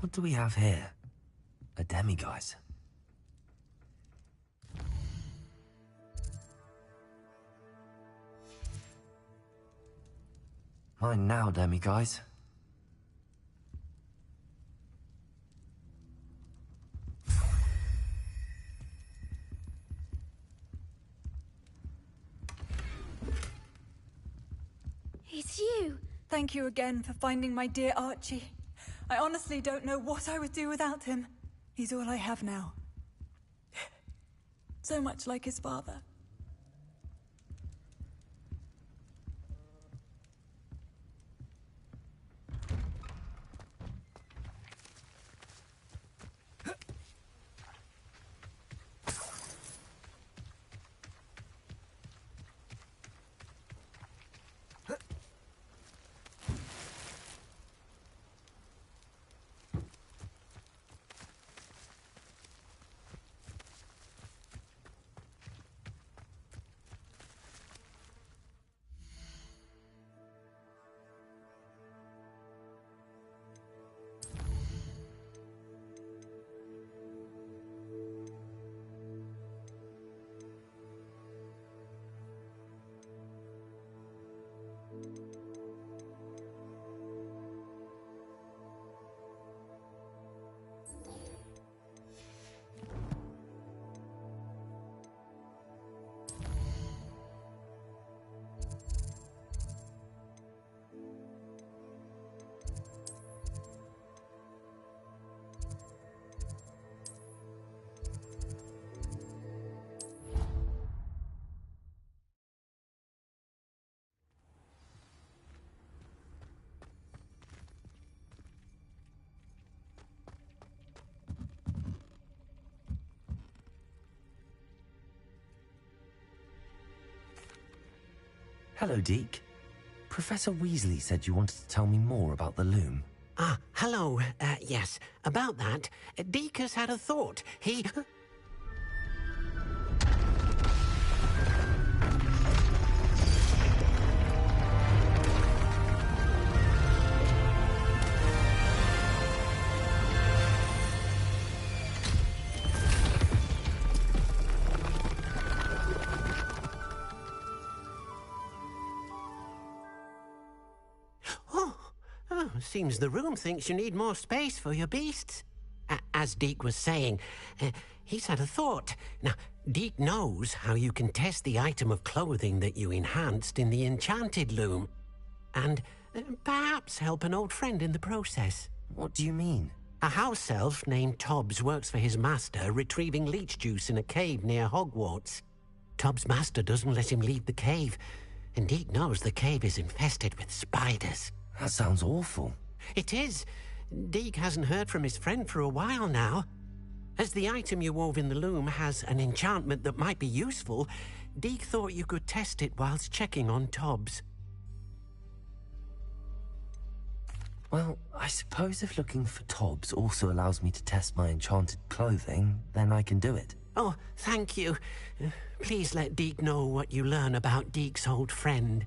What do we have here? A demiguise. Mine now, demiguise. It's you! Thank you again for finding my dear Archie. I honestly don't know what I would do without him. He's all I have now. So much like his father. Hello, Deke. Professor Weasley said you wanted to tell me more about the loom. Ah, hello. Yes, about that. Deke has had a thought. He... Seems the room thinks you need more space for your beasts. As Deke was saying, he's had a thought. Now, Deke knows how you can test the item of clothing that you enhanced in the enchanted loom. And perhaps help an old friend in the process. What do you mean? A house elf named Tobbs works for his master retrieving leech juice in a cave near Hogwarts. Tobbs' master doesn't let him leave the cave, and Deke knows the cave is infested with spiders. That sounds awful. It is. Deke hasn't heard from his friend for a while now. As the item you wove in the loom has an enchantment that might be useful, Deke thought you could test it whilst checking on Tobbs. Well, I suppose if looking for Tobbs also allows me to test my enchanted clothing, then I can do it. Oh, thank you. Please let Deke know what you learn about Deke's old friend.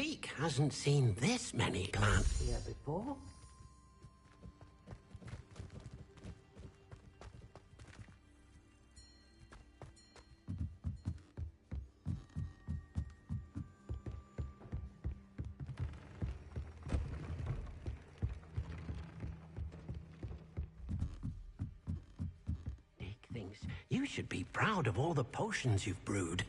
Deke hasn't seen this many plants here before. Deke thinks you should be proud of all the potions you've brewed.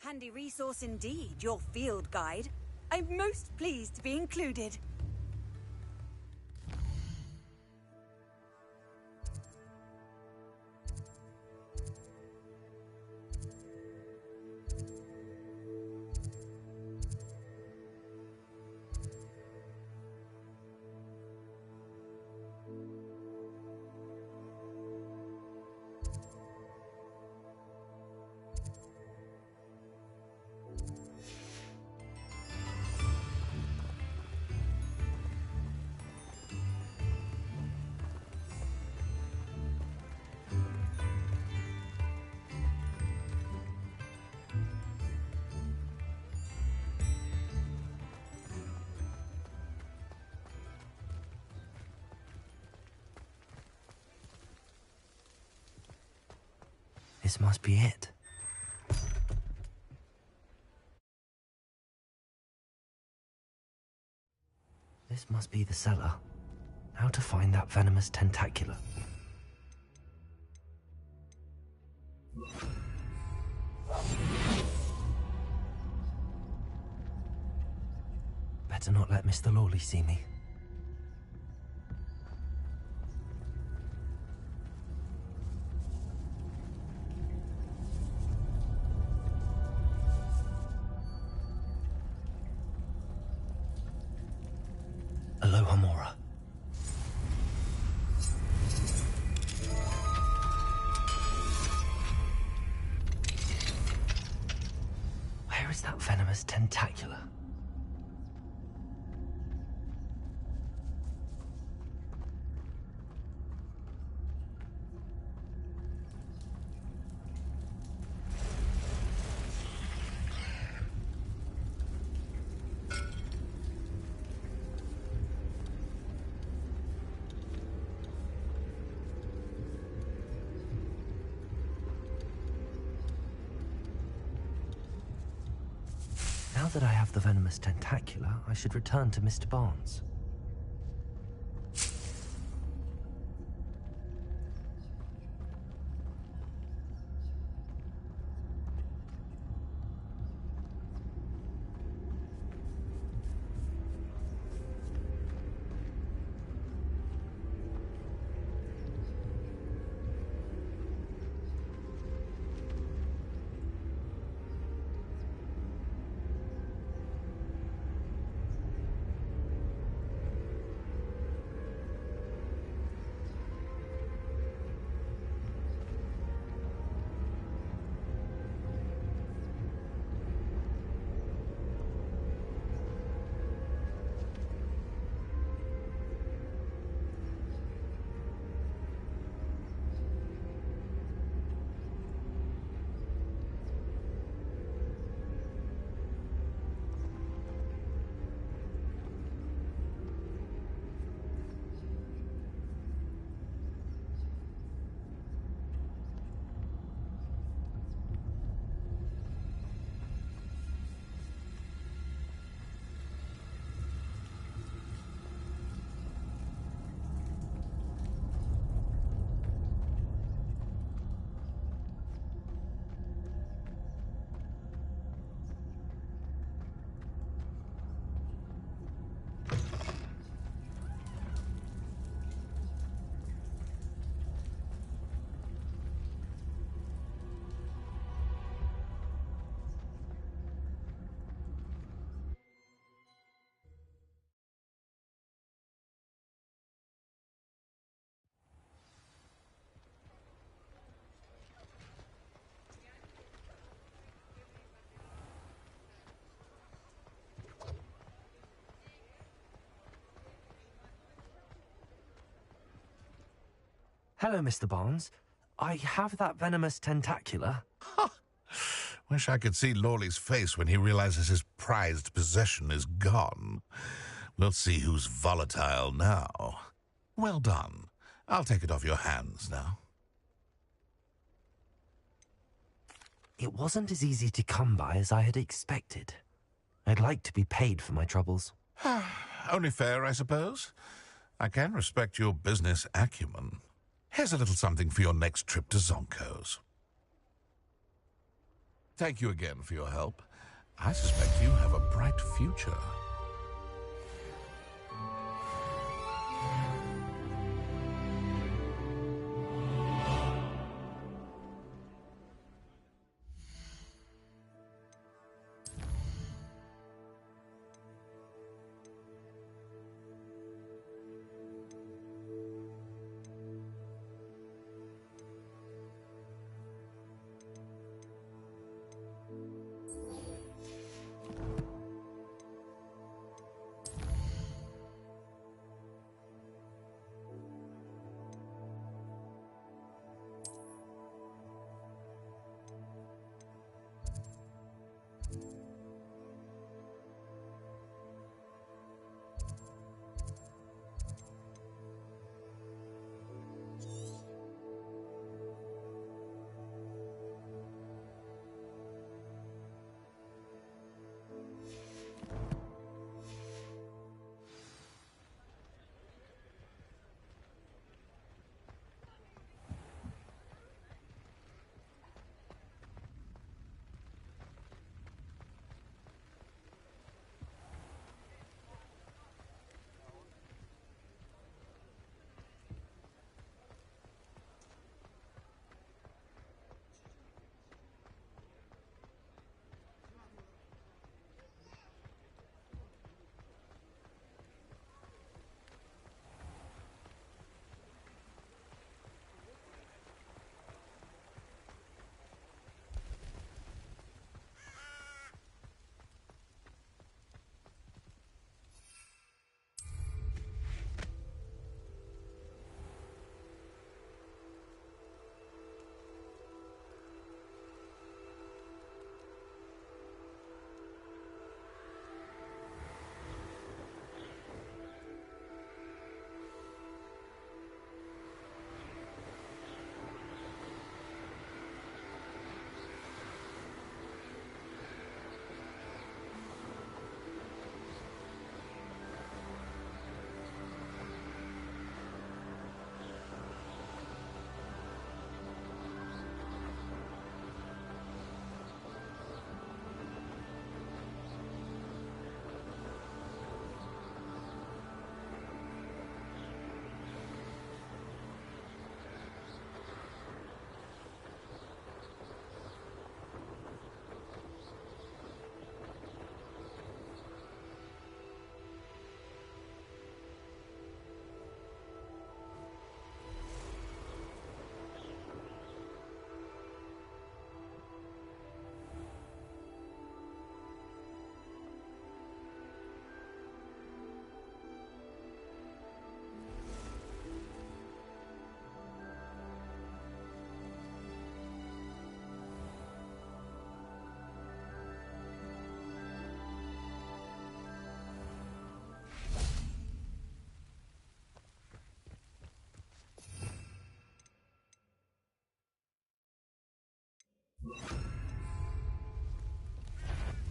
Handy resource indeed, your field guide. I'm most pleased to be included. This must be it. This must be the cellar. How to find that venomous tentacula? Better not let Mr. Lawley see me. Aloha Mora. Where is that venomous tentacula? Now that I have the venomous tentacula, I should return to Mr. Barnes. Hello, Mr. Barnes. I have that venomous tentacula. Wish I could see Lawley's face when he realizes his prized possession is gone. We'll see who's volatile now. Well done. I'll take it off your hands now. It wasn't as easy to come by as I had expected. I'd like to be paid for my troubles. Only fair, I suppose. I can respect your business acumen. Here's a little something for your next trip to Zonko's. Thank you again for your help. I suspect you have a bright future.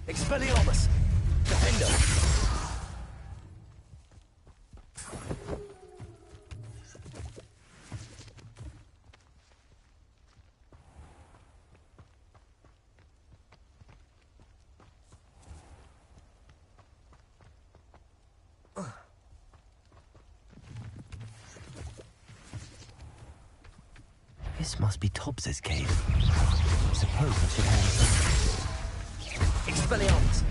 Expelliarmus! Defender! This must be Tobbs's cave. I suppose I should head inside. Expelliarmus!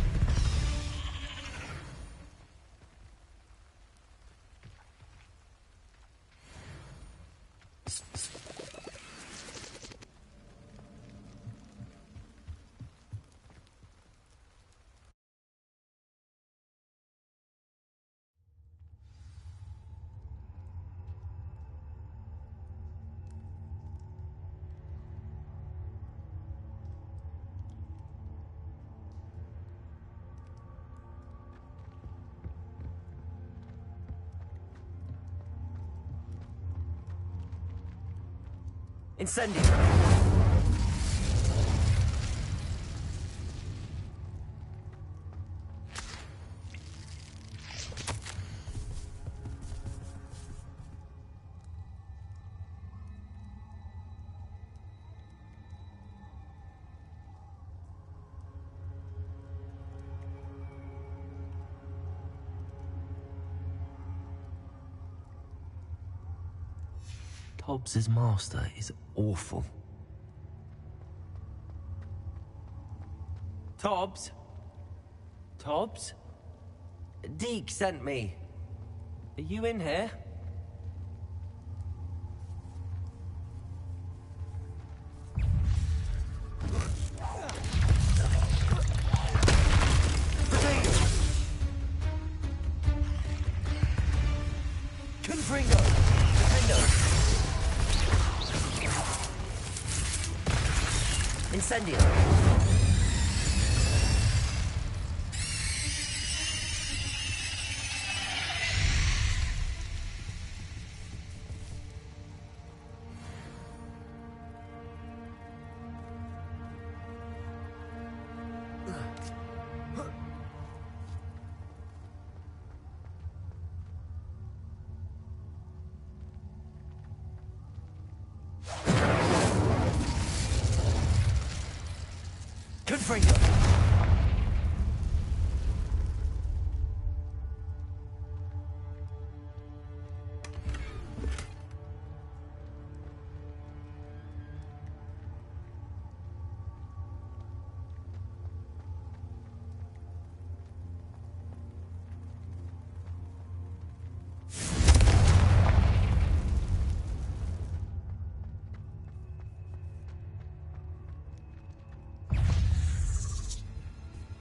Incendio! Hobbs's master is awful. Tobbs? Tobbs? Deke sent me. Are you in here? Confringo! Confringo! Incendio! Confringo!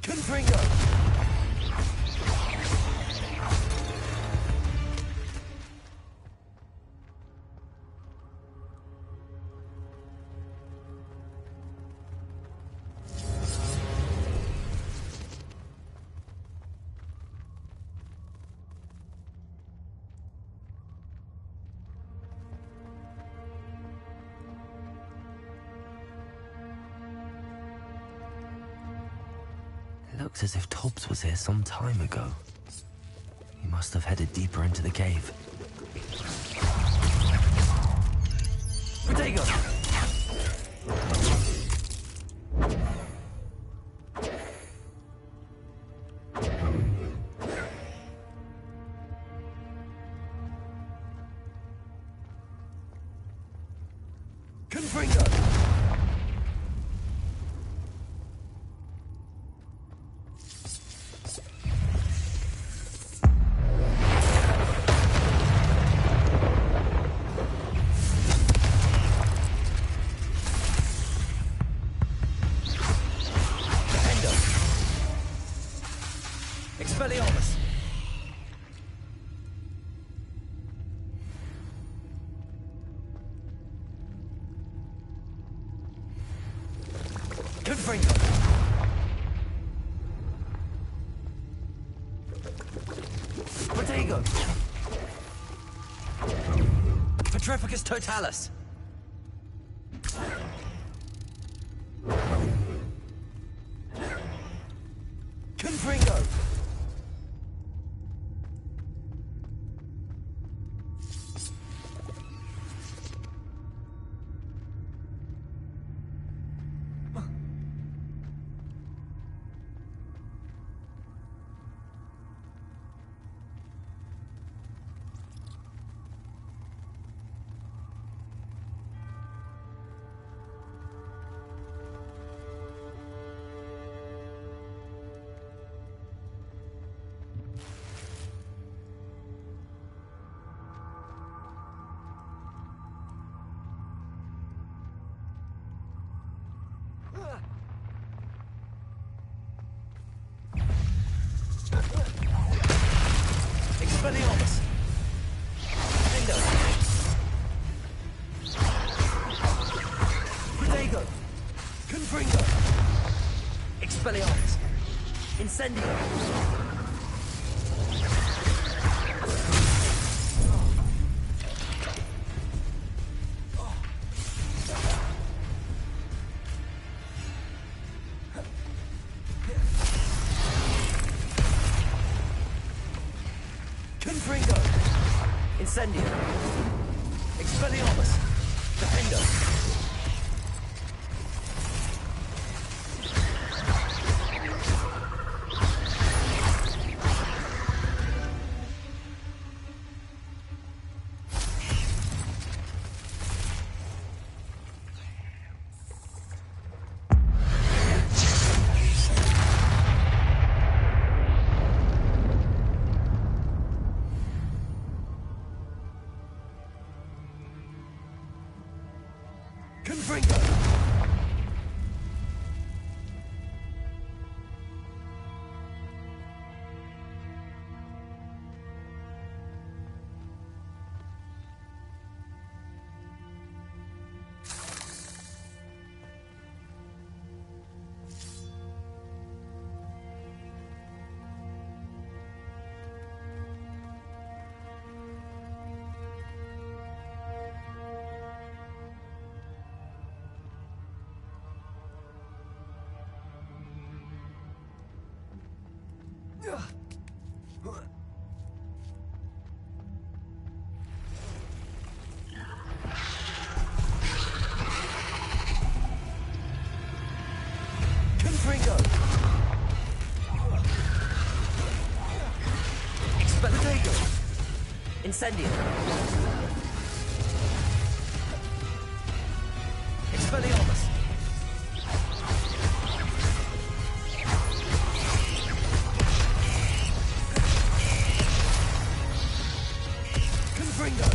Confringo! Looks as if Tobbs was here some time ago. He must have headed deeper into the cave. Protego! Confringo! Expelliarmus! Confringo! Protego! Petrificus totalis! Confringo! Expelliarmus! Bingo! Protego! Confringo! Expelliarmus! Incendio! Incendio. Expelliarmus. Defendo. Confringo! Confringo! Expelliarmus! Incendio! Expelliarmus! Confringo!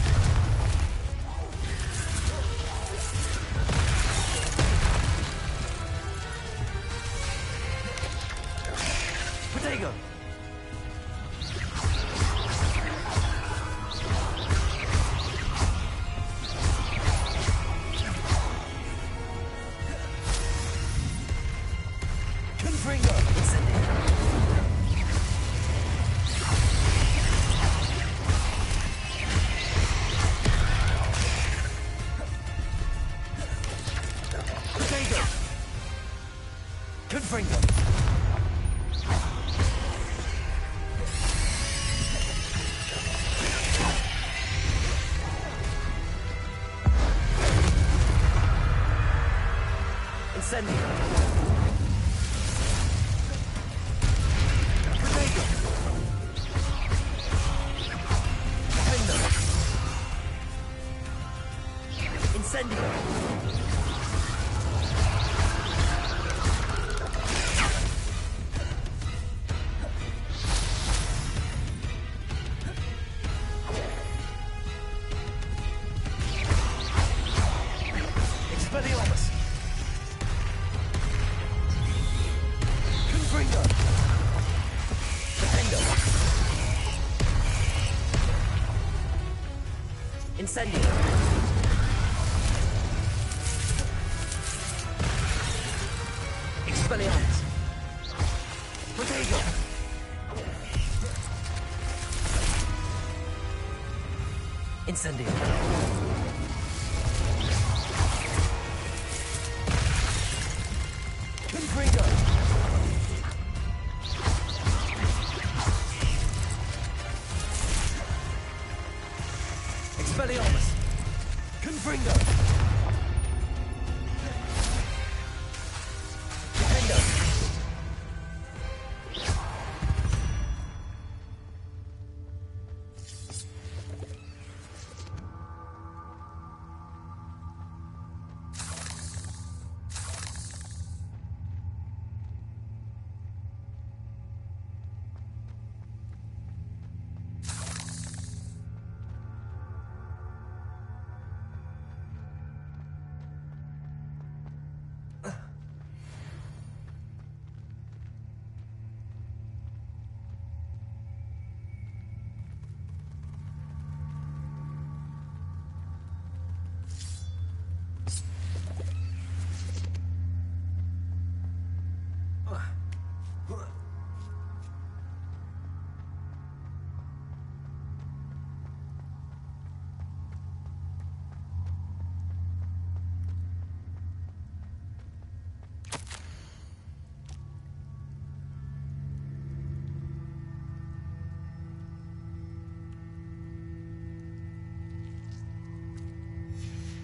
Potato! Confringo! Incendio! Potato! Confringo! Incendio! Potato! Defendo! Incendio! Expelliarmus! Confringo! Defendo! Incendio! Expelliarmus! Potato! Incendio! Confringo! Expelliarmus! Confringo! Defendo!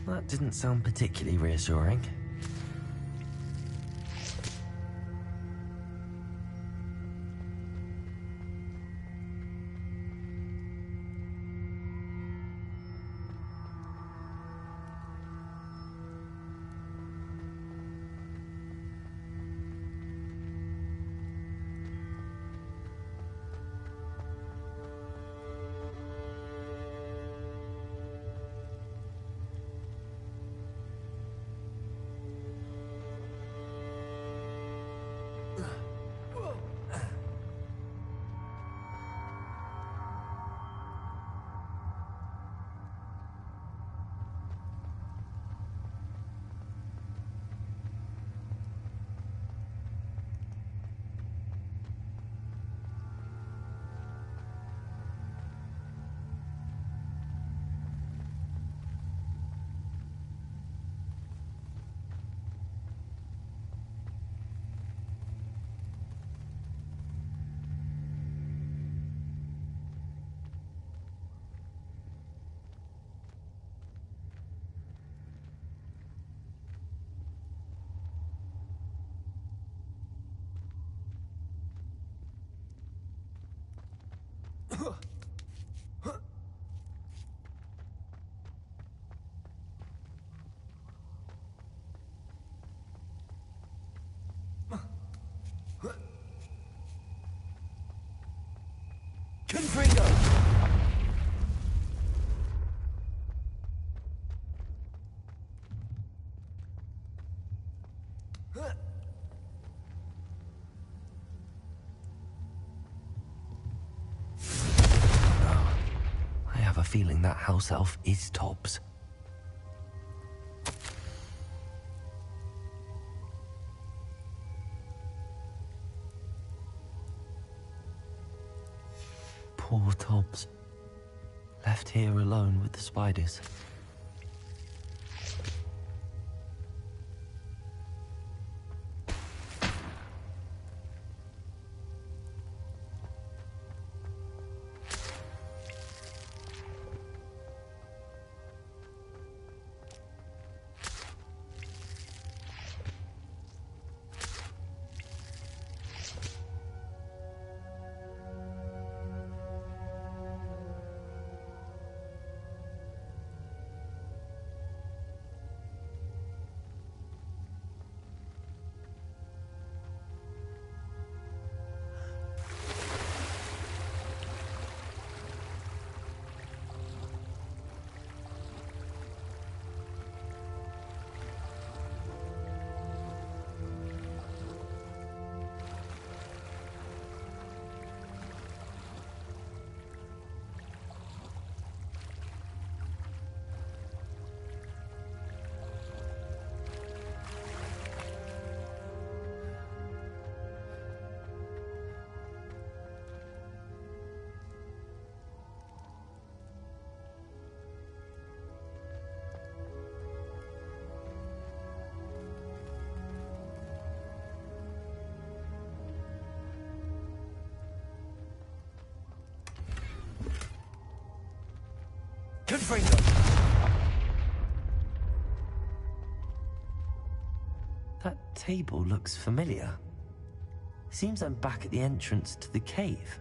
That didn't sound particularly reassuring. Confringo! I have a feeling that house elf is Tobbs. Poor Tobbs. Left here alone with the spiders. Confringo! That table looks familiar. Seems I'm back at the entrance to the cave.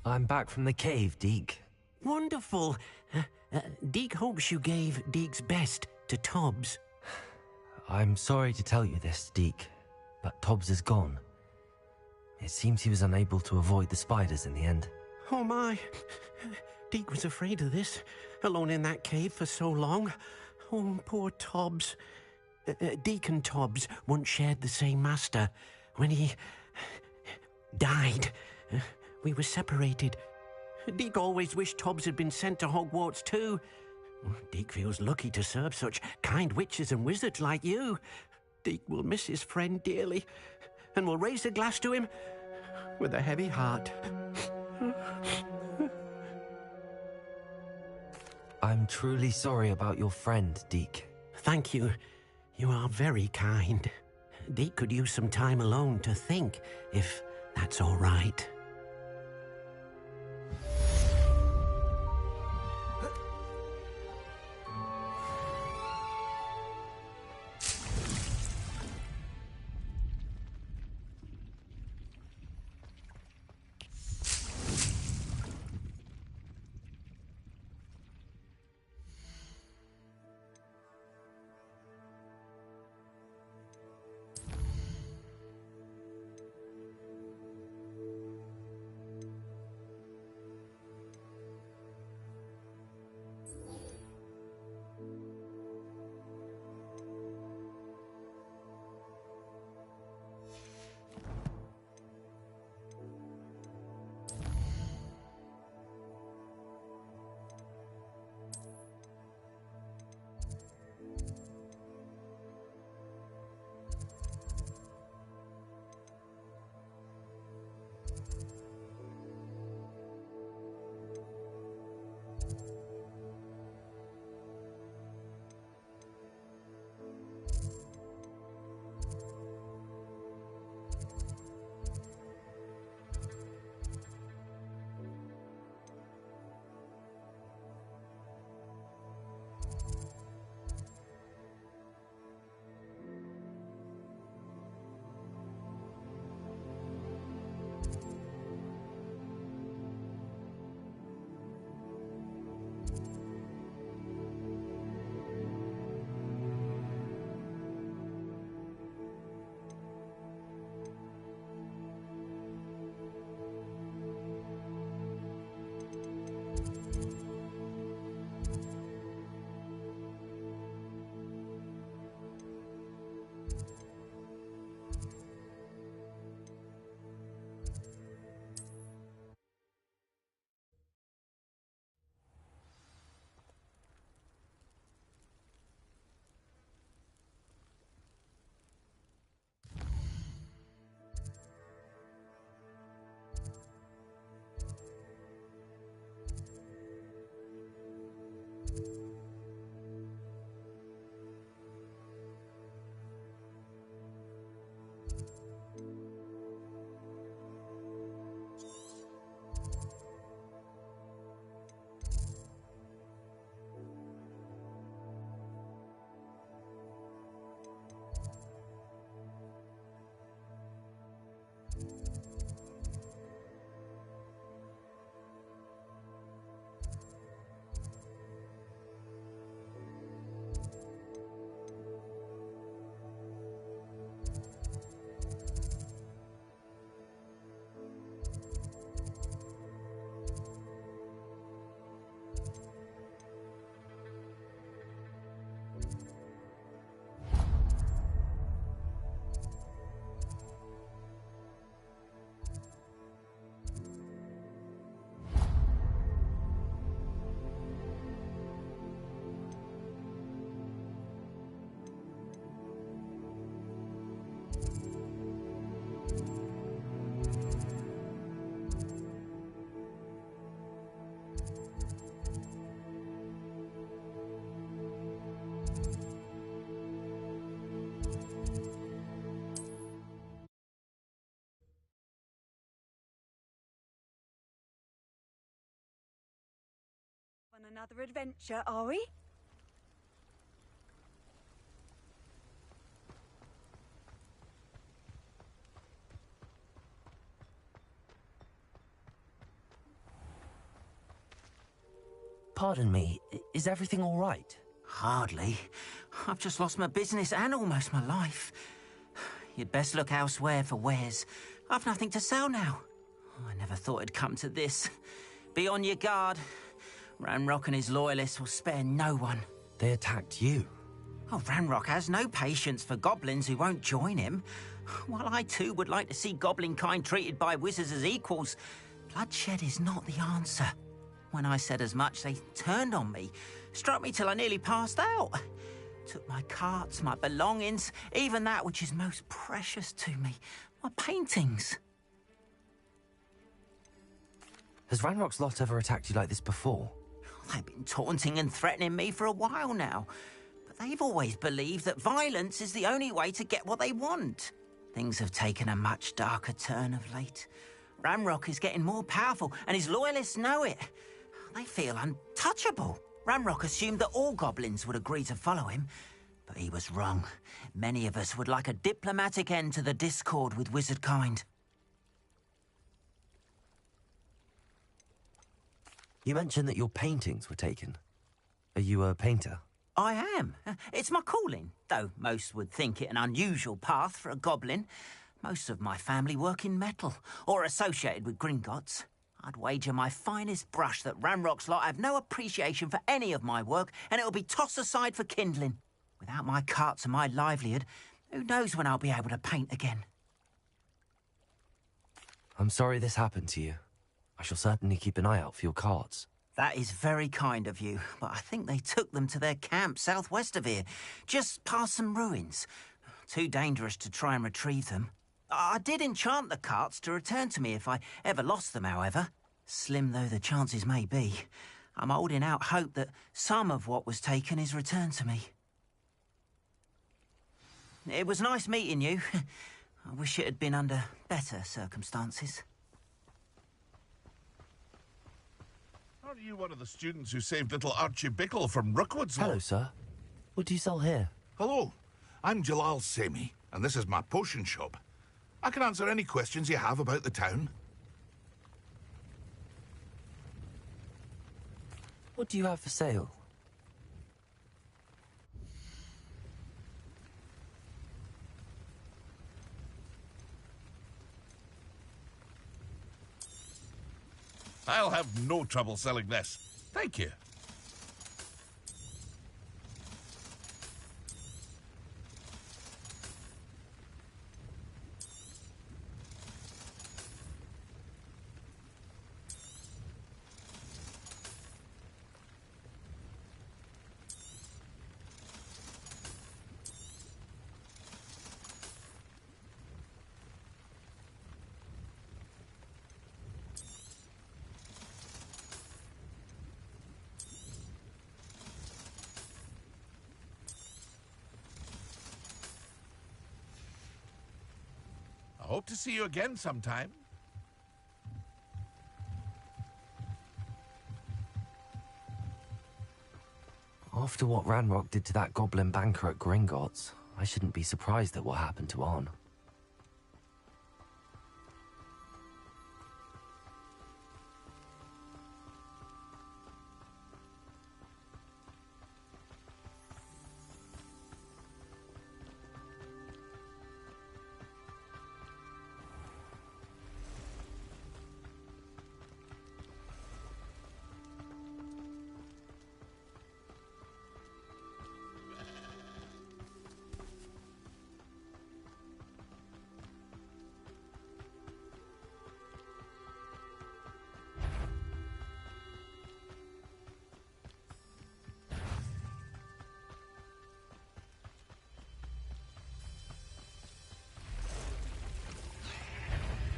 I'm back from the cave, Deke. Wonderful. Deke hopes you gave Deke's best to Tobbs. I'm sorry to tell you this, Deke, but Tobbs is gone. It seems he was unable to avoid the spiders in the end. Oh my. Deke was afraid of this, alone in that cave for so long. Oh, poor Tobbs. Deke and Tobbs once shared the same master. When he died, we were separated. Deke always wished Tobbs had been sent to Hogwarts too. Deke feels lucky to serve such kind witches and wizards like you. Deke will miss his friend dearly, and will raise a glass to him with a heavy heart. I'm truly sorry about your friend, Deke. Thank you. You are very kind. Deke could use some time alone to think, if that's all right. On another adventure, are we? Pardon me, is everything all right? Hardly. I've just lost my business and almost my life. You'd best look elsewhere for wares. I've nothing to sell now. I never thought it'd come to this. Be on your guard. Ranrock and his loyalists will spare no one. They attacked you. Oh, Ranrock has no patience for goblins who won't join him. While I too would like to see goblin kind treated by wizards as equals, bloodshed is not the answer. When I said as much, they turned on me, struck me till I nearly passed out. Took my carts, my belongings, even that which is most precious to me, my paintings. Has Ranrock's lot ever attacked you like this before? They've been taunting and threatening me for a while now. But they've always believed that violence is the only way to get what they want. Things have taken a much darker turn of late. Ranrock is getting more powerful, and his loyalists know it. They feel untouchable. Ranrock assumed that all goblins would agree to follow him, but he was wrong. Many of us would like a diplomatic end to the discord with wizard kind. You mentioned that your paintings were taken. Are you a painter? I am. It's my calling, though most would think it an unusual path for a goblin. Most of my family work in metal, or associated with Gringotts. I'd wager my finest brush that Ranrock's lot have no appreciation for any of my work, and it'll be tossed aside for kindling. Without my carts and my livelihood, who knows when I'll be able to paint again? I'm sorry this happened to you. I shall certainly keep an eye out for your carts. That is very kind of you, but I think they took them to their camp southwest of here, just past some ruins. Too dangerous to try and retrieve them. I did enchant the carts to return to me if I ever lost them, however. Slim though the chances may be, I'm holding out hope that some of what was taken is returned to me. It was nice meeting you. I wish it had been under better circumstances. Aren't you one of the students who saved little Archie Bickle from Rookwood's? Hello, sir. What do you sell here? Hello, I'm Jalal Sami, and this is my potion shop. I can answer any questions you have about the town. What do you have for sale? I'll have no trouble selling this. Thank you. I hope to see you again sometime. After what Ranrock did to that goblin banker at Gringotts, I shouldn't be surprised at what happened to Arn.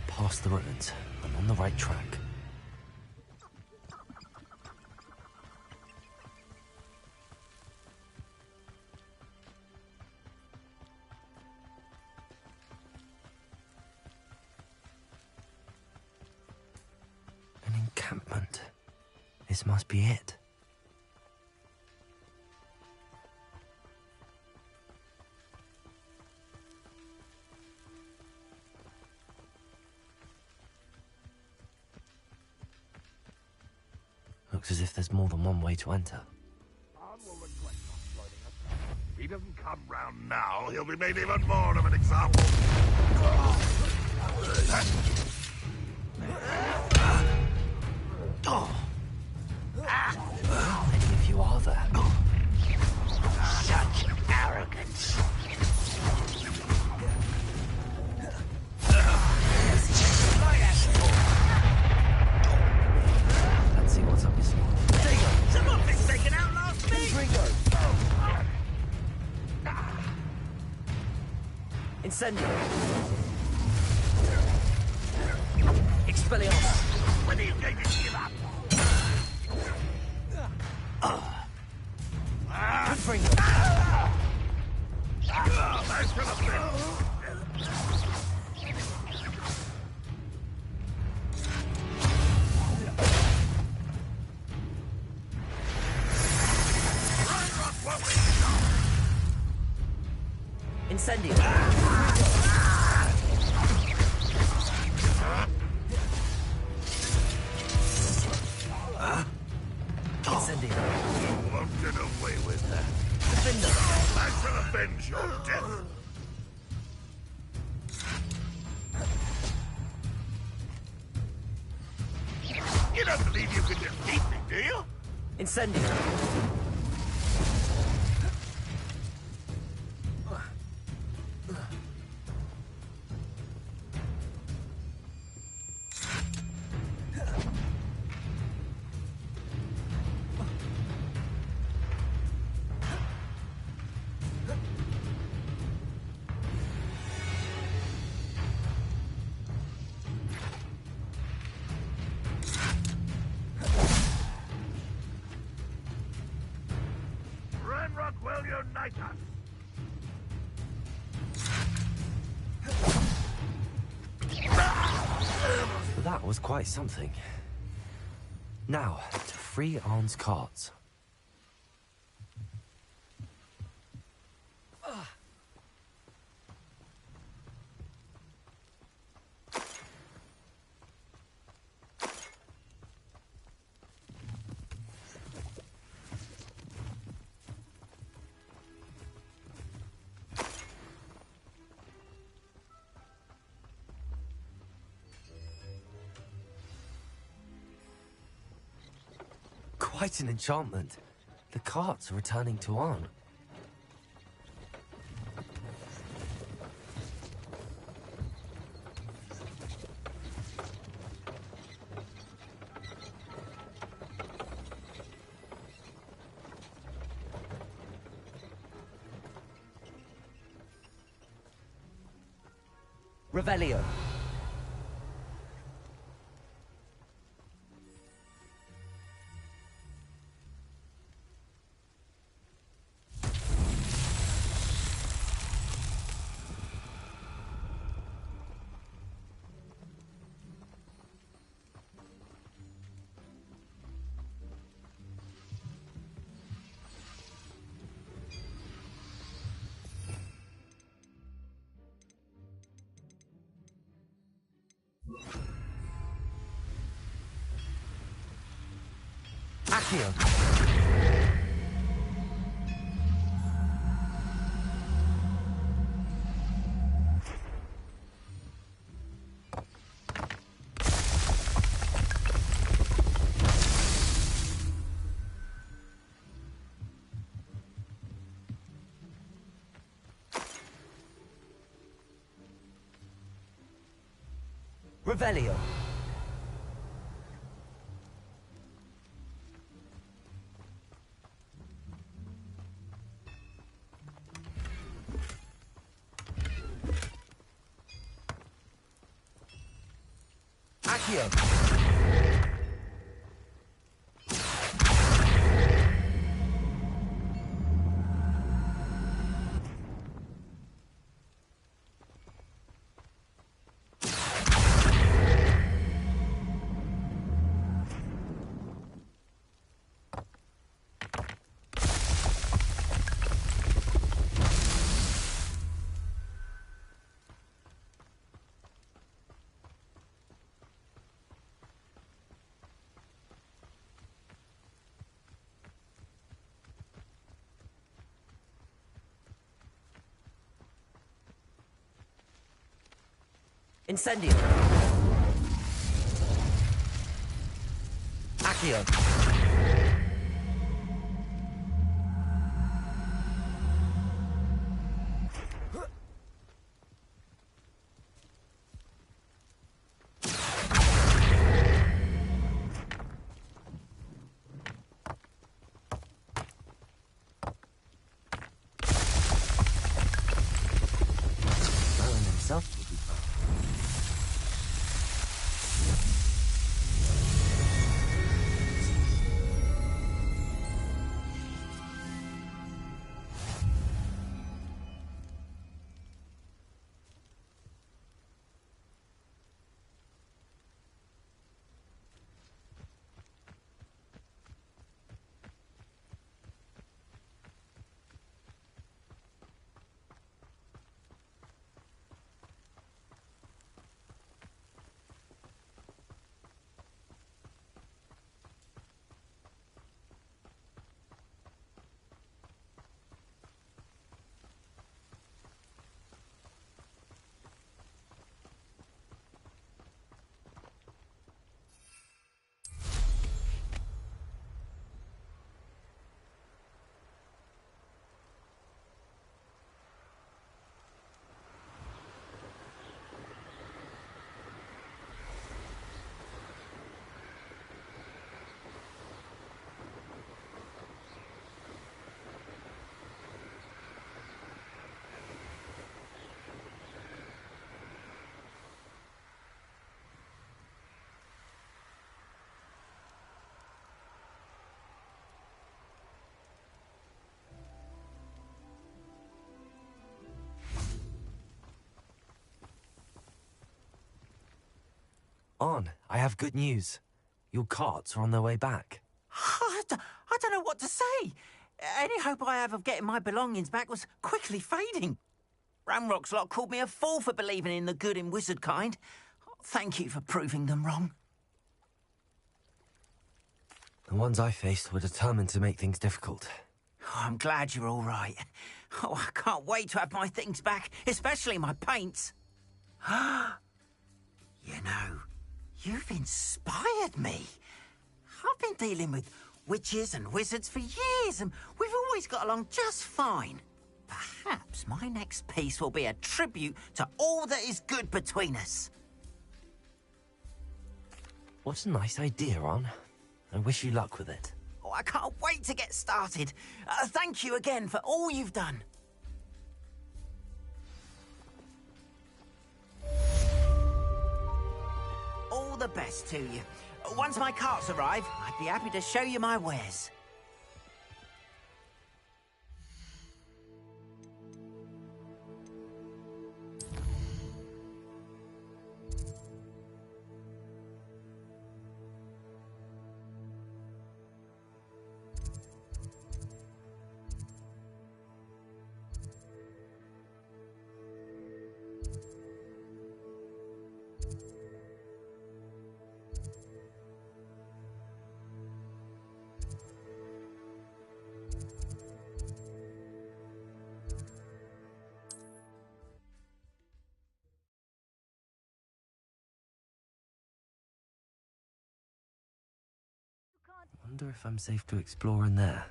Past the ruins. I'm on the right track. An encampment. This must be it. Looks as if there's more than one way to enter. He doesn't come round now, he'll be made even more of an example. How many of you are there? Such arrogance. Let's see what's up your sleeve. Someone been taken out last week! Incendio. Expelliarmus. When are you going to give up? Confringo. Thanks for the bit. Incendio. Incendio. You won't get away with that. Defender. I shall avenge your death. You don't believe you can defeat me, do you? Incendio. Ranrock will unite us. That was quite something. Now, to free Arn's carts. Quite an enchantment. The carts are returning to Arn. Revelio. Accio. Revelio. Accio. Incendio. Accio. Merlin himself will be fine. On, I have good news. Your carts are on their way back. I don't know what to say. Any hope I have of getting my belongings back was quickly fading. Ramrock's lot called me a fool for believing in the good in wizard kind. Thank you for proving them wrong. The ones I faced were determined to make things difficult. Oh, I'm glad you're all right. Oh, I can't wait to have my things back, especially my paints. You know, you've inspired me. I've been dealing with witches and wizards for years, and we've always got along just fine. Perhaps my next piece will be a tribute to all that is good between us. What a nice idea, On. I wish you luck with it. Oh, I can't wait to get started. Thank you again for all you've done. All the best to you. Once my carts arrive, I'd be happy to show you my wares. Wonder if I'm safe to explore in there.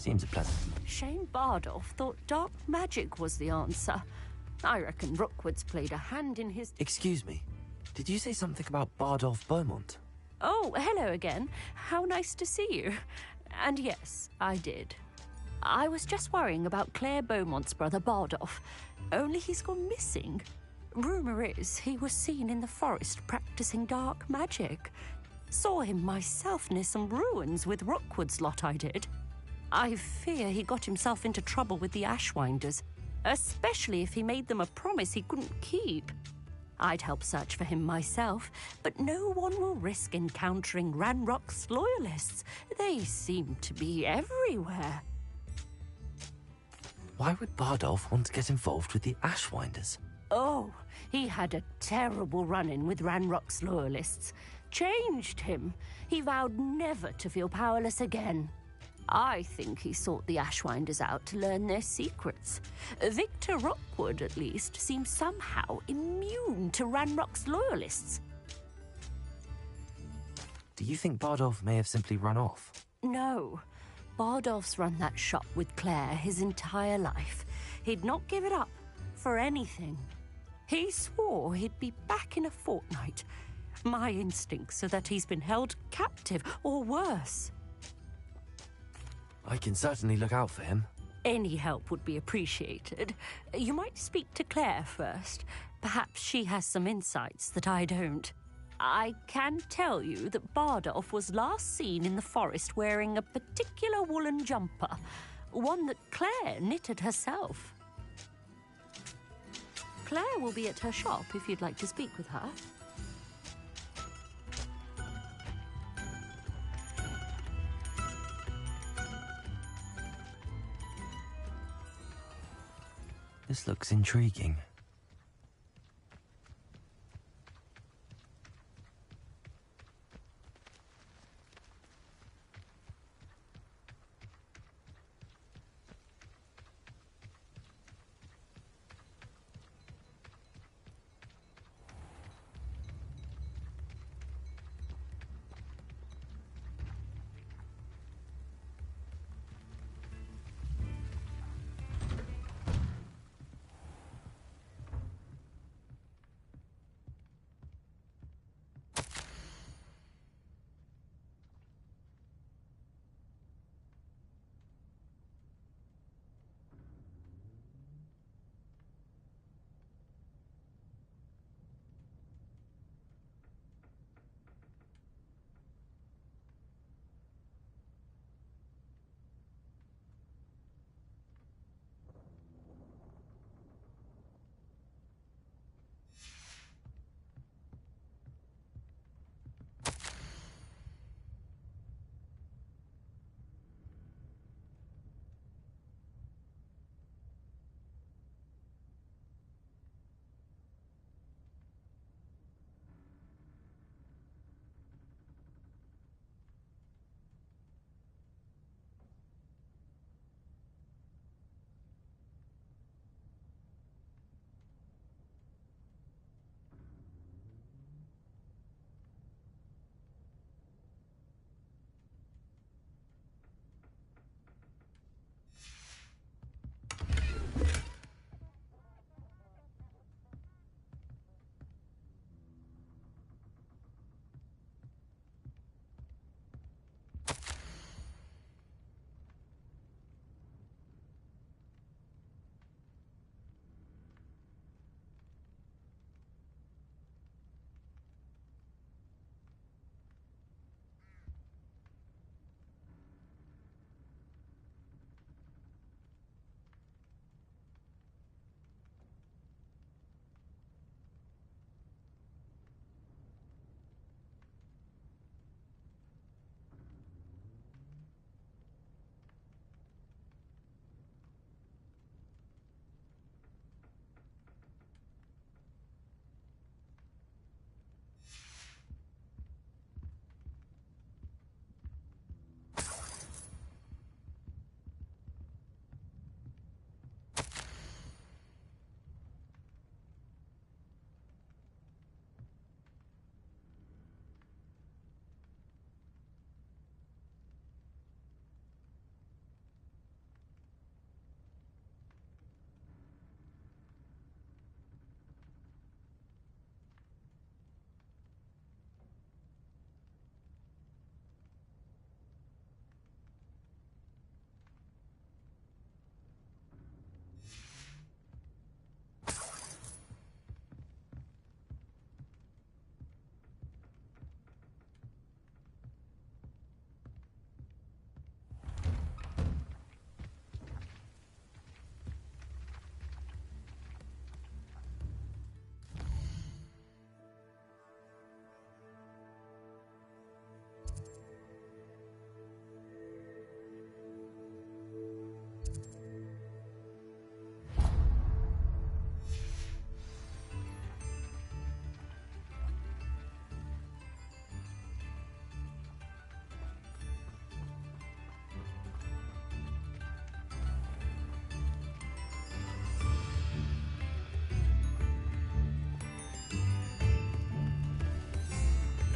Seems a pleasant... Shane Bardolph thought dark magic was the answer. I reckon Rookwood's played a hand in his... Excuse me. Did you say something about Bardolph Beaumont? Oh, hello again. How nice to see you. And yes, I did. I was just worrying about Claire Beaumont's brother Bardolph. Only he's gone missing. Rumour is he was seen in the forest practicing dark magic. Saw him myself near some ruins with Rookwood's lot I did. I fear he got himself into trouble with the Ashwinders, especially if he made them a promise he couldn't keep. I'd help search for him myself, but no one will risk encountering Ranrock's loyalists. They seem to be everywhere. Why would Bardolph want to get involved with the Ashwinders? Oh, he had a terrible run-in with Ranrock's loyalists. Changed him. He vowed never to feel powerless again. I think he sought the Ashwinders out to learn their secrets. Victor Rookwood, at least, seems somehow immune to Ranrock's loyalists. Do you think Bardolph may have simply run off? No. Bardolph's run that shop with Claire his entire life. He'd not give it up for anything. He swore he'd be back in a fortnight. My instincts are that he's been held captive, or worse. I can certainly look out for him. Any help would be appreciated. You might speak to Claire first. Perhaps she has some insights that I don't. I can tell you that Bardolph was last seen in the forest wearing a particular woolen jumper, one that Claire knitted herself. Claire will be at her shop if you'd like to speak with her. This looks intriguing.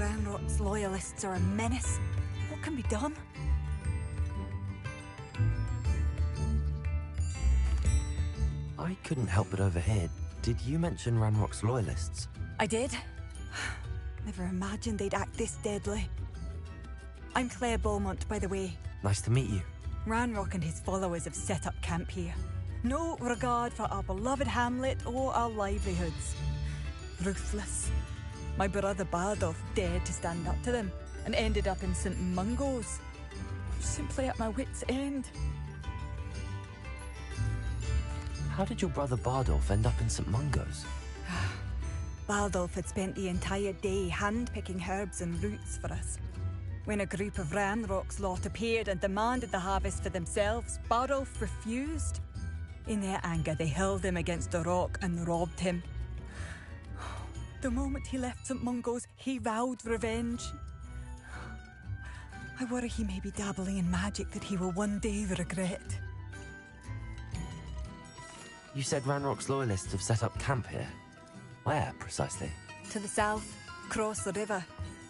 Ranrock's loyalists are a menace. What can be done? I couldn't help but overhear. Did you mention Ranrock's loyalists? I did. Never imagined they'd act this deadly. I'm Claire Beaumont, by the way. Nice to meet you. Ranrock and his followers have set up camp here. No regard for our beloved hamlet or our livelihoods. Ruthless. My brother Bardolph dared to stand up to them and ended up in St. Mungo's. I'm simply at my wit's end. How did your brother Bardolph end up in St. Mungo's? Bardolph had spent the entire day hand-picking herbs and roots for us. When a group of Ranrock's lot appeared and demanded the harvest for themselves, Bardolph refused. In their anger, they hurled him against a rock and robbed him. The moment he left St. Mungo's, he vowed revenge. I worry he may be dabbling in magic that he will one day regret. You said Ranrock's loyalists have set up camp here. Where, precisely? To the south, across the river.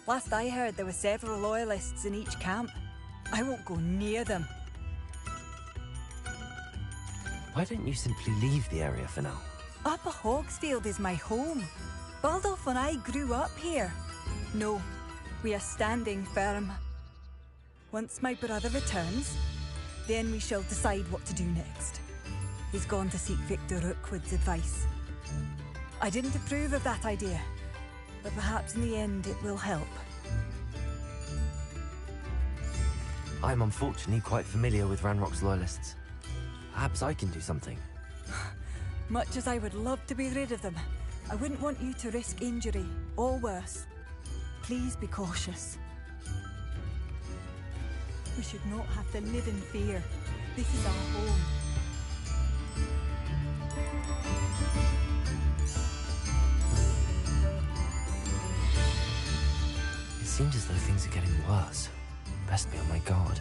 Last I heard, there were several loyalists in each camp. I won't go near them. Why don't you simply leave the area for now? Upper Hogsfield is my home. Bardolph and I grew up here. No, we are standing firm. Once my brother returns, then we shall decide what to do next. He's gone to seek Victor Rookwood's advice. I didn't approve of that idea, but perhaps in the end it will help. I'm unfortunately quite familiar with Ranrock's loyalists. Perhaps I can do something. Much as I would love to be rid of them, I wouldn't want you to risk injury, or worse. Please be cautious. We should not have to live in fear. This is our home. It seems as though things are getting worse. Best be on my guard.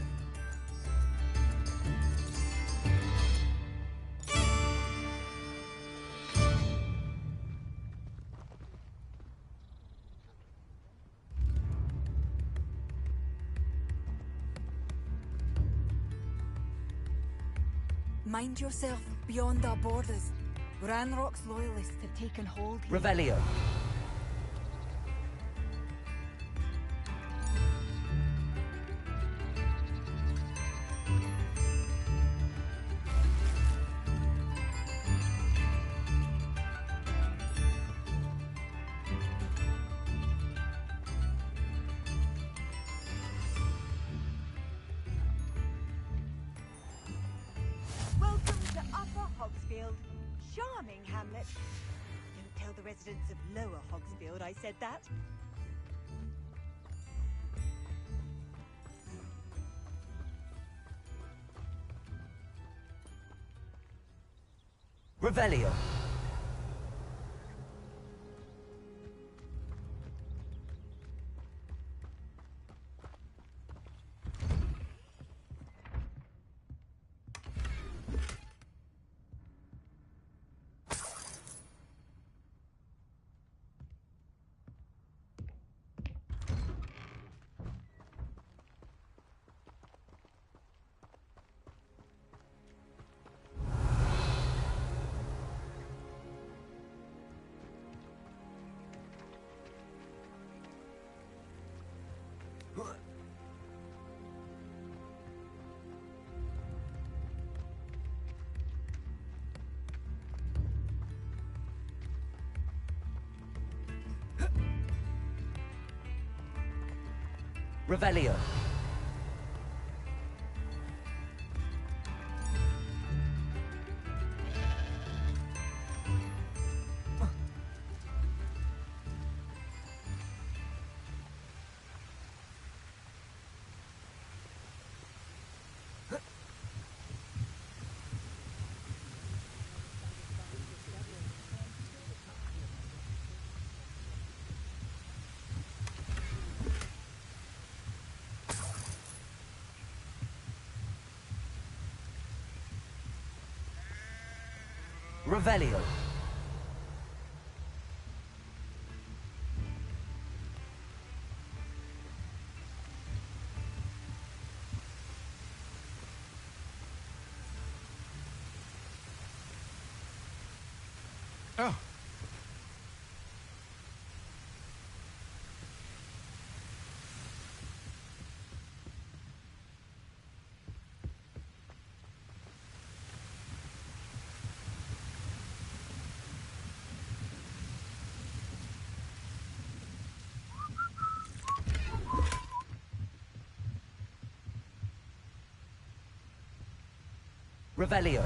Mind yourself beyond our borders. Ranrock's loyalists have taken hold here. Revelio. Welcome to Upper Hogsfield. Charming hamlet. Don't tell the residents of Lower Hogsfield I said that. Revelio. Revelio. Revelio. Oh. Revelio.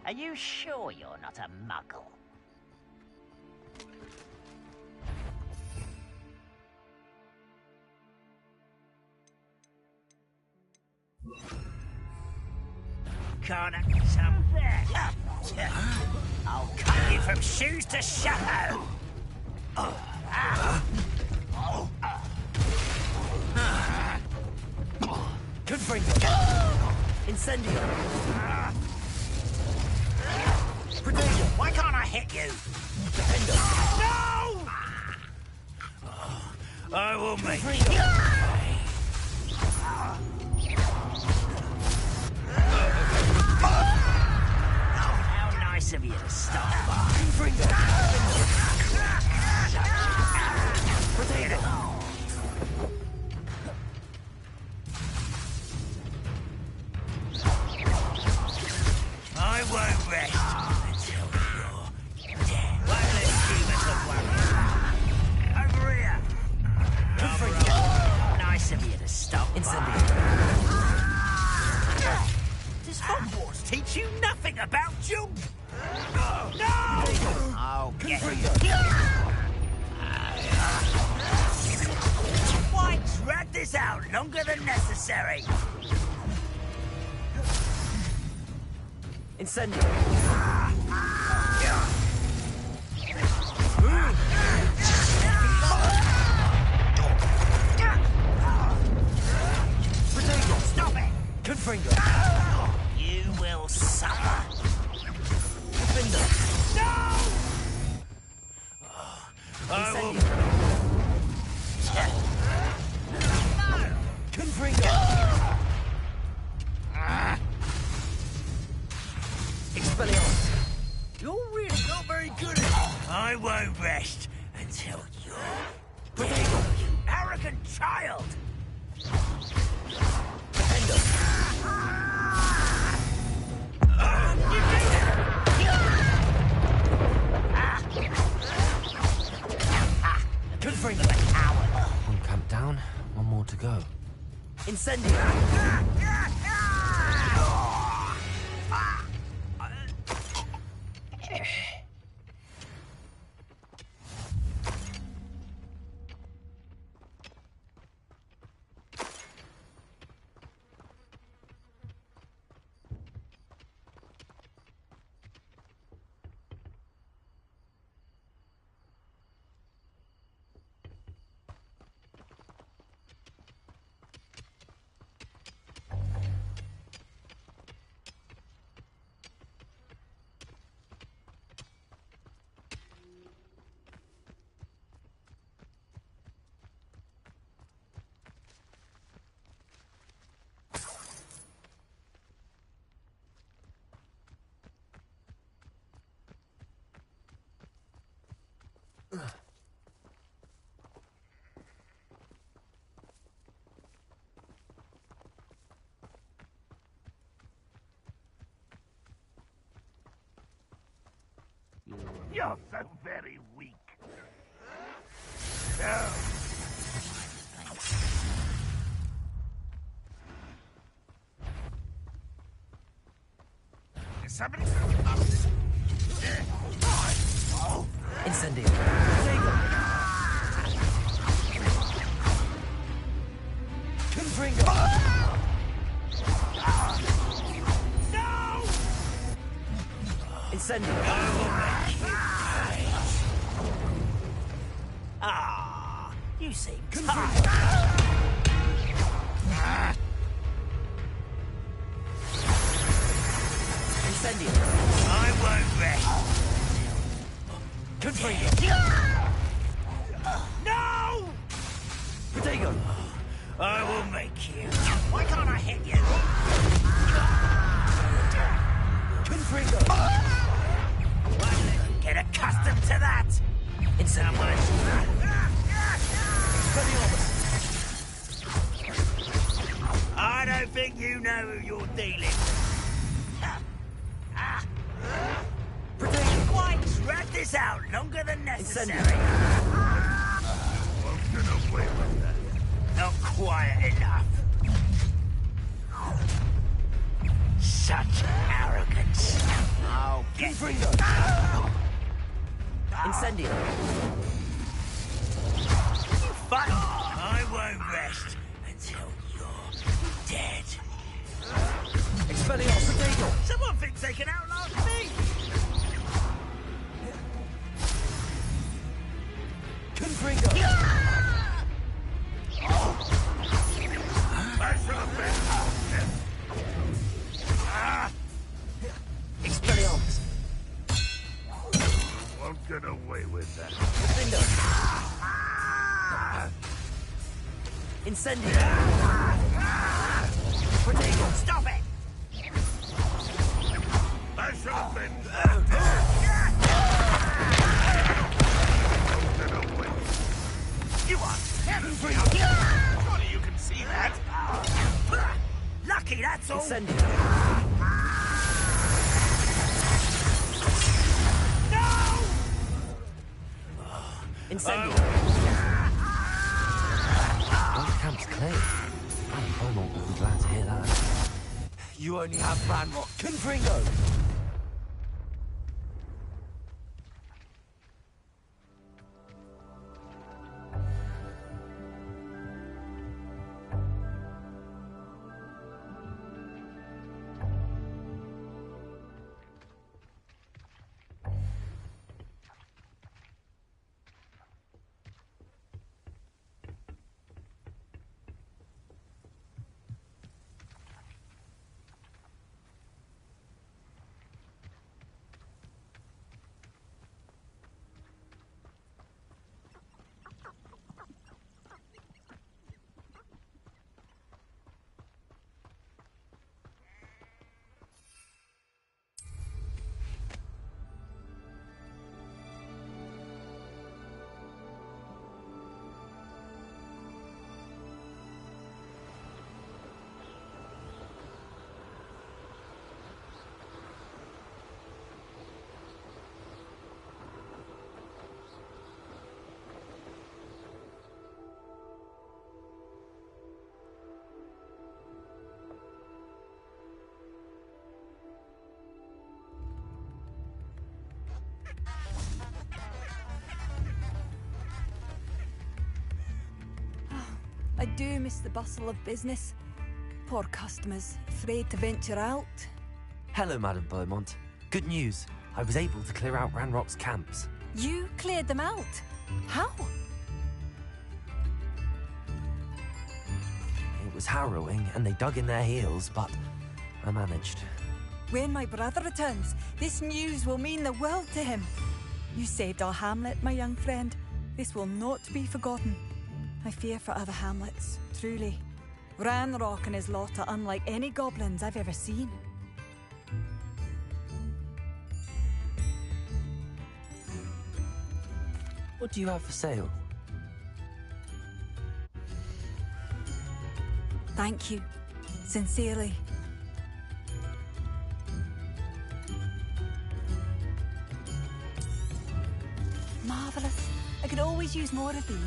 Are you sure you're not a muggle? Can't some there. I'll cut you from shoes to shadow. Confringo. Incendio. Why can't I hit you? No! I will make you. How nice of you to stop by. I won't rest. Nice of you to stop by. Does Hogwarts teach you nothing about jump? No! I'll get you. Why drag this out longer than necessary? Incendio. Stop it! Confringo. You will suffer. Defender. No! I will... Confringo. Expelliarmus. You're really not very good at it. I won't rest until you're dead, you arrogant child! Confringo, a coward. One camp down, one more to go. Incendio. You're so very weak. No. Is somebody... Incendio. Confringo. No! Incendio. Ah, you seem tired. Incendio. I won't rest. Confringo. No! Protego. I will make you. Why can't I hit you? Confringo. Well, get accustomed to that. Incendio. I don't think you know who you're dealing with. Protego. Quite drag this out longer than necessary. Won't get away with that. Not quiet enough. Such arrogance. I'll get Confringo. Incendio. But I won't rest until you're dead. Expelliarmus. Protego. Someone thinks they can outlast me. Confringo. Expelliarmus. Won't get away with that. Defendo. Incendio. Protego. Stop it! I should have been. Won't get away. You are terrible! Surely you can see that. Lucky, that's all. Incendio. No! Incendio. One camp's clear. Beaumont will be glad to hear that. You only have Ranrock. Confringo. I do miss the bustle of business. Poor customers, afraid to venture out. Hello, Madame Beaumont. Good news. I was able to clear out Ranrock's camps. You cleared them out? How? It was harrowing, and they dug in their heels, but I managed. When my brother returns, this news will mean the world to him. You saved our hamlet, my young friend. This will not be forgotten. I fear for other hamlets, truly. Ranrock and his lot are unlike any goblins I've ever seen. What do you have for sale? Thank you. Sincerely. Marvellous. I could always use more of these.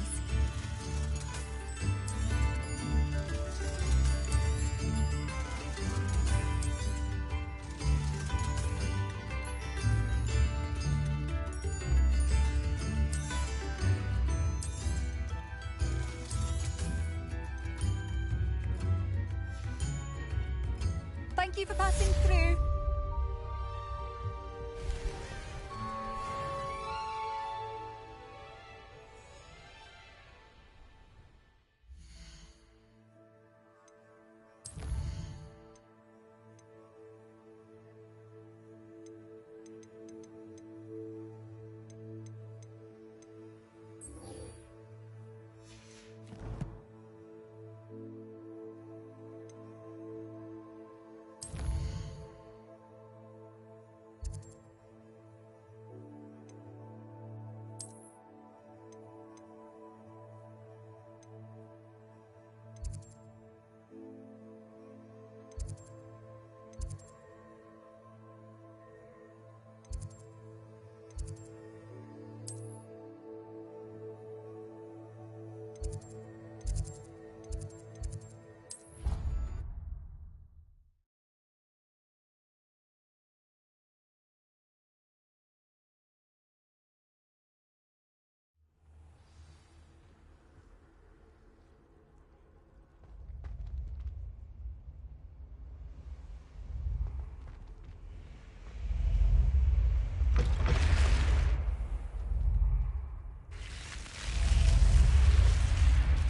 Thank you for passing through.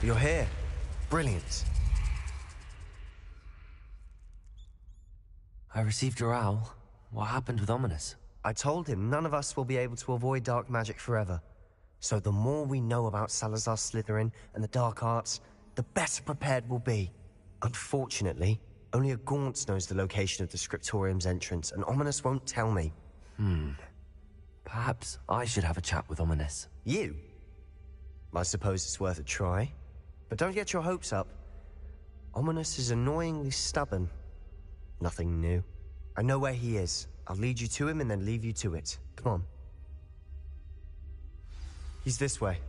You're here. Brilliant. I received your owl. What happened with Ominous? I told him none of us will be able to avoid dark magic forever. So the more we know about Salazar Slytherin and the dark arts, the better prepared we'll be. Unfortunately, only a Gaunt knows the location of the Scriptorium's entrance, and Ominous won't tell me. Perhaps I should have a chat with Ominous. You? I suppose it's worth a try. But don't get your hopes up. Ominous is annoyingly stubborn. Nothing new. I know where he is. I'll lead you to him and then leave you to it. Come on. He's this way.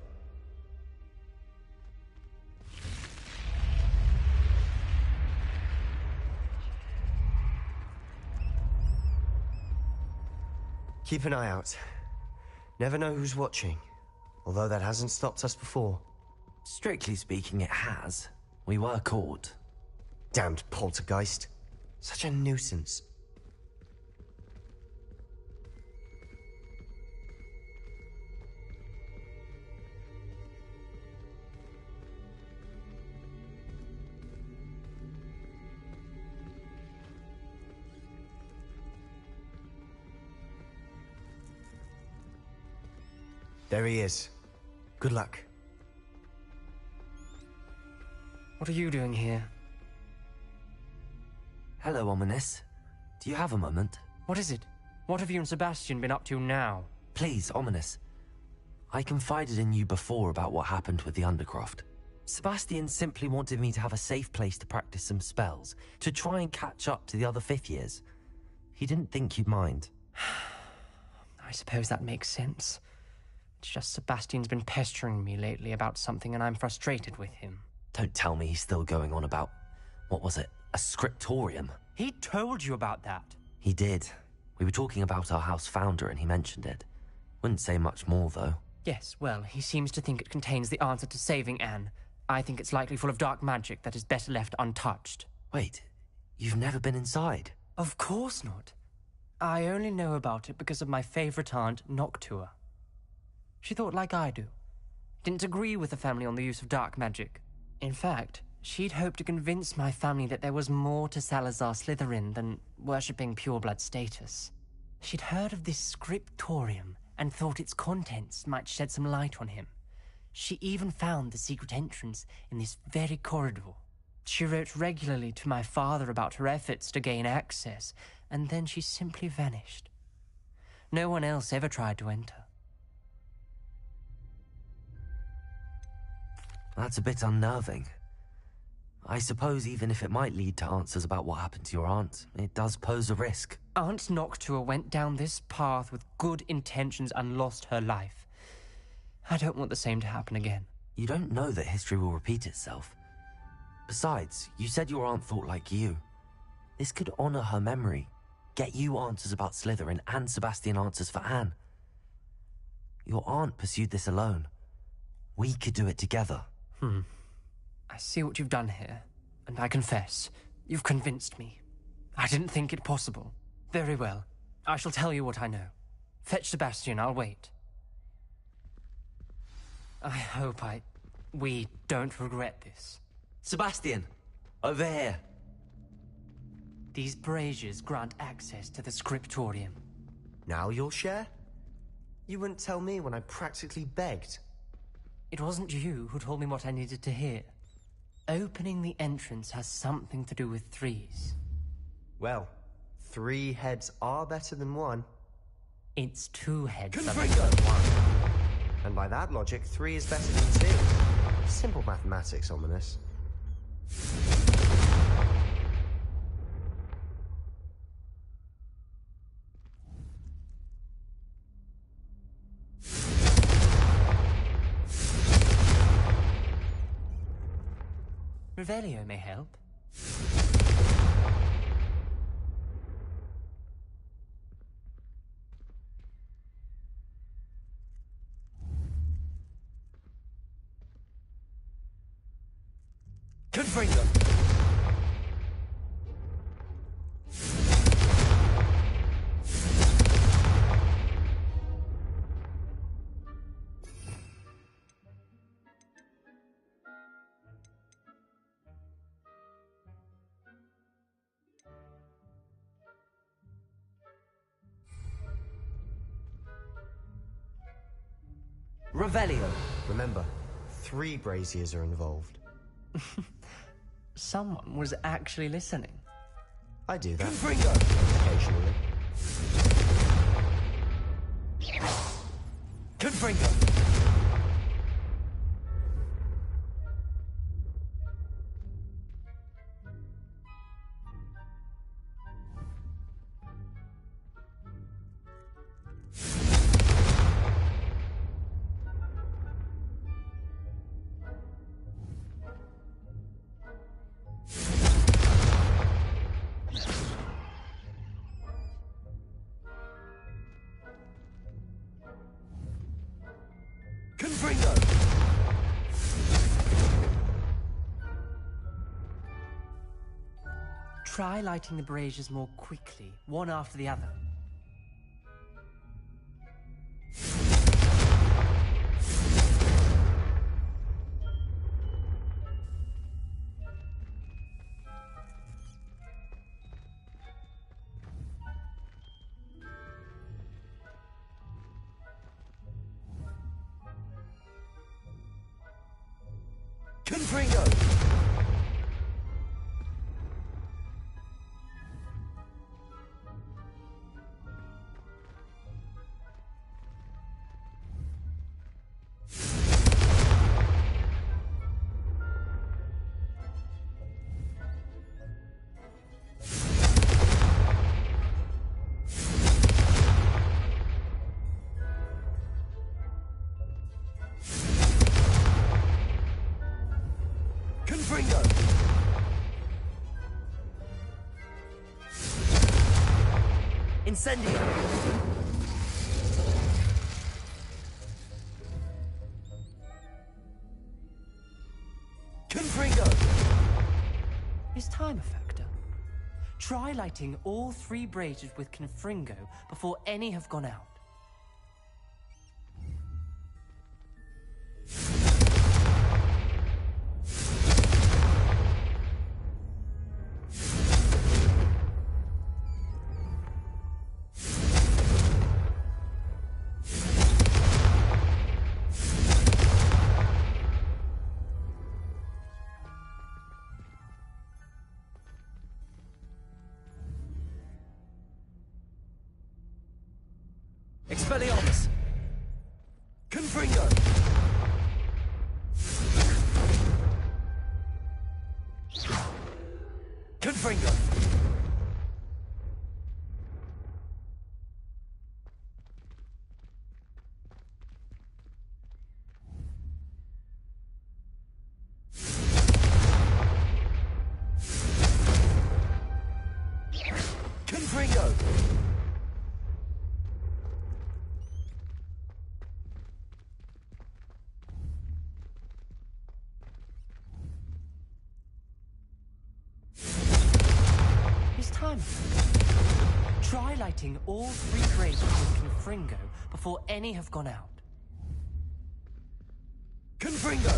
Keep an eye out. Never know who's watching. Although that hasn't stopped us before. Strictly speaking, it has. We were caught. Damned poltergeist. Such a nuisance. There he is. Good luck. What are you doing here? Hello, Ominous. Do you have a moment? What is it? What have you and Sebastian been up to now? Please, Ominous. I confided in you before about what happened with the Undercroft. Sebastian simply wanted me to have a safe place to practice some spells, to try and catch up to the other fifth years. He didn't think you'd mind. I suppose that makes sense. It's just Sebastian's been pestering me lately about something and I'm frustrated with him. Don't tell me he's still going on about, what was it, a scriptorium? He told you about that. He did. We were talking about our house founder and he mentioned it. Wouldn't say much more, though. Yes, well, he seems to think it contains the answer to saving Anne. I think it's likely full of dark magic that is better left untouched. Wait, you've never been inside? Of course not. I only know about it because of my favorite aunt, Noctua. She thought like I do. Didn't agree with the family on the use of dark magic. In fact, she'd hoped to convince my family that there was more to Salazar Slytherin than worshipping pureblood status. She'd heard of this scriptorium and thought its contents might shed some light on him. She even found the secret entrance in this very corridor. She wrote regularly to my father about her efforts to gain access, and then she simply vanished. No one else ever tried to enter. That's a bit unnerving. I suppose even if it might lead to answers about what happened to your aunt, it does pose a risk. Aunt Noctua went down this path with good intentions and lost her life. I don't want the same to happen again. You don't know that history will repeat itself. Besides, you said your aunt thought like you. This could honor her memory, get you answers about Slytherin, and Sebastian answers for Anne. Your aunt pursued this alone. We could do it together. I see what you've done here, and I confess, you've convinced me. I didn't think it possible. Very well. I shall tell you what I know. Fetch Sebastian, I'll wait. I hope we don't regret this. Sebastian! Over here! These braziers grant access to the scriptorium. Now you'll share? You wouldn't tell me when I practically begged. It wasn't you who told me what I needed to hear. Opening the entrance has something to do with threes. Well, 3 heads are better than 1. It's 2 heads that are better than 1. And by that logic, 3 is better than 2. Simple mathematics, ominous. Revelio may help. Confringo! Revelio. Remember, 3 braziers are involved. Someone was actually listening. I do that. Confringo! Occasionally. Confringo! Confringo! Try lighting the braziers more quickly, one after the other. Confringo! Confringo! Incendio! time factor. Try lighting all 3 braziers with Confringo before any have gone out. Expelliarmus! Confringo! Confringo! Confringo! Time. Try lighting all 3 braziers with Confringo before any have gone out. Confringo!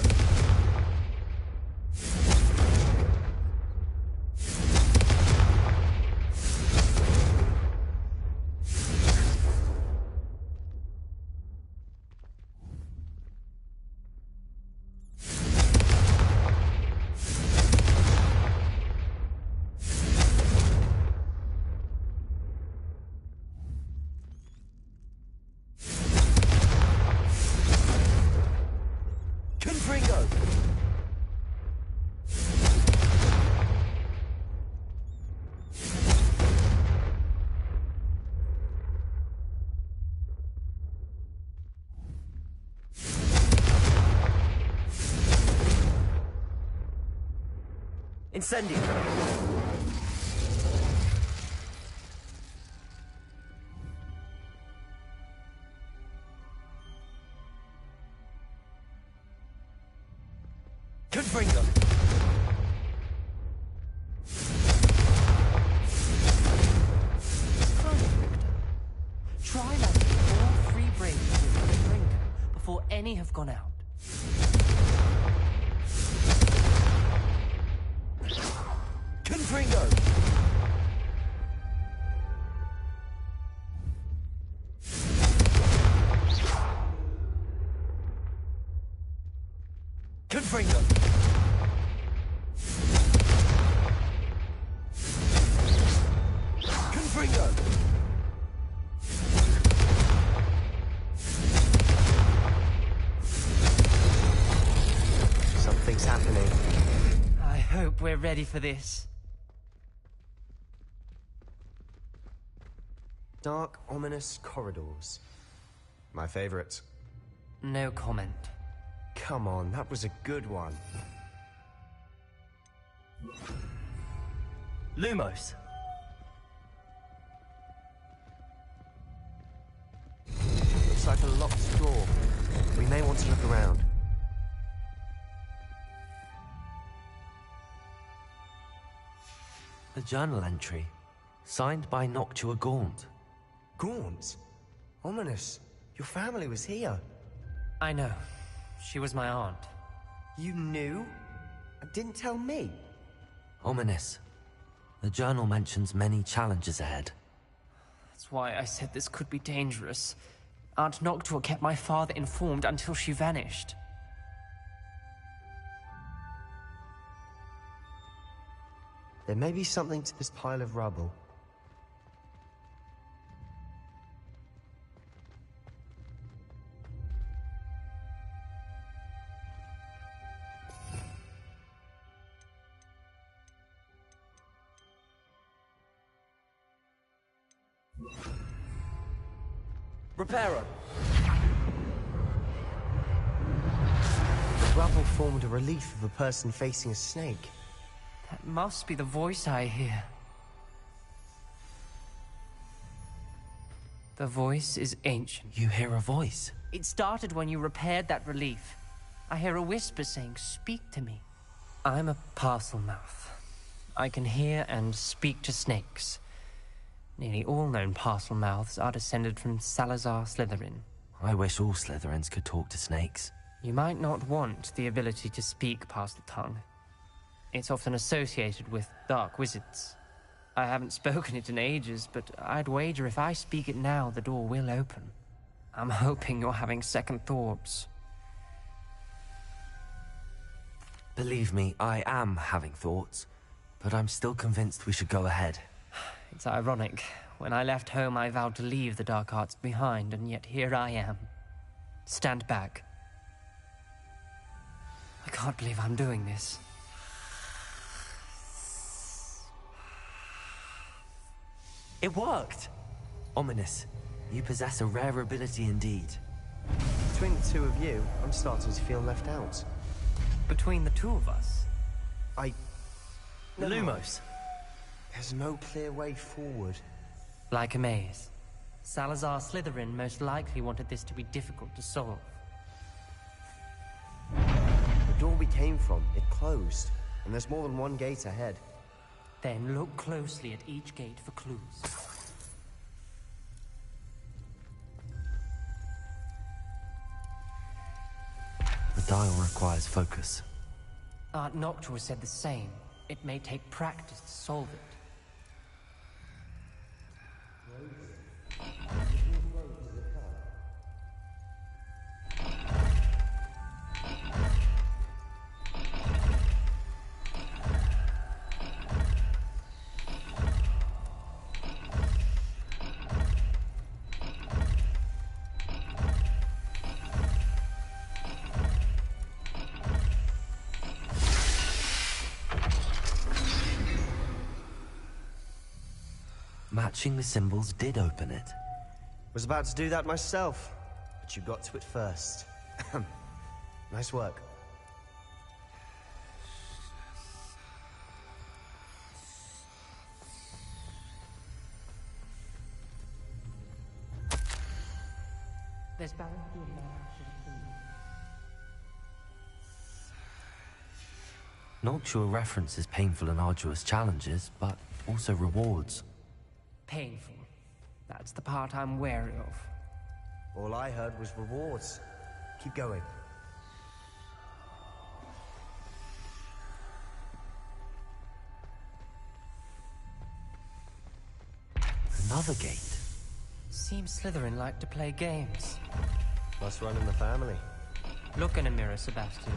Confringo! Incendio! Confringo! Try lighting all 3 braziers with Confringo before any have gone out. Confringo! Confringo! Confringo! Something's happening. I hope we're ready for this. Dark, ominous corridors. My favorite. No comment. Come on, that was a good one. Lumos! Looks like a locked door. We may want to look around. A journal entry, signed by Noctua Gaunt. Gaunt? Ominous. Your family was here. I know. She was my aunt. You knew? And didn't tell me? Ominous. The journal mentions many challenges ahead. That's why I said this could be dangerous. Aunt Noctua kept my father informed until she vanished. There may be something to this pile of rubble. Reparo! The rubble formed a relief of a person facing a snake. That must be the voice I hear. The voice is ancient. You hear a voice? It started when you repaired that relief. I hear a whisper saying, "Speak to me." I'm a parcel mouth. I can hear and speak to snakes. Nearly all known parcel mouths are descended from Salazar Slytherin. I wish all Slytherins could talk to snakes. You might not want the ability to speak parcel tongue. It's often associated with dark wizards. I haven't spoken it in ages, but I'd wager if I speak it now, the door will open. I'm hoping you're having second thoughts. Believe me, I am having thoughts, but I'm still convinced we should go ahead. It's ironic. When I left home, I vowed to leave the dark arts behind, and yet here I am. Stand back. I can't believe I'm doing this. It worked! Ominous. You possess a rare ability indeed. Between the two of you, I'm starting to feel left out. Between the two of us? Lumos. There's no clear way forward. Like a maze. Salazar Slytherin most likely wanted this to be difficult to solve. The door we came from, it closed. And there's more than one gate ahead. Then look closely at each gate for clues. The dial requires focus. Aunt Noctua said the same. It may take practice to solve it. Matching the symbols did open it. Was about to do that myself, but you got to it first. Nice work. There's bound to be a match. Noctua references painful and arduous challenges, but also rewards. Painful. That's the part I'm wary of. All I heard was rewards. Keep going. Another gate. Seems Slytherin like to play games. Must run in the family. Look in a mirror, Sebastian.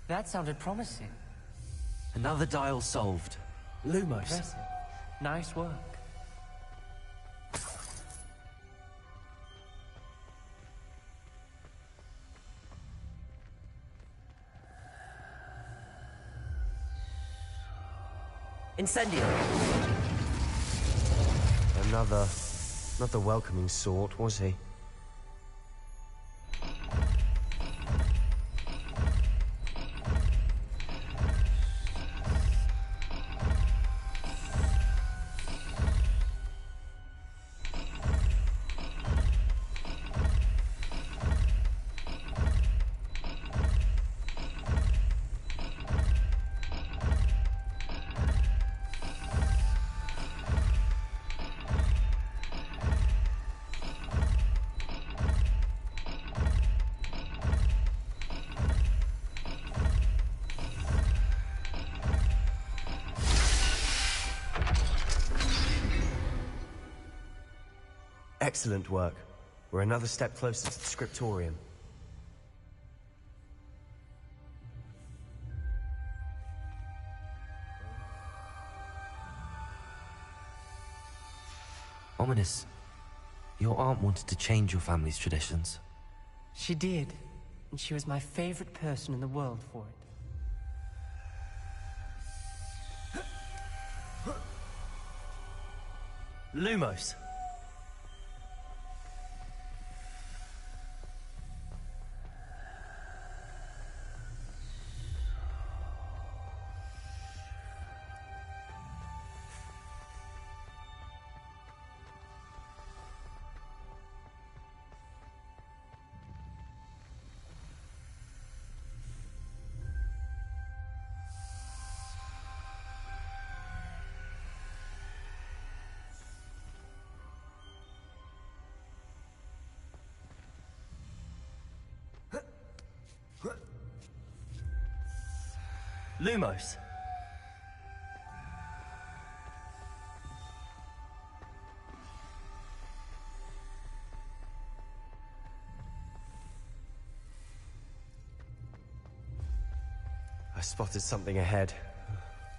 That sounded promising. Another dial solved. Lumos. Impressive. Nice work. Incendio. Another... not the welcoming sort, was he? Excellent work. We're another step closer to the scriptorium. Ominous, your aunt wanted to change your family's traditions. She did, and she was my favorite person in the world for it. Lumos! Lumos! I spotted something ahead.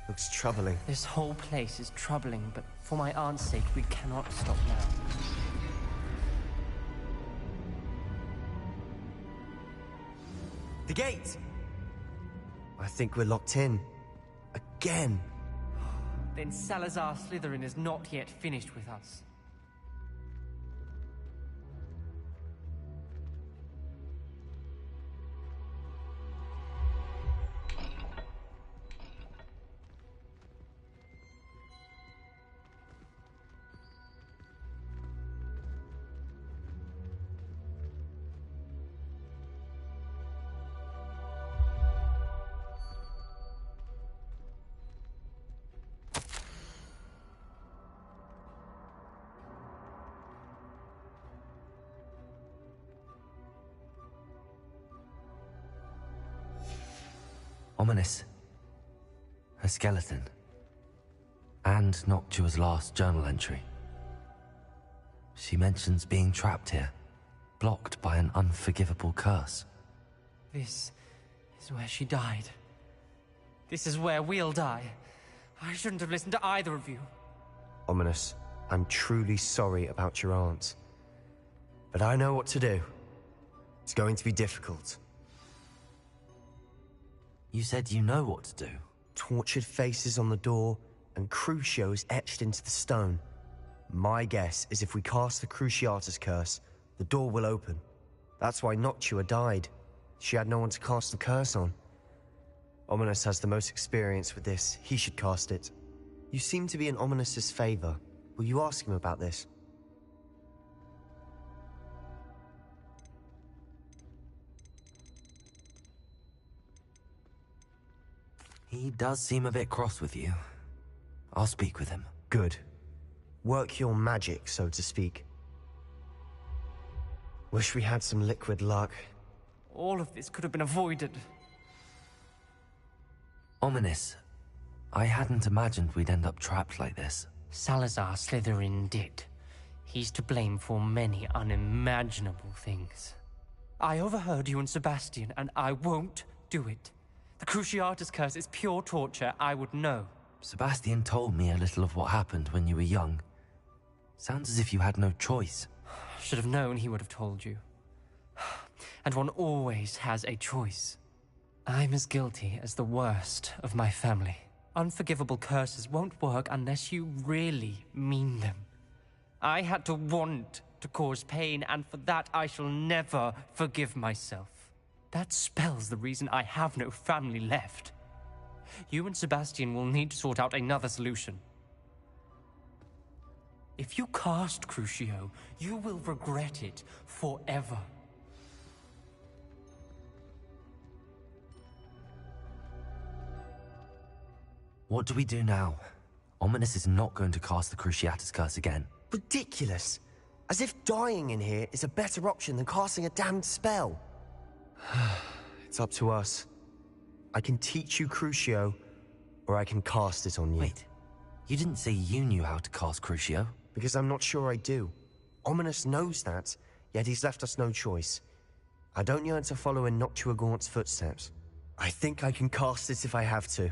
Looks troubling. This whole place is troubling, but for my aunt's sake, we cannot stop now. The gate! I think we're locked in. Again. Then Salazar Slytherin is not yet finished with us. Ominous. A skeleton. And Noctua's last journal entry. She mentions being trapped here, blocked by an unforgivable curse. This is where she died. This is where we'll die. I shouldn't have listened to either of you. Ominous, I'm truly sorry about your aunt. But I know what to do. It's going to be difficult. You said you know what to do. Tortured faces on the door, and Crucios etched into the stone. My guess is if we cast the Cruciatus curse, the door will open. That's why Noctua died. She had no one to cast the curse on. Ominous has the most experience with this. He should cast it. You seem to be in Ominous's favor. Will you ask him about this? He does seem a bit cross with you. I'll speak with him. Good. Work your magic, so to speak. Wish we had some liquid luck. All of this could have been avoided. Ominous. I hadn't imagined we'd end up trapped like this. Salazar Slytherin did. He's to blame for many unimaginable things. I overheard you and Sebastian, and I won't do it. The Cruciatus curse is pure torture, I would know. Sebastian told me a little of what happened when you were young. Sounds as if you had no choice. Should have known he would have told you. And one always has a choice. I'm as guilty as the worst of my family. Unforgivable curses won't work unless you really mean them. I had to want to cause pain, and for that I shall never forgive myself. That spell's the reason I have no family left. You and Sebastian will need to sort out another solution. If you cast Crucio, you will regret it forever. What do we do now? Ominous is not going to cast the Cruciatus curse again. Ridiculous. As if dying in here is a better option than casting a damned spell. It's up to us. I can teach you Crucio, or I can cast it on you. Wait, you didn't say you knew how to cast Crucio? Because I'm not sure I do. Ominous knows that, yet he's left us no choice. I don't yearn to follow in Noctua Gaunt's footsteps. I think I can cast it if I have to.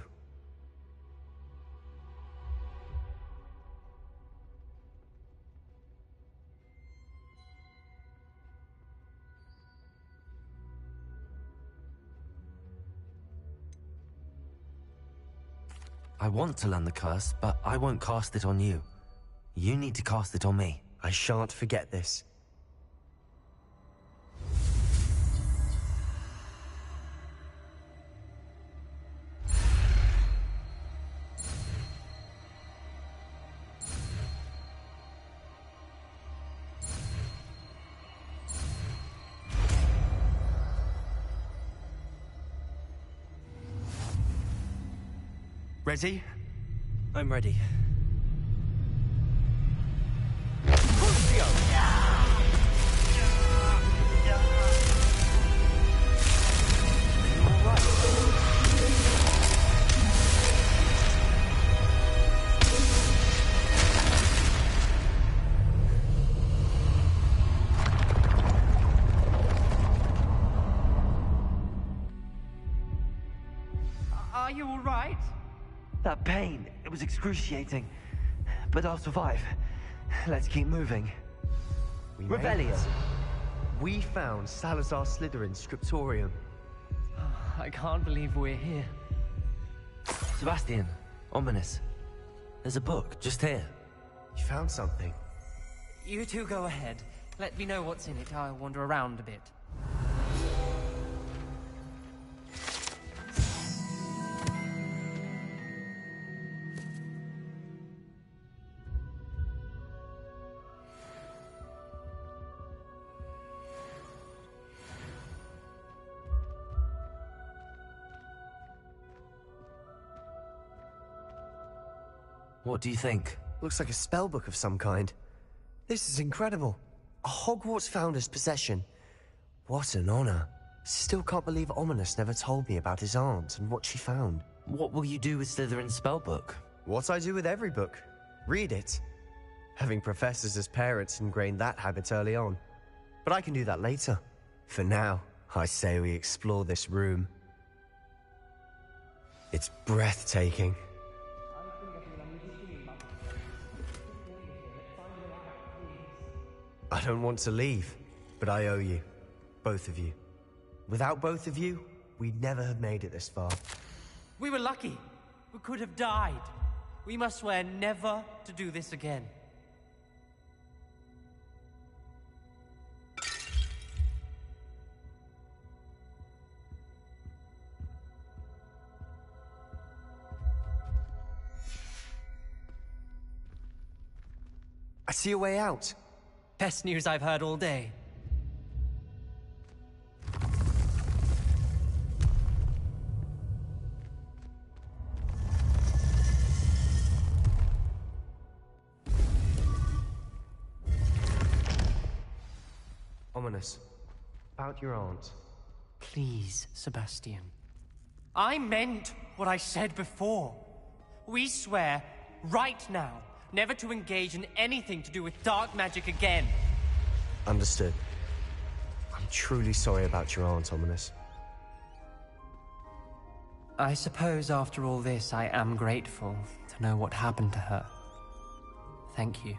I want to learn the curse, but I won't cast it on you. You need to cast it on me. I shan't forget this. Ready? I'm ready. Are you all right? That pain, it was excruciating. But I'll survive. Let's keep moving. Revelio. We found Salazar Slytherin's scriptorium. I can't believe we're here. Sebastian, ominous. There's a book just here. You found something. You two go ahead. Let me know what's in it. I'll wander around a bit. What do you think? Looks like a spellbook of some kind. This is incredible. A Hogwarts founder's possession. What an honor. Still can't believe Ominous never told me about his aunt and what she found. What will you do with Slytherin's spellbook? What I do with every book. Read it. Having professors as parents ingrained that habit early on. But I can do that later. For now, I say we explore this room. It's breathtaking. I don't want to leave, but I owe you. Both of you. Without both of you, we'd never have made it this far. We were lucky. We could have died. We must swear never to do this again. I see a way out. Best news I've heard all day. Ominous. About your aunt. Please, Sebastian. I meant what I said before. We swear, right now, never to engage in anything to do with dark magic again. Understood. I'm truly sorry about your aunt, Ominous. I suppose after all this, I am grateful to know what happened to her. Thank you.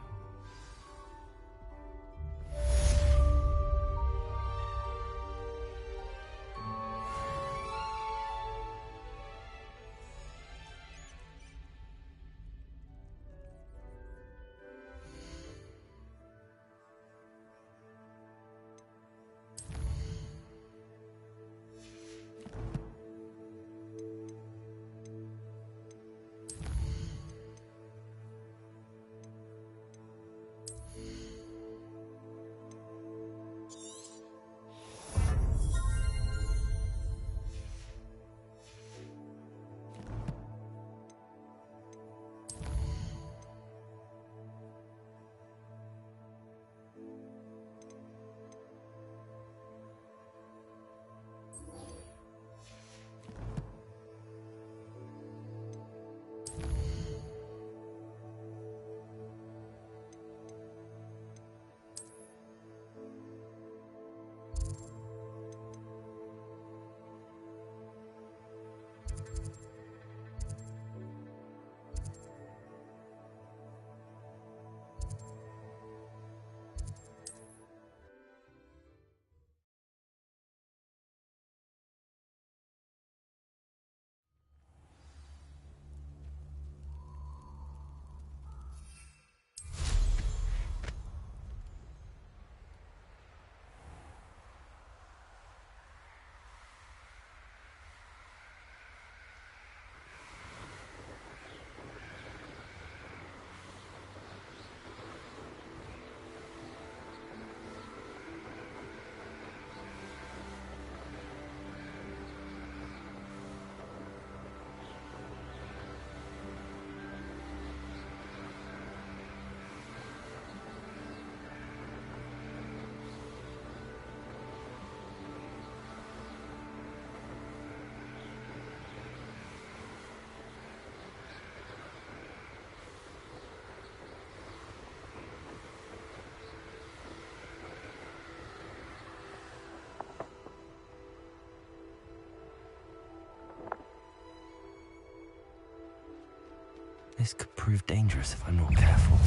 This could prove dangerous if I'm not careful.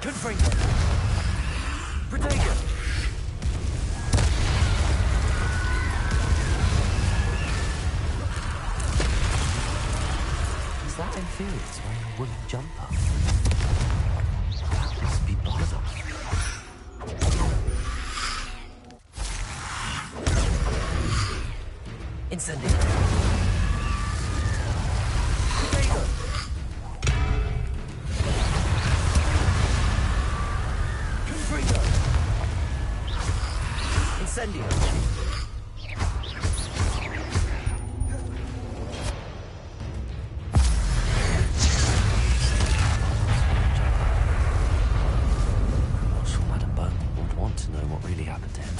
Confringo! Protego! Is that Inferior's wearing a woolly jumper? That must be Bardock. Incendio! Protego! Confringo! Incendio! To know what really happened to him.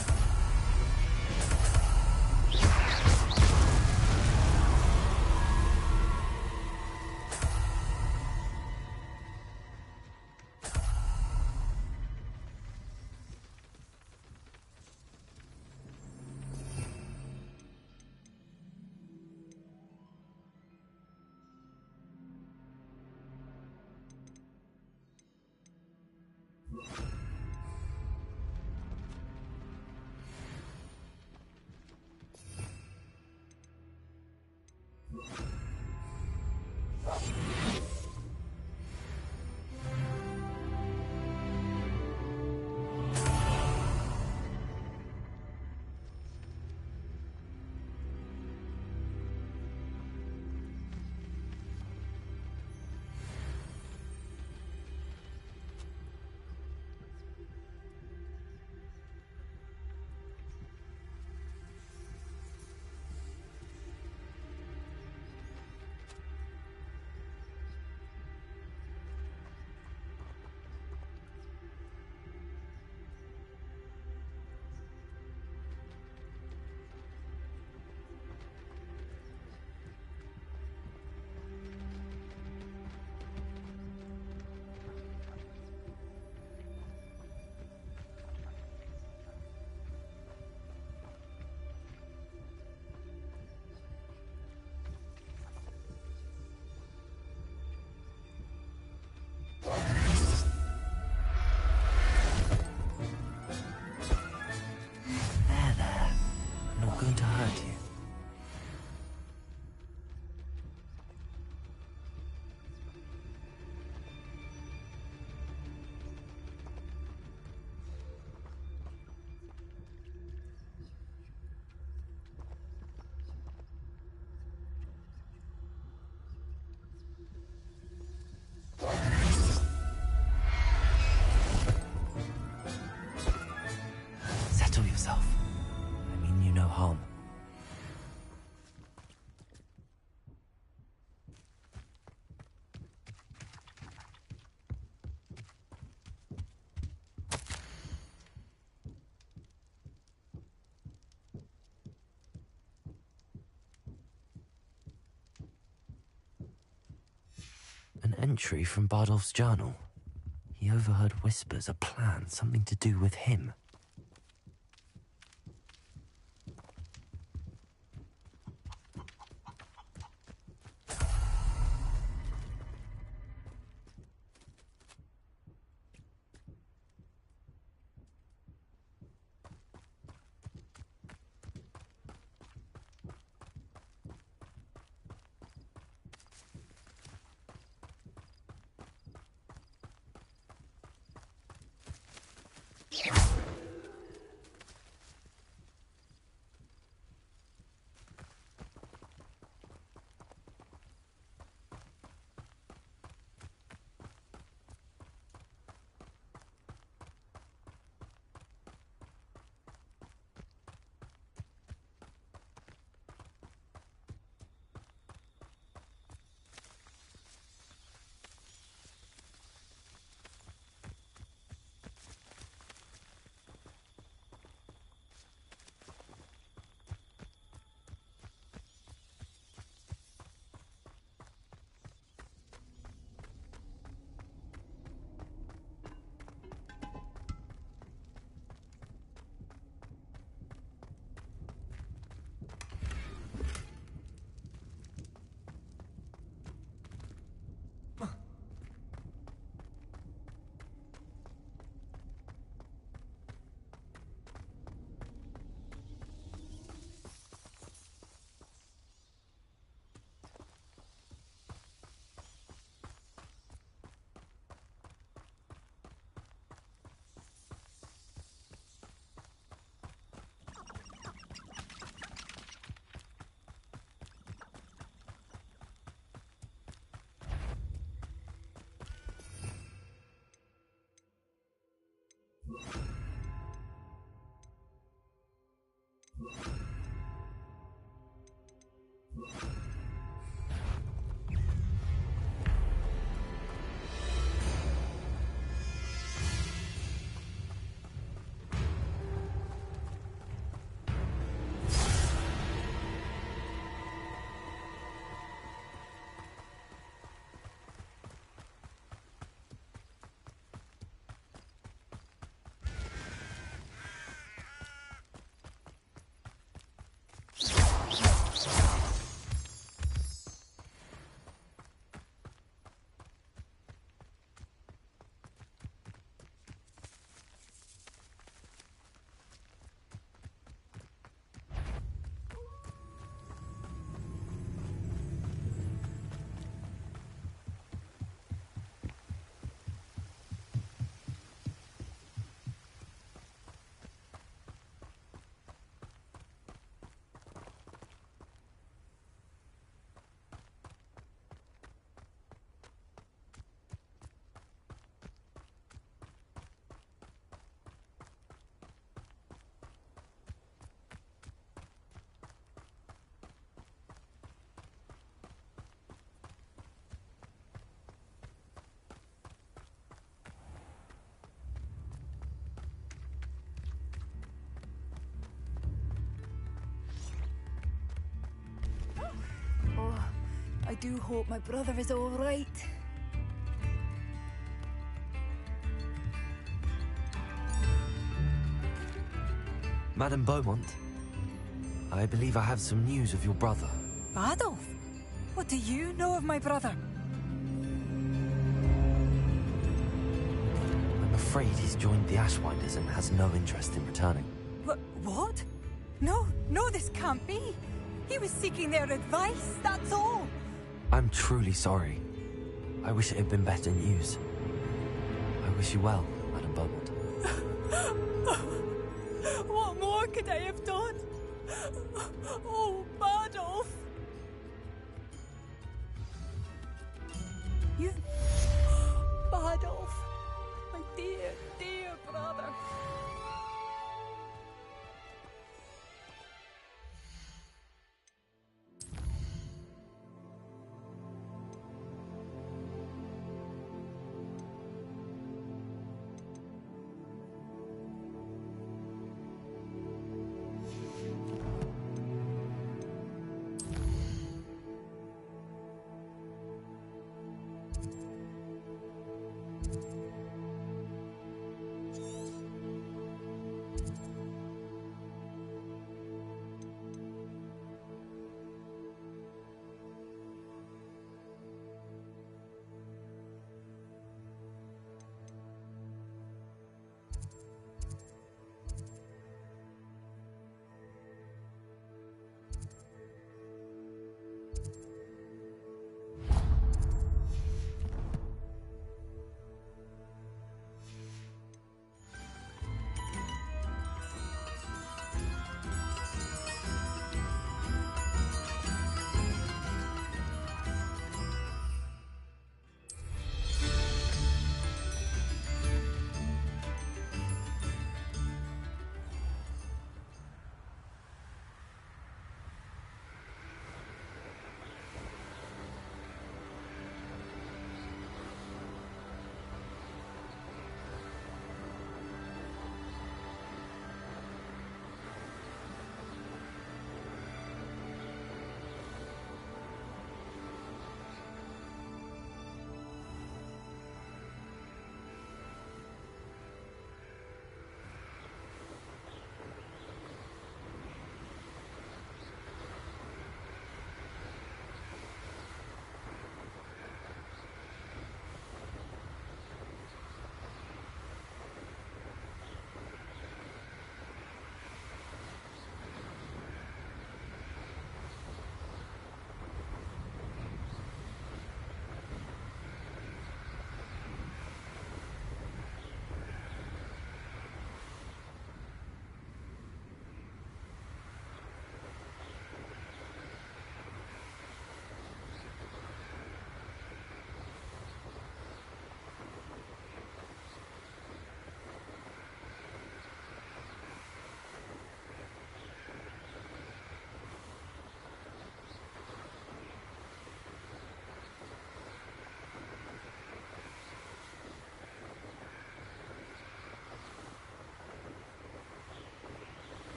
Going to hurt you. Settle yourself. I mean you no harm. An entry from Bardolph's journal. He overheard whispers, a plan, something to do with him. Oh, I do hope my brother is all right. Madame Beaumont, I believe I have some news of your brother. Adolf? What do you know of my brother? I'm afraid he's joined the Ashwinders and has no interest in returning. What? No, this can't be. He was seeking their advice, that's all. I'm truly sorry. I wish it had been better news. I wish you well, Madame Beaumont. What more could I have done? Oh, Adolf! You... Adolf! My dear, dear brother.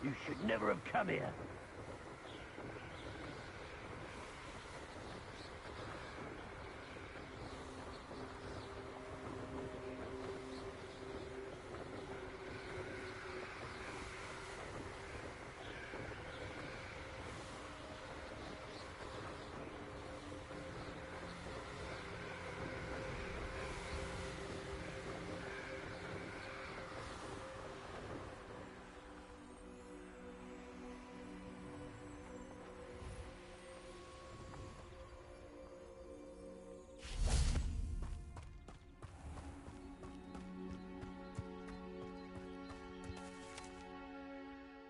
You should never have come here.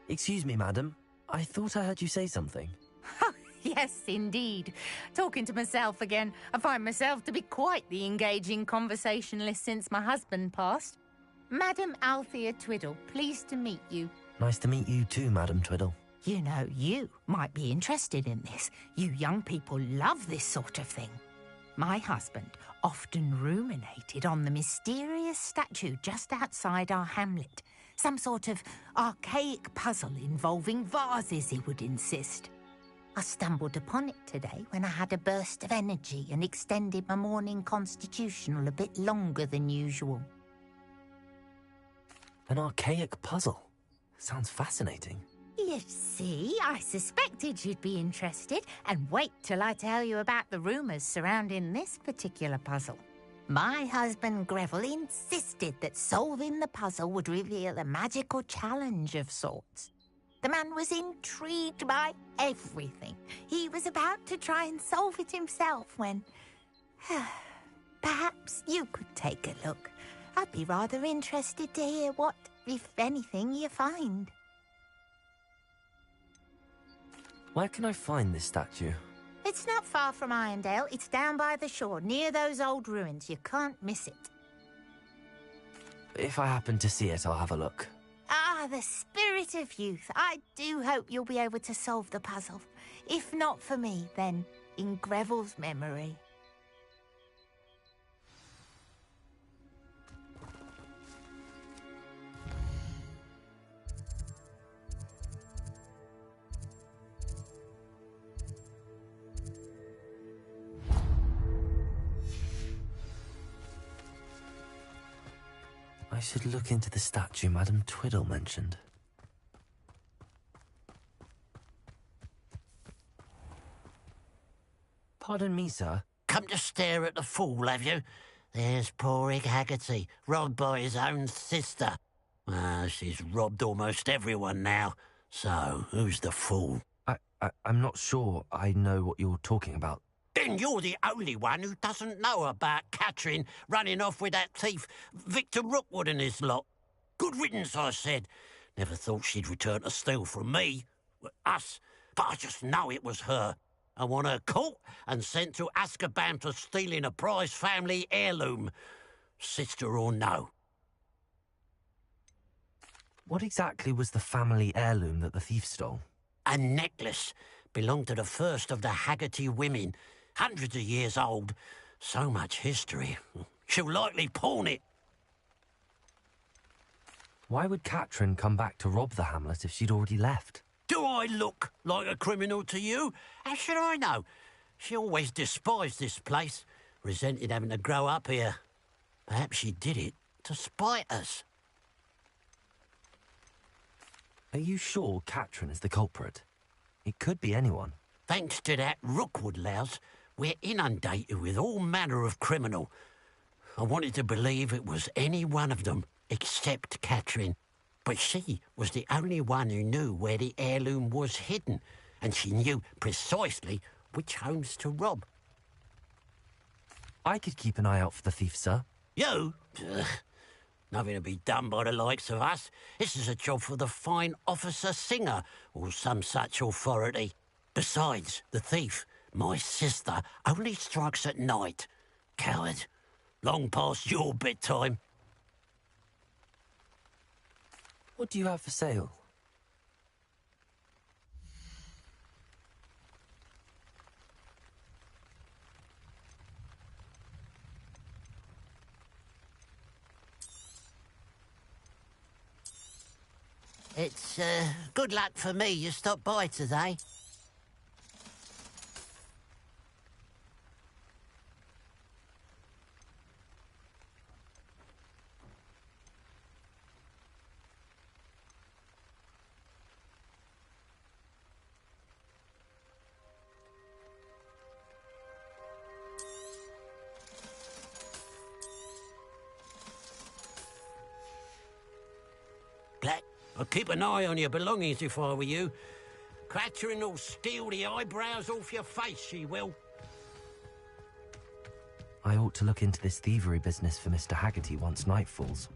Excuse me, madam. I thought I heard you say something. Yes, indeed. Talking to myself again. I find myself to be quite the engaging conversationalist since my husband passed. Madam Althea Twiddle, pleased to meet you. Nice to meet you too, Madam Twiddle. You know, you might be interested in this. You young people love this sort of thing. My husband often ruminated on the mysterious statue just outside our hamlet. Some sort of archaic puzzle involving vases, he would insist. I stumbled upon it today when I had a burst of energy and extended my morning constitutional a bit longer than usual. An archaic puzzle? Sounds fascinating. You see, I suspected you'd be interested, and wait till I tell you about the rumours surrounding this particular puzzle. My husband Greville insisted that solving the puzzle would reveal a magical challenge of sorts. The man was intrigued by everything. He was about to try and solve it himself when... Perhaps you could take a look. I'd be rather interested to hear what, if anything, you find. Where can I find this statue? It's not far from Irondale. It's down by the shore, near those old ruins. You can't miss it. If I happen to see it, I'll have a look. Ah, the spirit of youth. I do hope you'll be able to solve the puzzle. If not for me, then in Greville's memory. I should look into the statue Madam Twiddle mentioned. Pardon me, sir. Come to stare at the fool, have you? There's poor Ig Haggerty, robbed by his own sister. She's robbed almost everyone now. So, who's the fool? I'm not sure I know what you're talking about. Then you're the only one who doesn't know about Catherine running off with that thief, Victor Rookwood and his lot. Good riddance, I said. Never thought she'd return to steal from me. Us. But I just know it was her. I want her caught and sent to Azkaban for stealing a prize family heirloom. Sister or no. What exactly was the family heirloom that the thief stole? A necklace. Belonged to the first of the Haggerty women. Hundreds of years old. So much history. She'll likely pawn it. Why would Catherine come back to rob the hamlet if she'd already left? Do I look like a criminal to you? How should I know? She always despised this place, resented having to grow up here. Perhaps she did it to spite us. Are you sure Catherine is the culprit? It could be anyone. Thanks to that Rookwood louse, we're inundated with all manner of criminal. I wanted to believe it was any one of them, except Catherine. But she was the only one who knew where the heirloom was hidden, and she knew precisely which homes to rob. I could keep an eye out for the thief, sir. You? Ugh. Nothing to be done by the likes of us. This is a job for the fine officer Singer, or some such authority. Besides, the thief, my sister, only strikes at night. Coward. Long past your bedtime. What do you have for sale? It's, good luck for me you stopped by today. Black, I'd keep an eye on your belongings if I were you. Catherine will steal the eyebrows off your face, she will. I ought to look into this thievery business for Mr. Haggerty once night falls.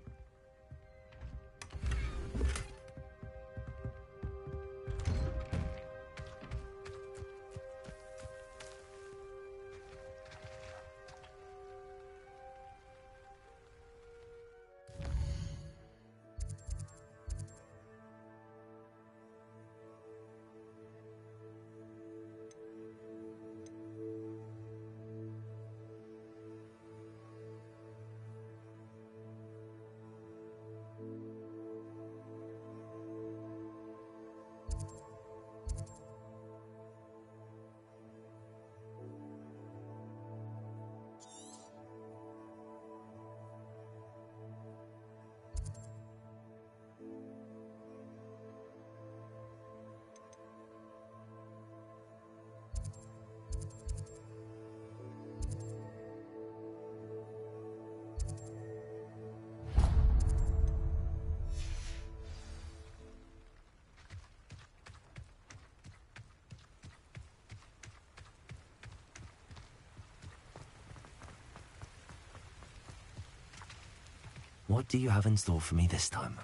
What do you have in store for me this time?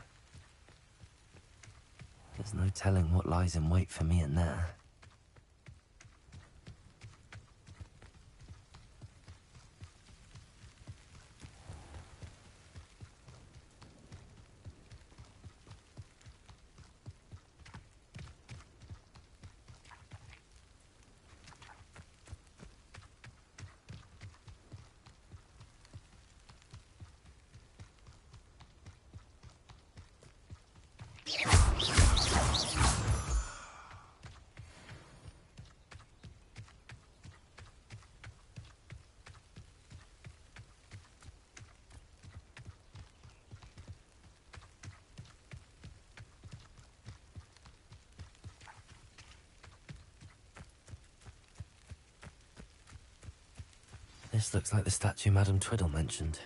There's no telling what lies in wait for me in there. This looks like the statue Madame Twiddle mentioned.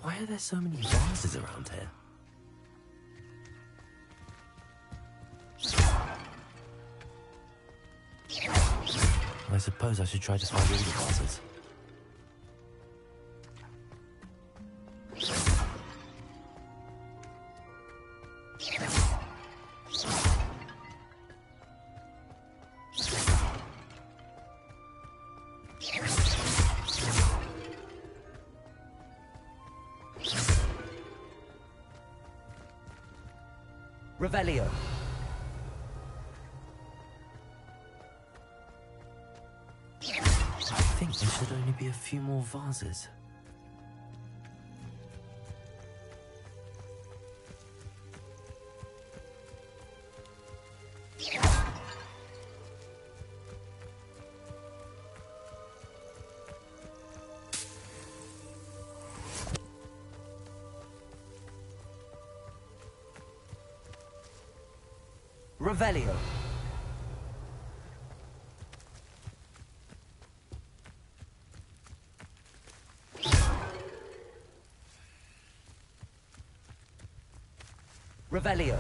Why are there so many vases around here? I suppose I should try to find all the vases. Revelio. I think there should only be a few more vases. Revelio. Revelio.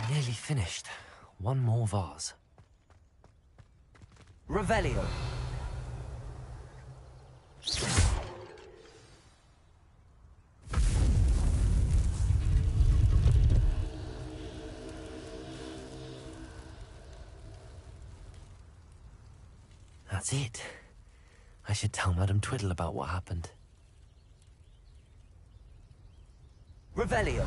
Nearly finished. One more vase. Revelio. That's it. I should tell Madame Twiddle about what happened. Revelio.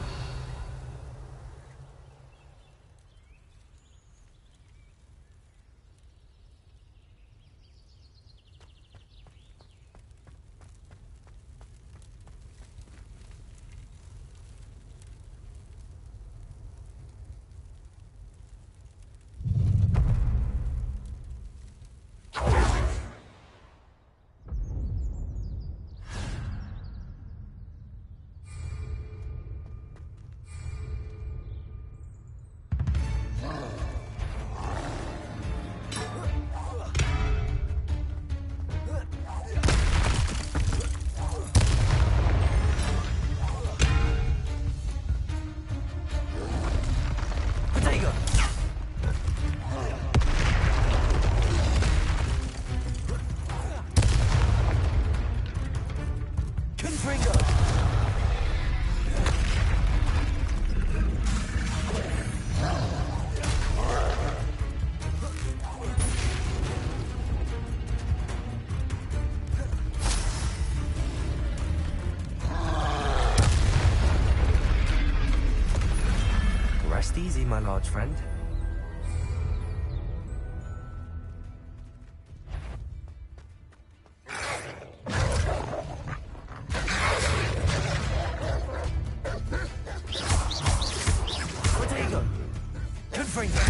easy, my large friend. Protego! Confringo!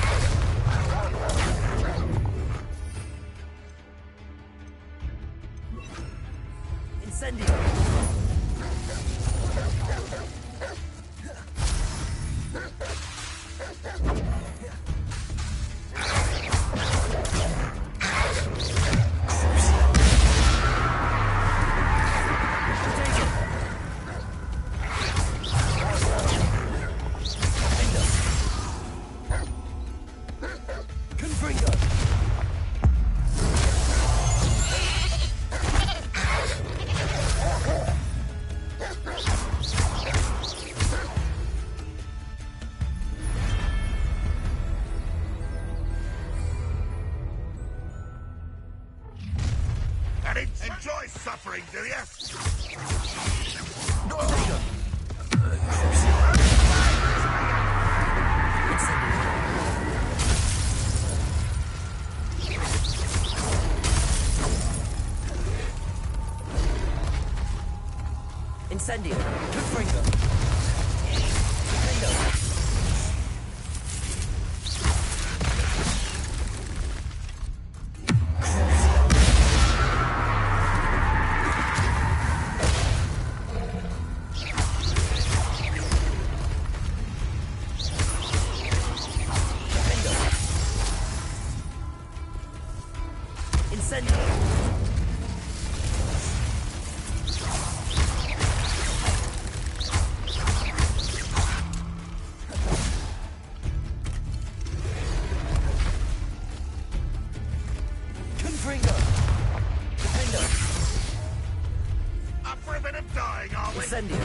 Incendio! Enjoy suffering, do you? Incendio! Confringo! Confringo! Up for a bit of dying, are we? Incendio!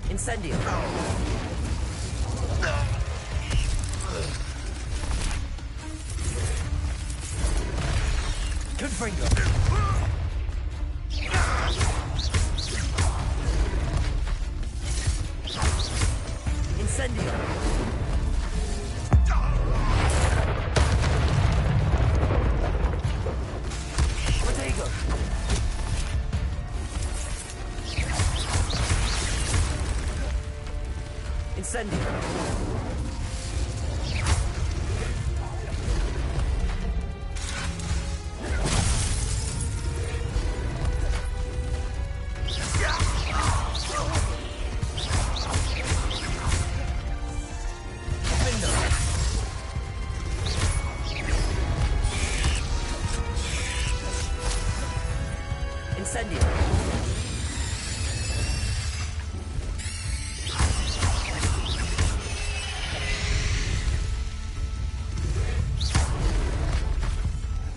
Incendio! Confringo! Incendio! Protego! Incendio! Incendio!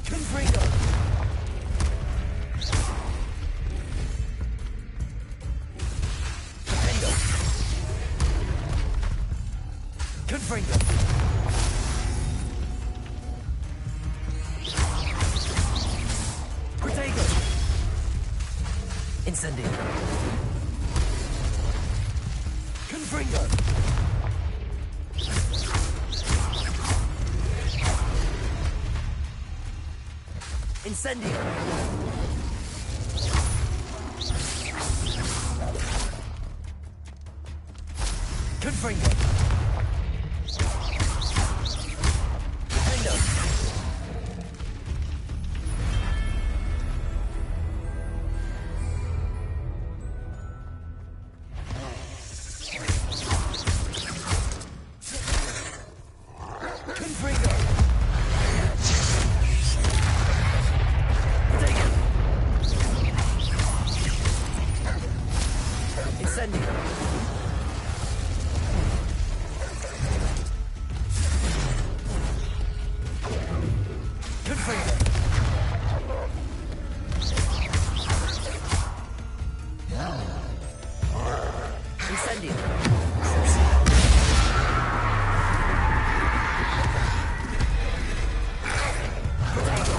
Confringo! Confringo! Confringo! Protego! Incendio! Confringo! Incendio! Confringo! Confringo! Confringo! Incendio! Confringo! Incendio! Protego!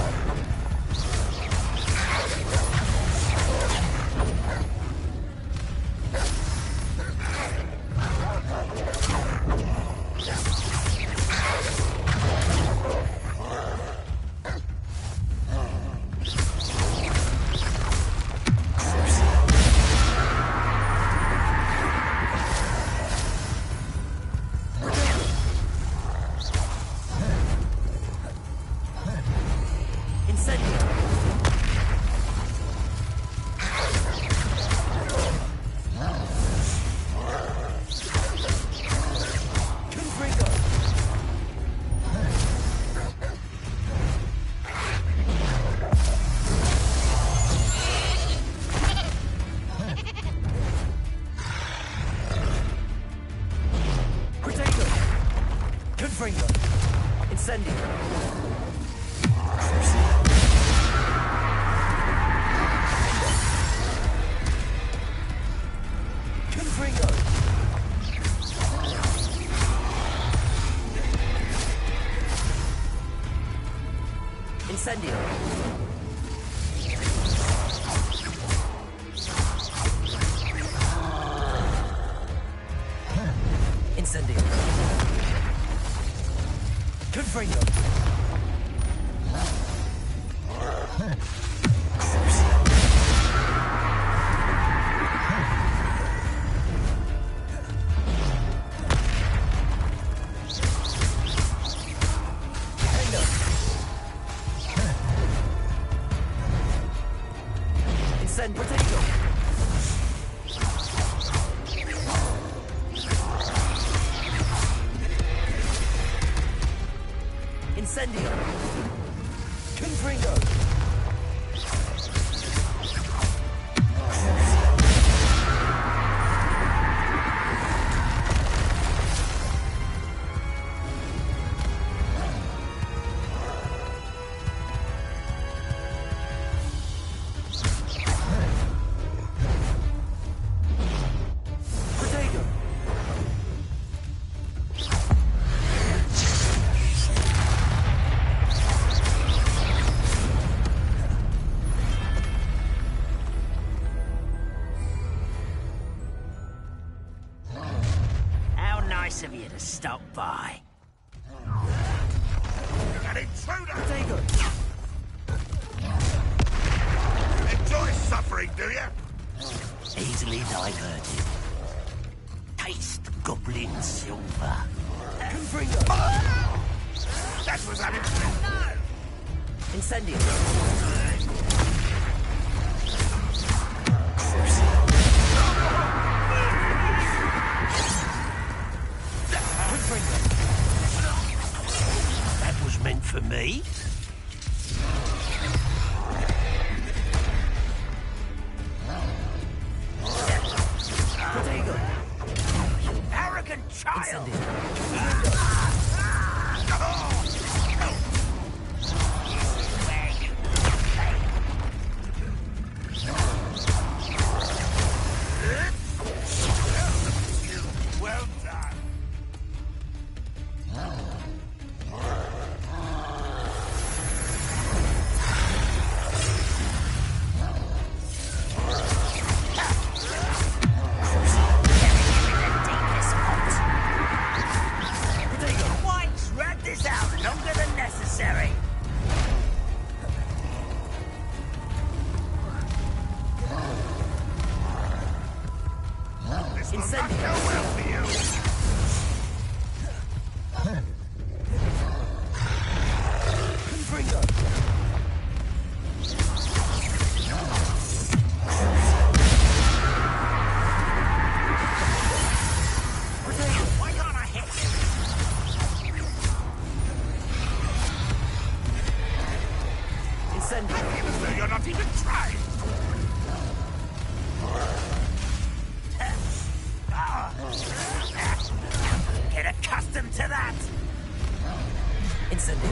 Incendio! Of you to stop by. An intruder! Enjoy suffering, do you? Easily diverted. Taste goblin silver. That was unexpected. No! Incendio! That was meant for me. You arrogant child! Well done. You're not even trying. Get accustomed to that. Incendio.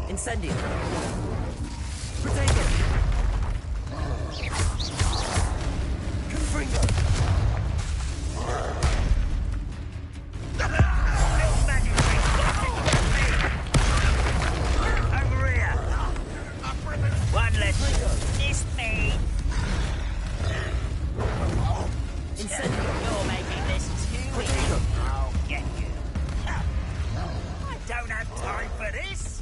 Incendio. Protego. Confringo. Over here. One less. It's me. Incendio. You're making this too easy. I'll get you. I don't have time for this.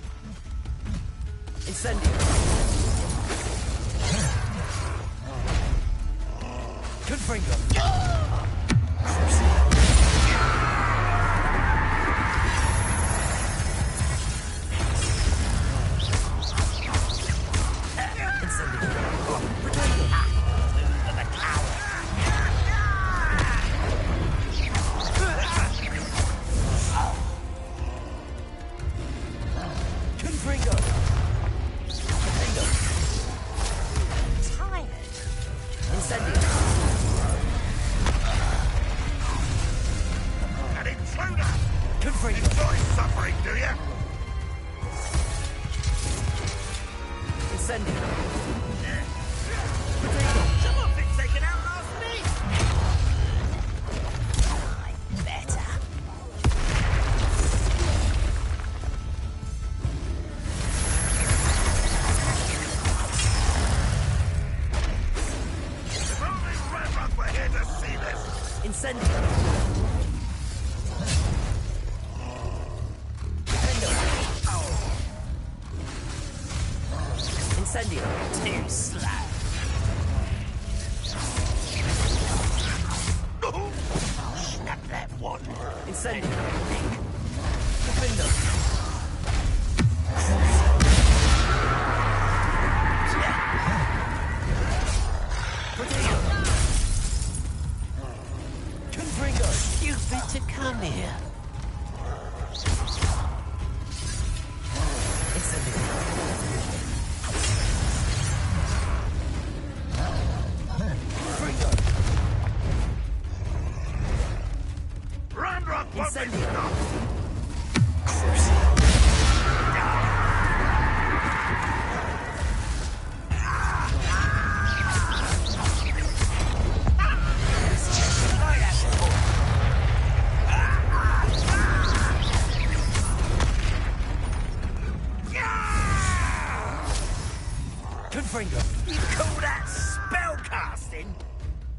You call that spellcasting?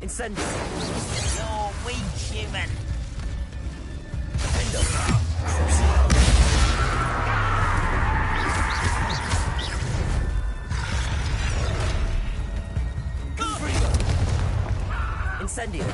Incendiary. You're weak, human. Incendiary.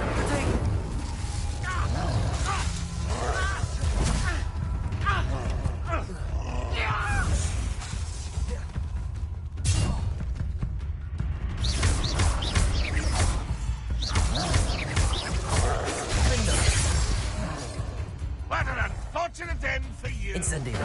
What an unfortunate end for you. Incendiary.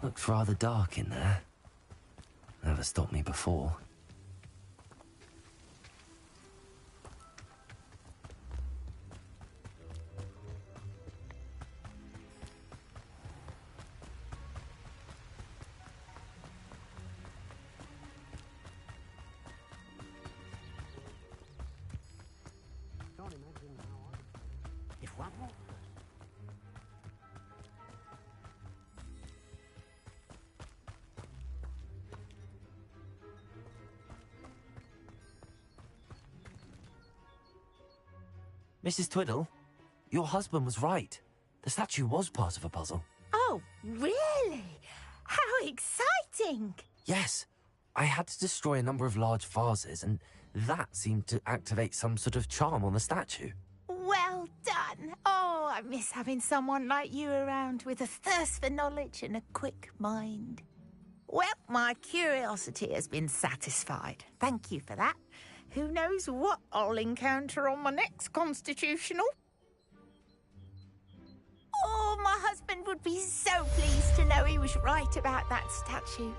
Looks rather dark in there. Never stopped me before. If one more Mrs. Twiddle, your husband was right. The statue was part of a puzzle. Oh, really? How exciting! Yes, I had to destroy a number of large vases, and that seemed to activate some sort of charm on the statue. Well done. Oh, I miss having someone like you around with a thirst for knowledge and a quick mind. Well, my curiosity has been satisfied. Thank you for that. Who knows what I'll encounter on my next constitutional? Oh, my husband would be so pleased to know he was right about that statue.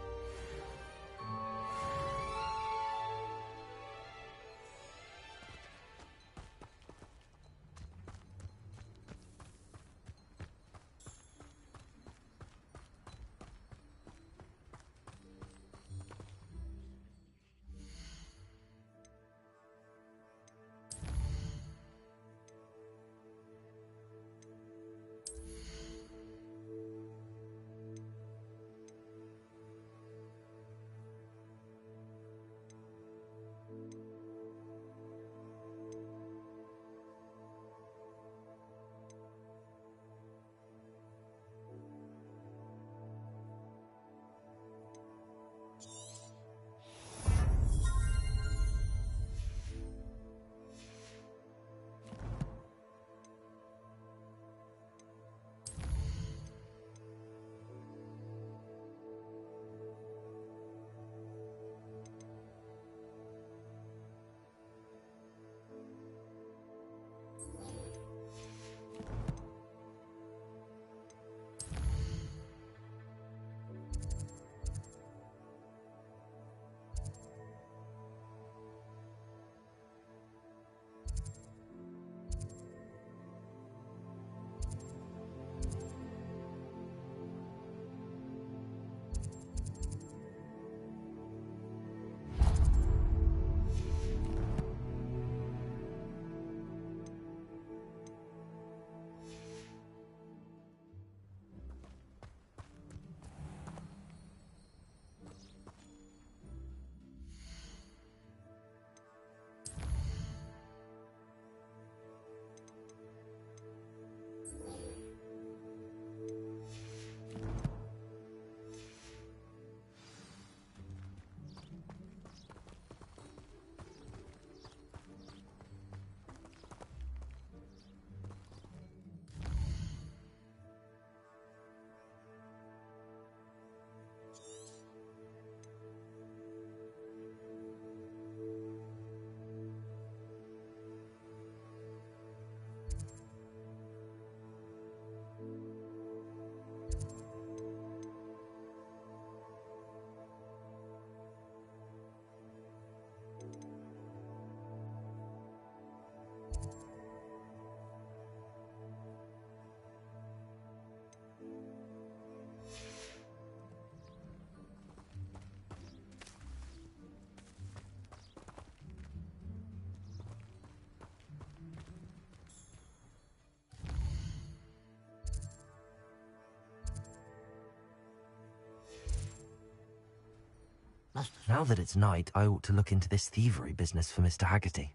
Now that it's night, I ought to look into this thievery business for Mr. Haggerty.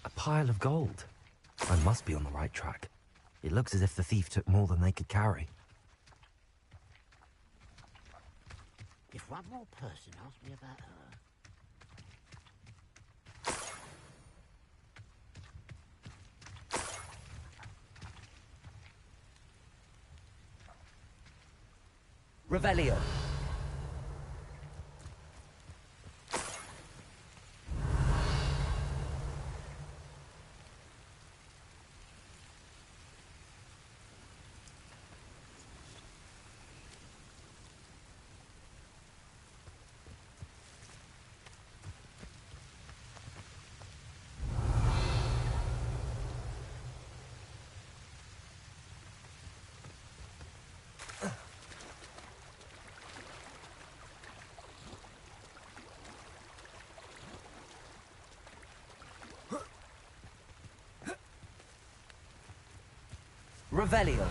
A pile of gold. I must be on the right track. It looks as if the thief took more than they could carry. If one more person asks me about her... Revelio. Revelio.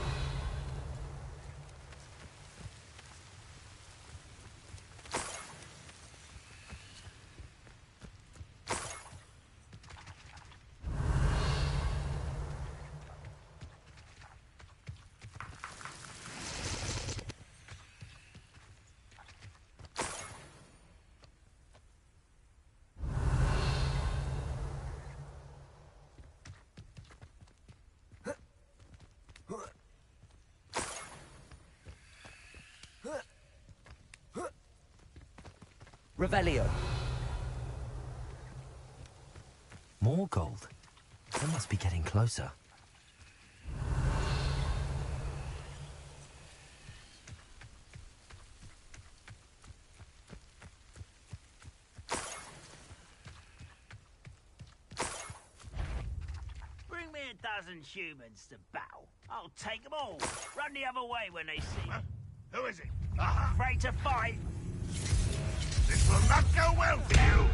Revelio. More gold. They must be getting closer. Bring me a dozen humans to battle. I'll take them all. Run the other way when they see me. Who is it? Afraid to fight? This will not go well for you!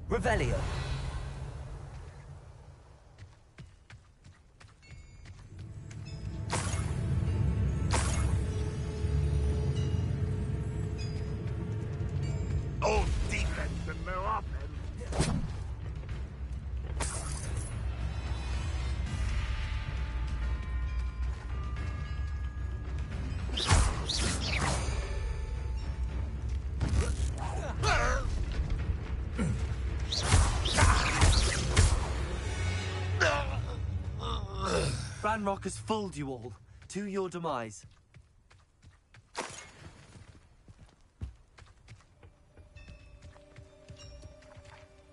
Revelio. All defense and no offense. Ranrock has fooled you all. To your demise.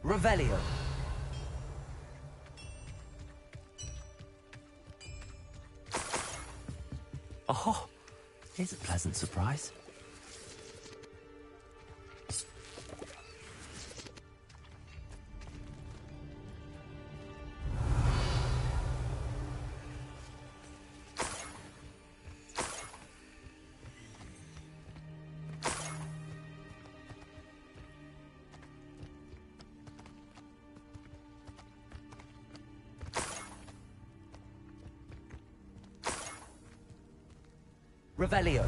Revelio. Oh, here's a pleasant surprise. Revelio.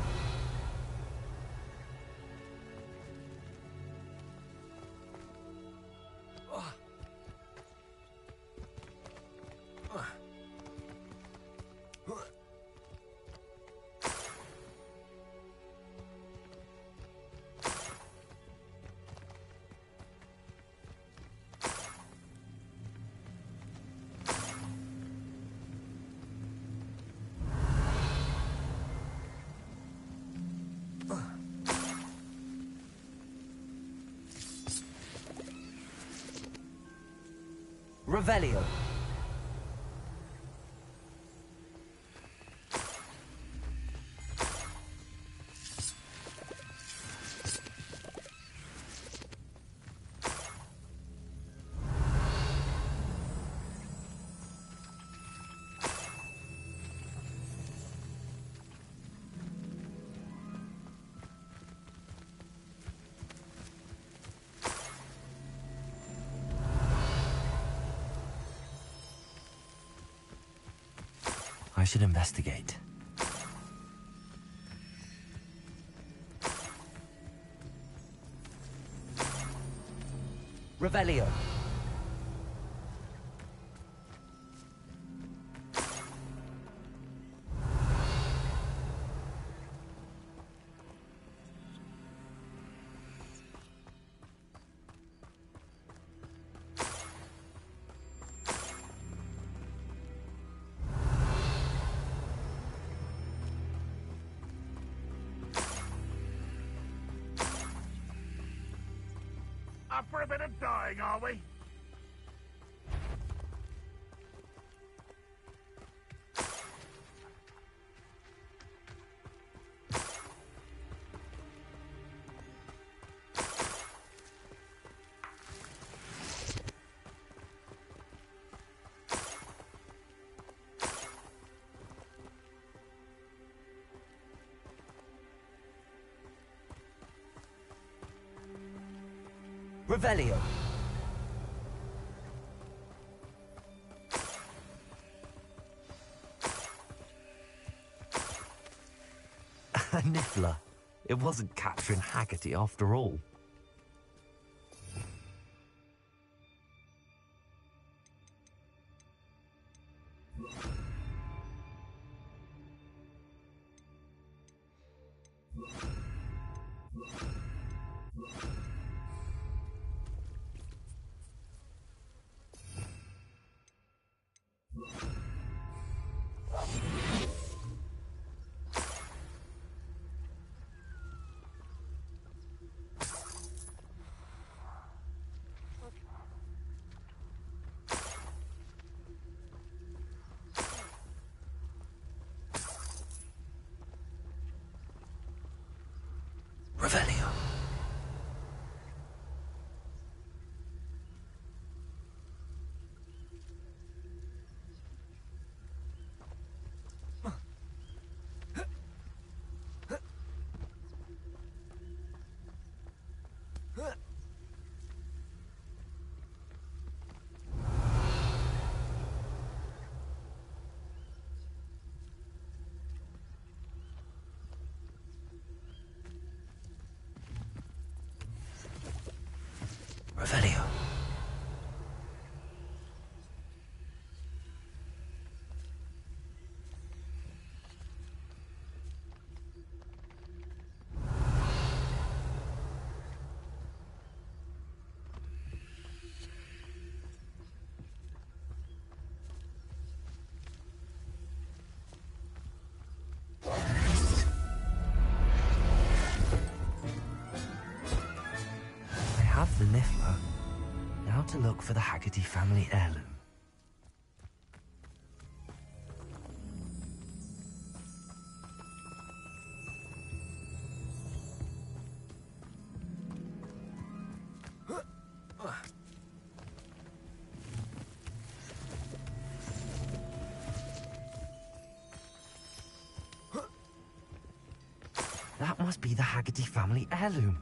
Revelio. I should investigate. Revelio. off for a bit of dying, are we? Revelio. A niffler. It wasn't capturing Haggerty after all. Revelio. Revelio. I have the niffler. Now to look for the Haggerty family heirloom. That must be the Haggerty family heirloom.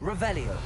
Revelio.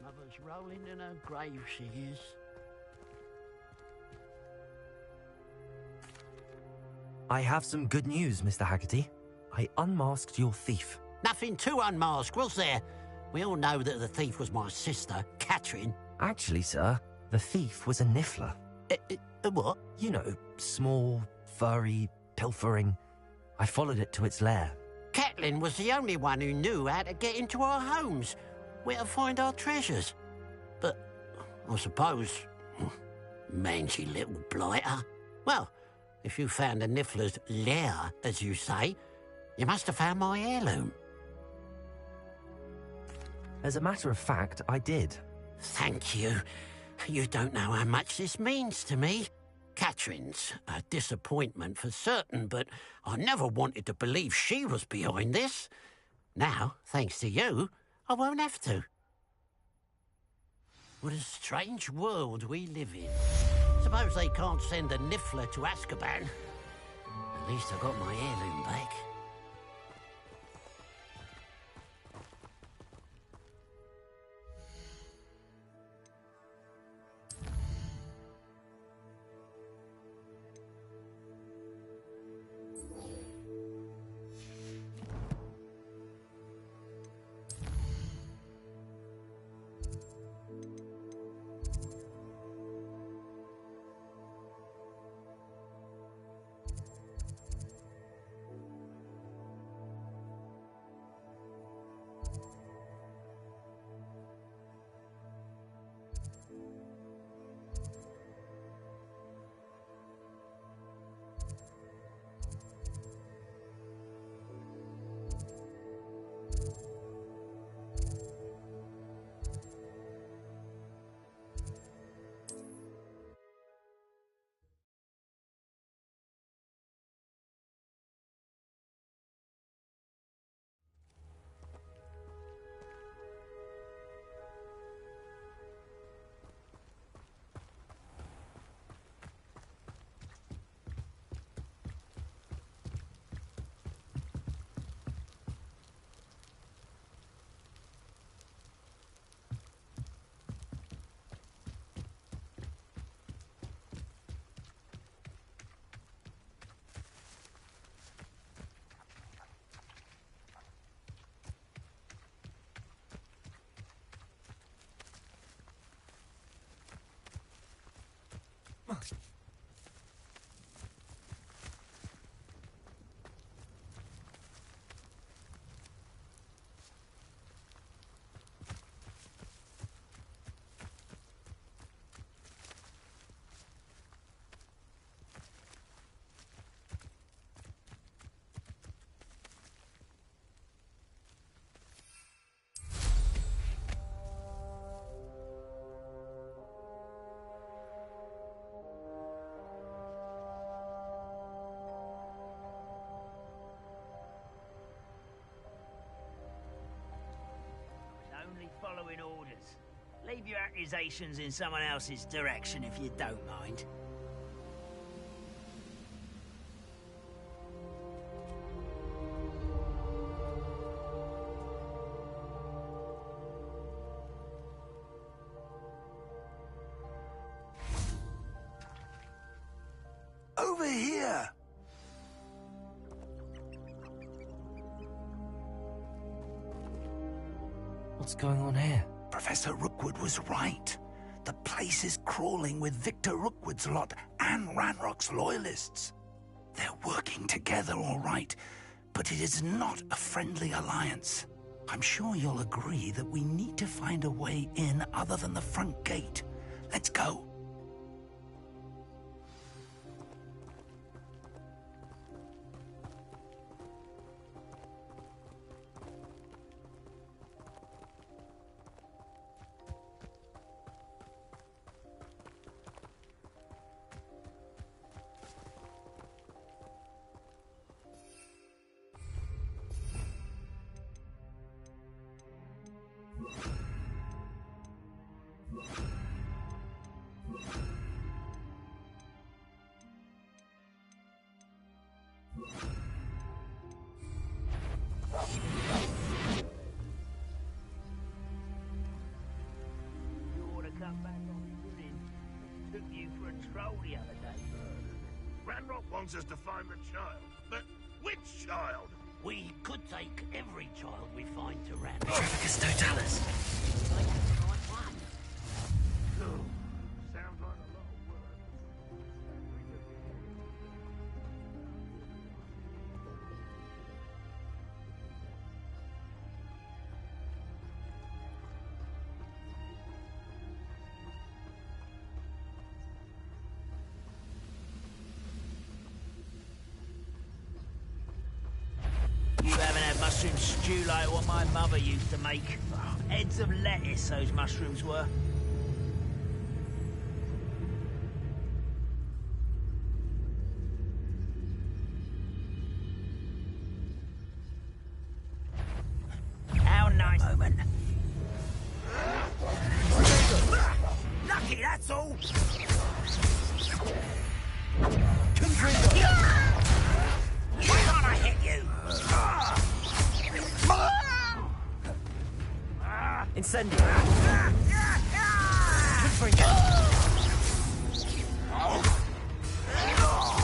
Mother's rolling in her grave, she is. I have some good news, Mr. Haggerty. I unmasked your thief. Nothing to unmask, was there? We all know that the thief was my sister, Catherine. Actually, sir, the thief was a niffler. A what? You know, small, furry, pilfering. I followed it to its lair. Catelyn was the only one who knew how to get into our homes, where to find our treasures. But I suppose, mangy little blighter. Well, if you found the niffler's lair, as you say, you must have found my heirloom. As a matter of fact, I did. Thank you. You don't know how much this means to me. Catherine's a disappointment for certain, but I never wanted to believe she was behind this. Now, thanks to you, I won't have to. What a strange world we live in. Suppose they can't send a niffler to Azkaban. At least I got my heirloom back. Only following orders. Leave your accusations in someone else's direction if you don't mind. Over here! What's going on here? Professor Rookwood was right. The place is crawling with Victor Rookwood's lot and Ranrock's loyalists. They're working together, all right, but it is not a friendly alliance. I'm sure you'll agree that we need to find a way in other than the front gate. Let's go. wants us to find the child. But which child? We could take every child we find to Ran. Trafficus Totalis. Sounds like a lot of work. You haven't had mushroom stew like what my mother used to make. Oh, heads of lettuce, those mushrooms were. How nice. Moment. Lucky, that's all. Why can't I hit you? Incendio.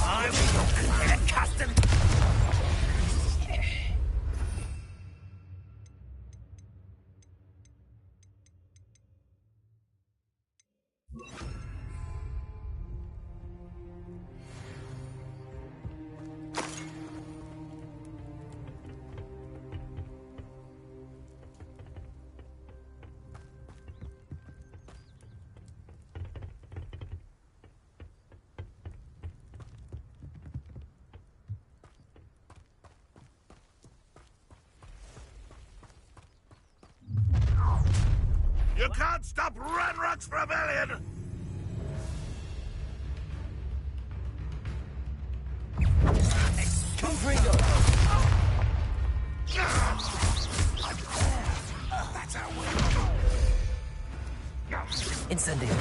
I will get accustomed. You can't stop Ranrock's rebellion! That's our way. Incendio.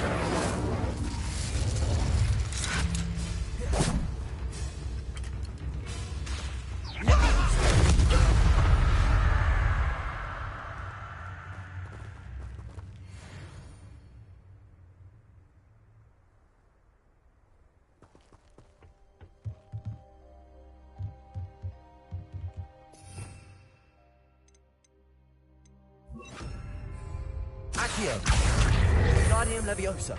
Accio. Guardium Leviosa.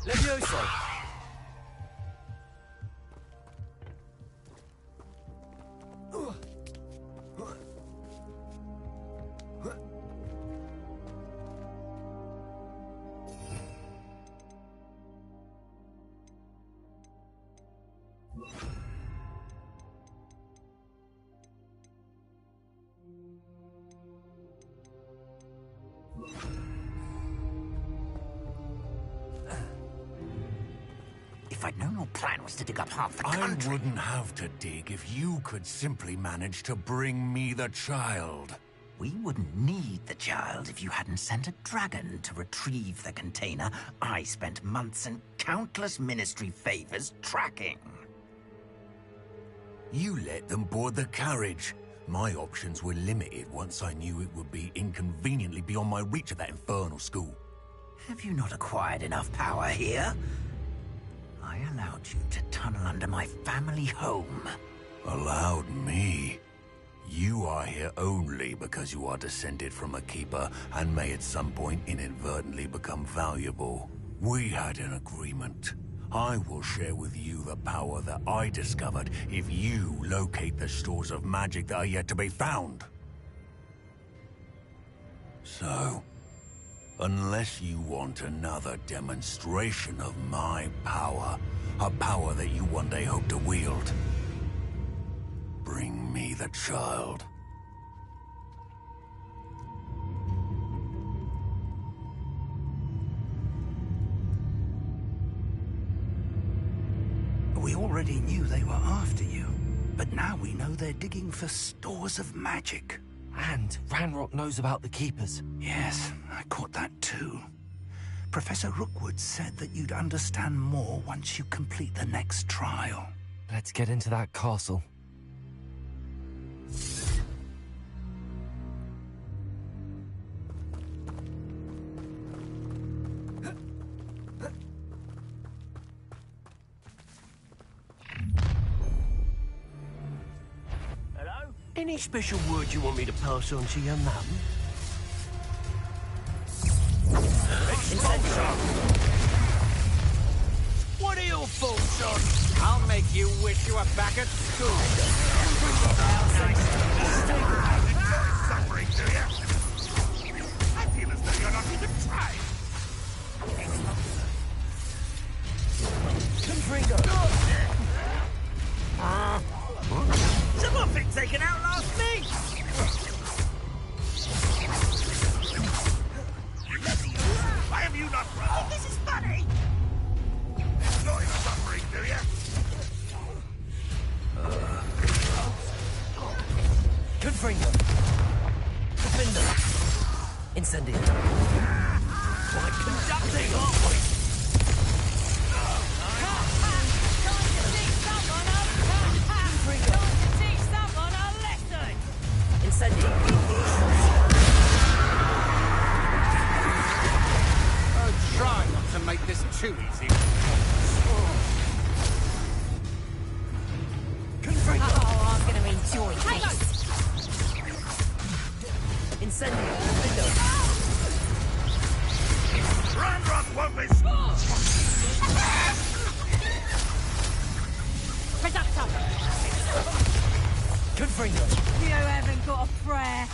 Leviosa. If I'd known your plan was to dig up half the country... I wouldn't have to dig if you could simply manage to bring me the child. We wouldn't need the child if you hadn't sent a dragon to retrieve the container I spent months and countless ministry favors tracking. You let them board the carriage. My options were limited once I knew it would be inconveniently beyond my reach at that infernal school. Have you not acquired enough power here? I allowed you to tunnel under my family home. Allowed me? You are here only because you are descended from a keeper and may at some point inadvertently become valuable. We had an agreement. I will share with you the power that I discovered if you locate the stores of magic that are yet to be found. So, unless you want another demonstration of my power, a power that you one day hope to wield, bring me the child. We already knew they were after you, but now we know they're digging for stores of magic. And Ranrock knows about the Keepers. Yes, I caught that too. Professor Rookwood said that you'd understand more once you complete the next trial. Let's get into that castle. Any special word you want me to pass on to your mum? What are your thoughts on? I'll make you wish you were back at school. Suffering, do you? I feel as though you're not even trying. Confringo! Some muffin taken out last me! Why have you not run? This is funny! Enjoy the suffering, do you? Confringo! Defender! Incendio! Like conducting, aren't we? Incendio! Oh, try not to make this too easy. Confringo! Oh, I'm going to enjoy this. Incendio! Defender! Ranrock won't be... Reducto! Confringo! You haven't got a prayer.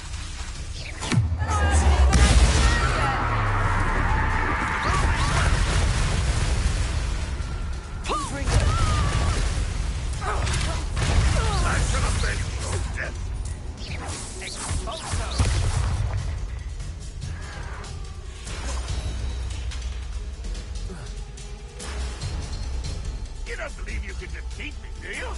Confringo! I should have been so dead. You don't believe you can defeat me, do you?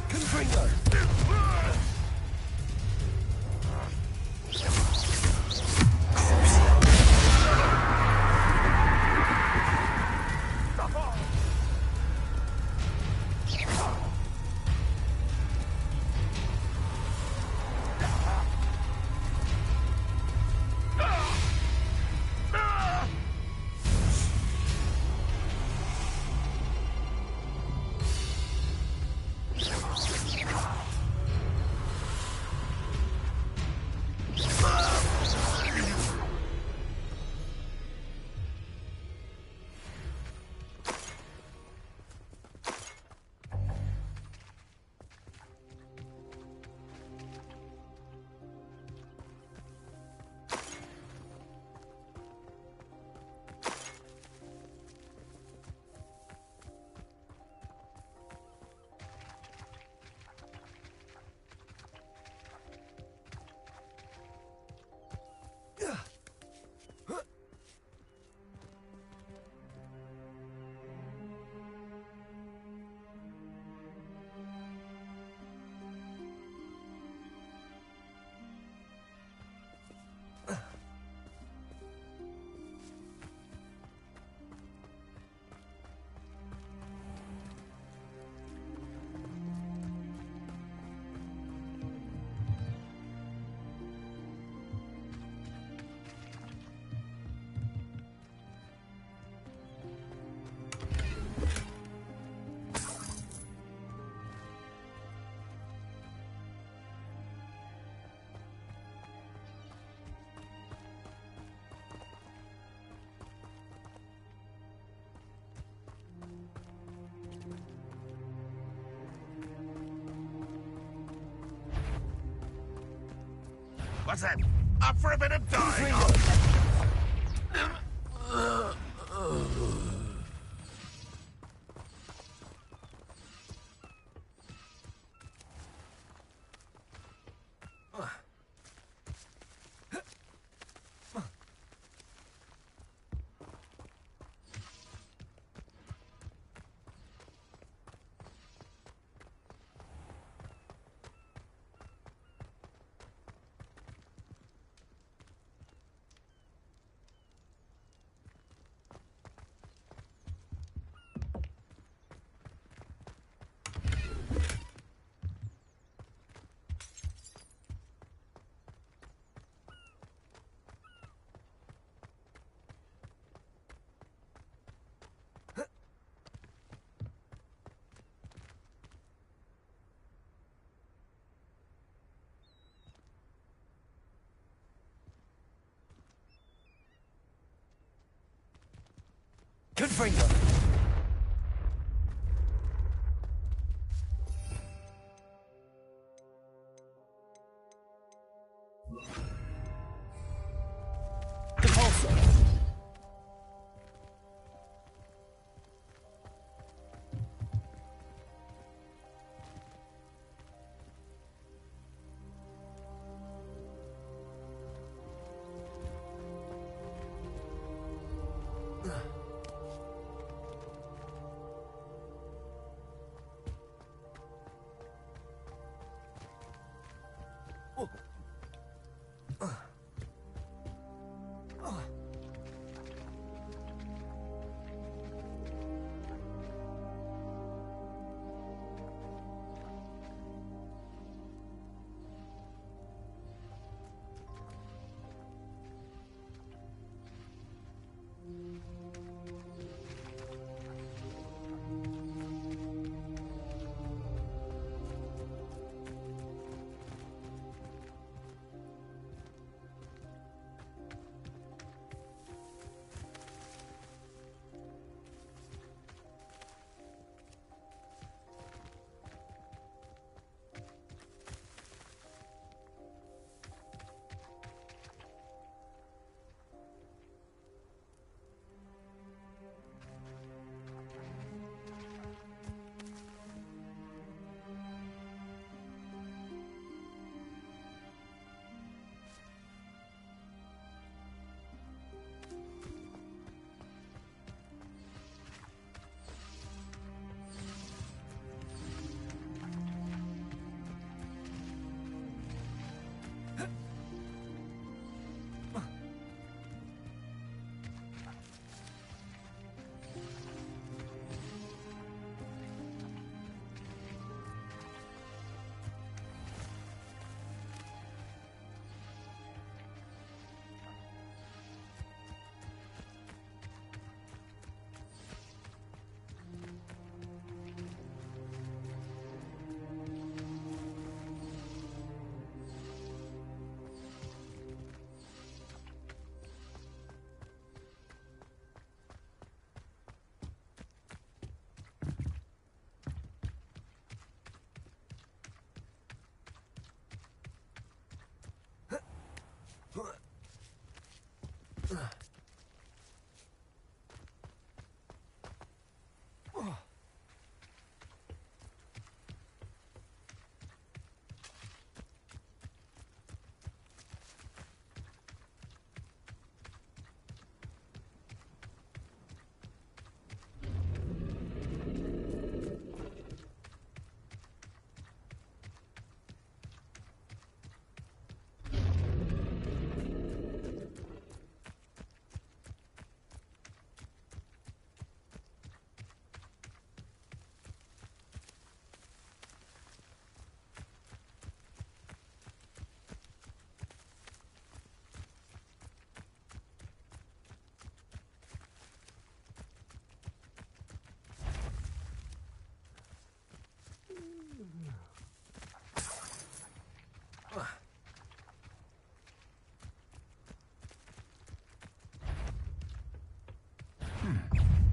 Confringo! What's that? Up for a bit of dying? Confringo! Compulsor!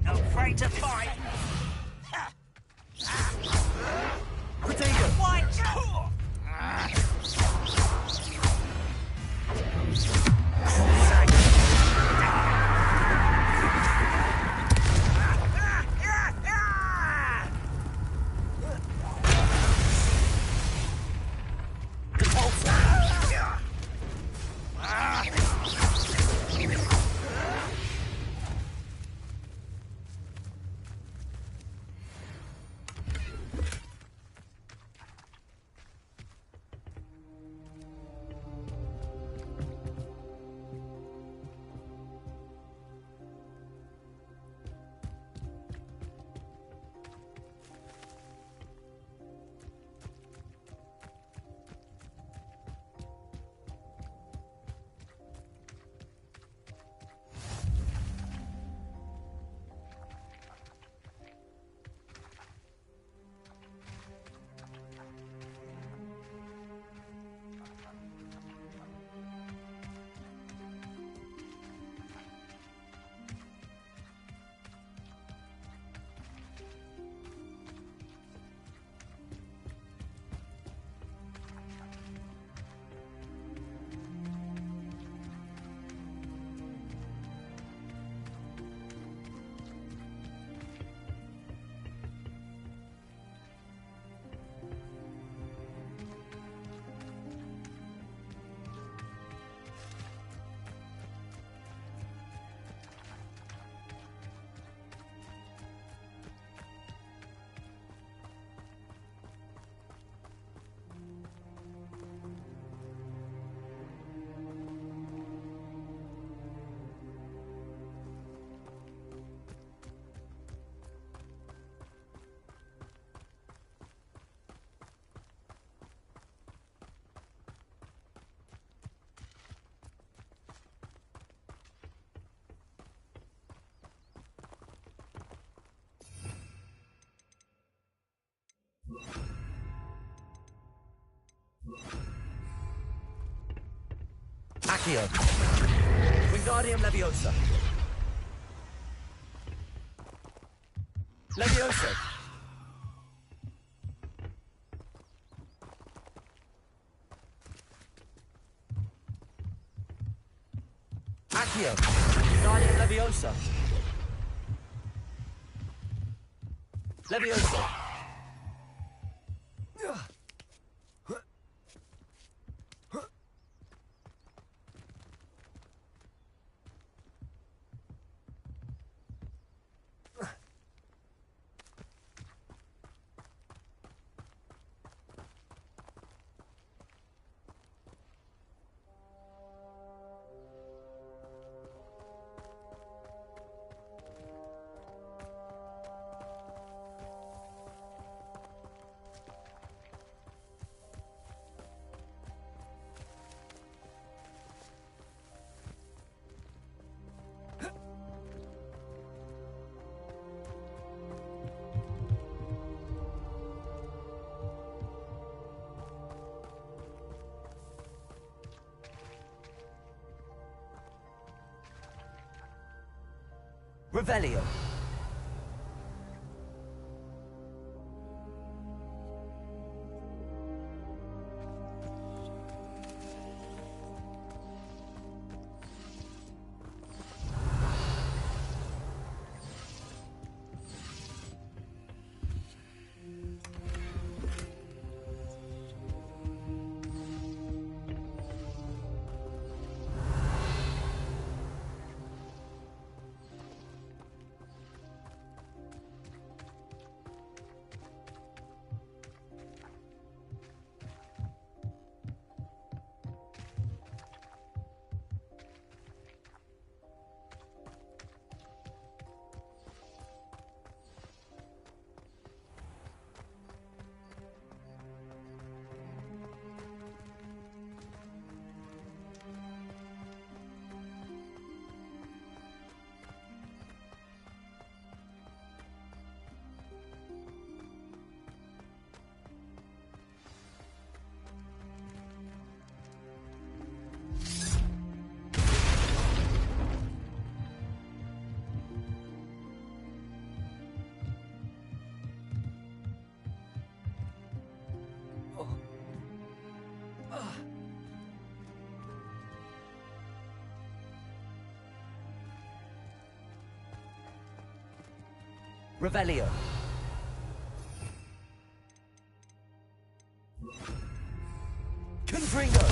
Not afraid to fight. Potato! White! Accio. Wingardium Leviosa. Leviosa. Accio. Wingardium Leviosa. Leviosa. Revelio. Revelio. Confringo.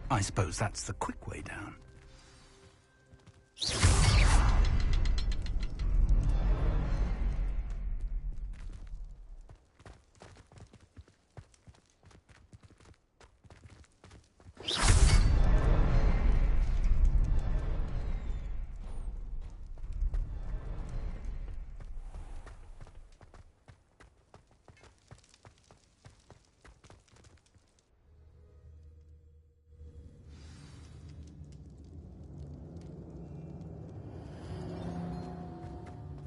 I suppose that's the quick way down.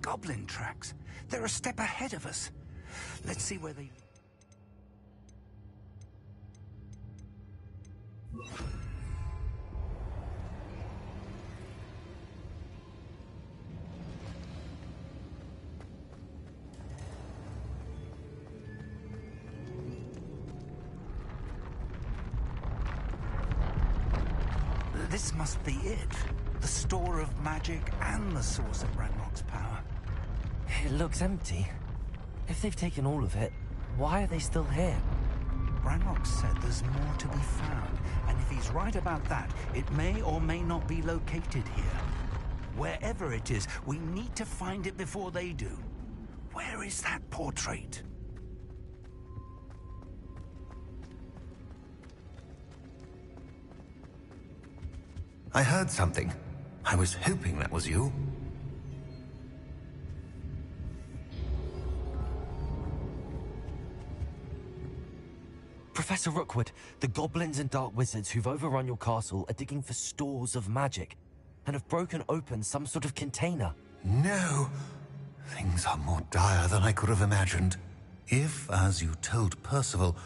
Goblin tracks. They're a step ahead of us. Let's see where they... This must be it. The store of magic and the source of Ranrock's power. It looks empty. If they've taken all of it, why are they still here? Ranrock said there's more to be found, and if he's right about that, it may or may not be located here. Wherever it is, we need to find it before they do. Where is that portrait? I heard something. I was hoping that was you. Professor Rookwood, the goblins and dark wizards who've overrun your castle are digging for stores of magic and have broken open some sort of container. No. Things are more dire than I could have imagined. If, as you told Percival,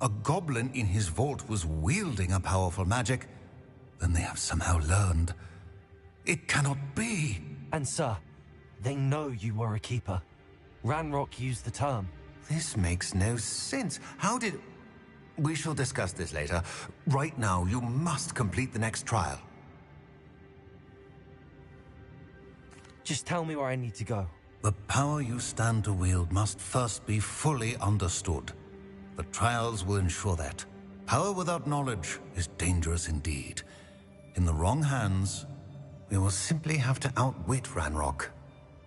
a goblin in his vault was wielding a powerful magic, then they have somehow learned. It cannot be. And sir, they know you were a keeper. Ranrock used the term. This makes no sense. How did... We shall discuss this later. Right now, you must complete the next trial. Just tell me where I need to go. The power you stand to wield must first be fully understood. The trials will ensure that. Power without knowledge is dangerous indeed. In the wrong hands, we will simply have to outwit Ranrock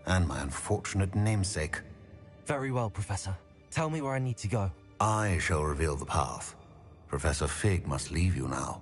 and my unfortunate namesake. Very well, Professor. Tell me where I need to go. I shall reveal the path. Professor Fig must leave you now.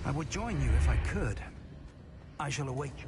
I would join you if I could. I shall await you.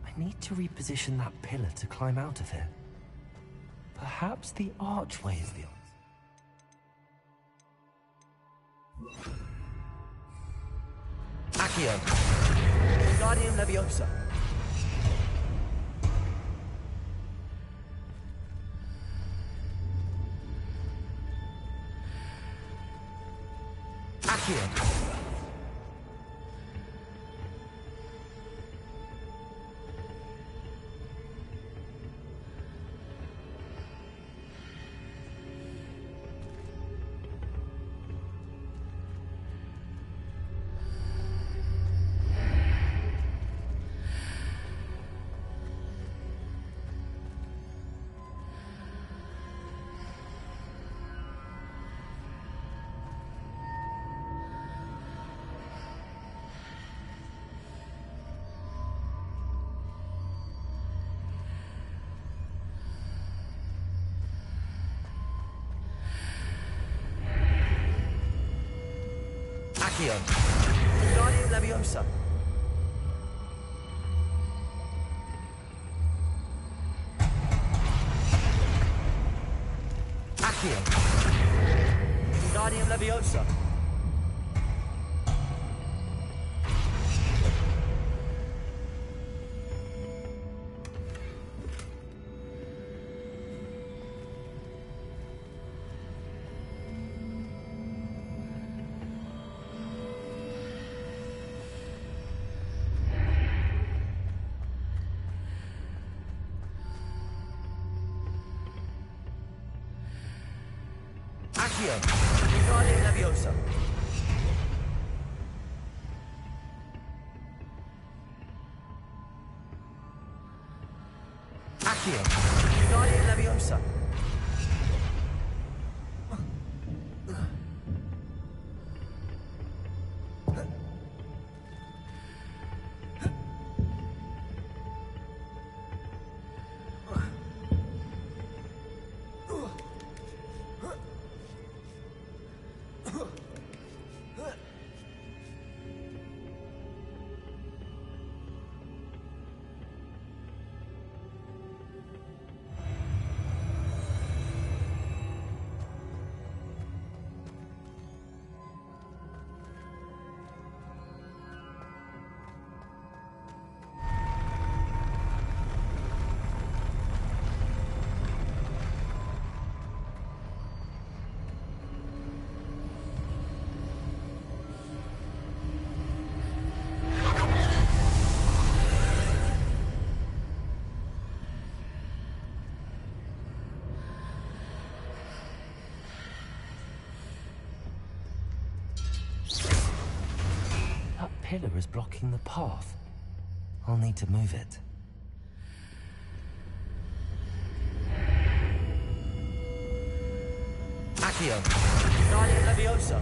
I need to reposition that pillar to climb out of here. Perhaps the archway is the answer. Accio! Guardian Leviosa! Accio! Accio! Guardian Leviosa! Accio! Guardian Leviosa! Accio! Wingardium Leviosa! Accio! Wingardium Leviosa! That pillar is blocking the path. I'll need to move it. Accio! Wingardium Leviosa!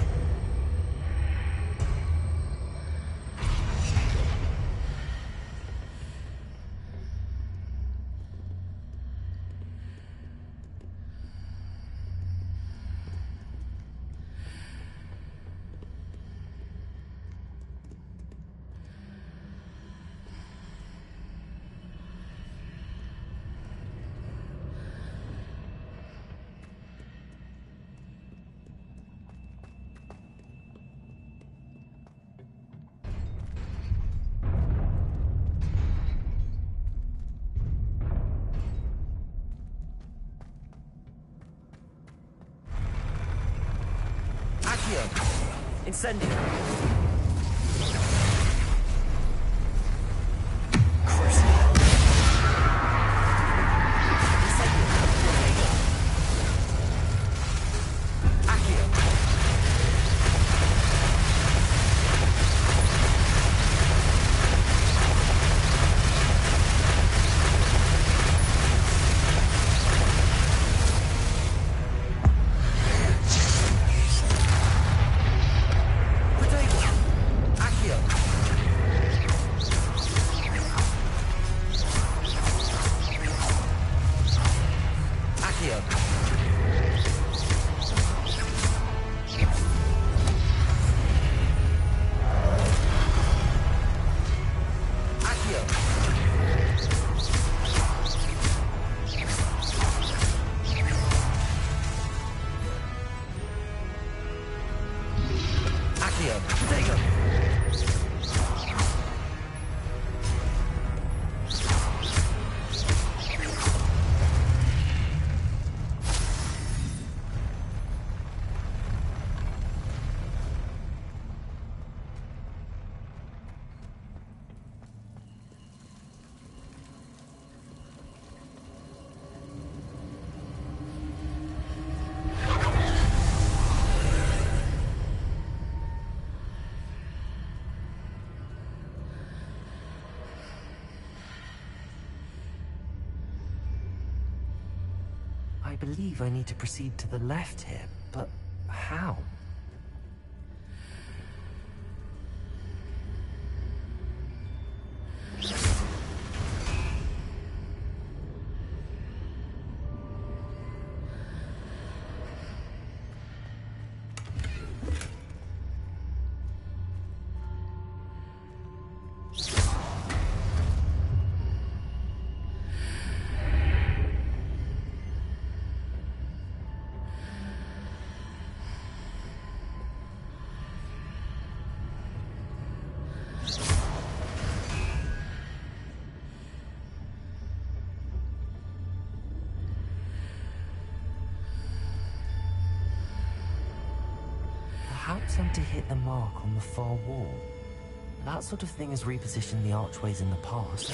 Incendio! I believe I need to proceed to the left here, but how? Perhaps I'm to hit the mark on the far wall. That sort of thing has repositioned the archways in the past.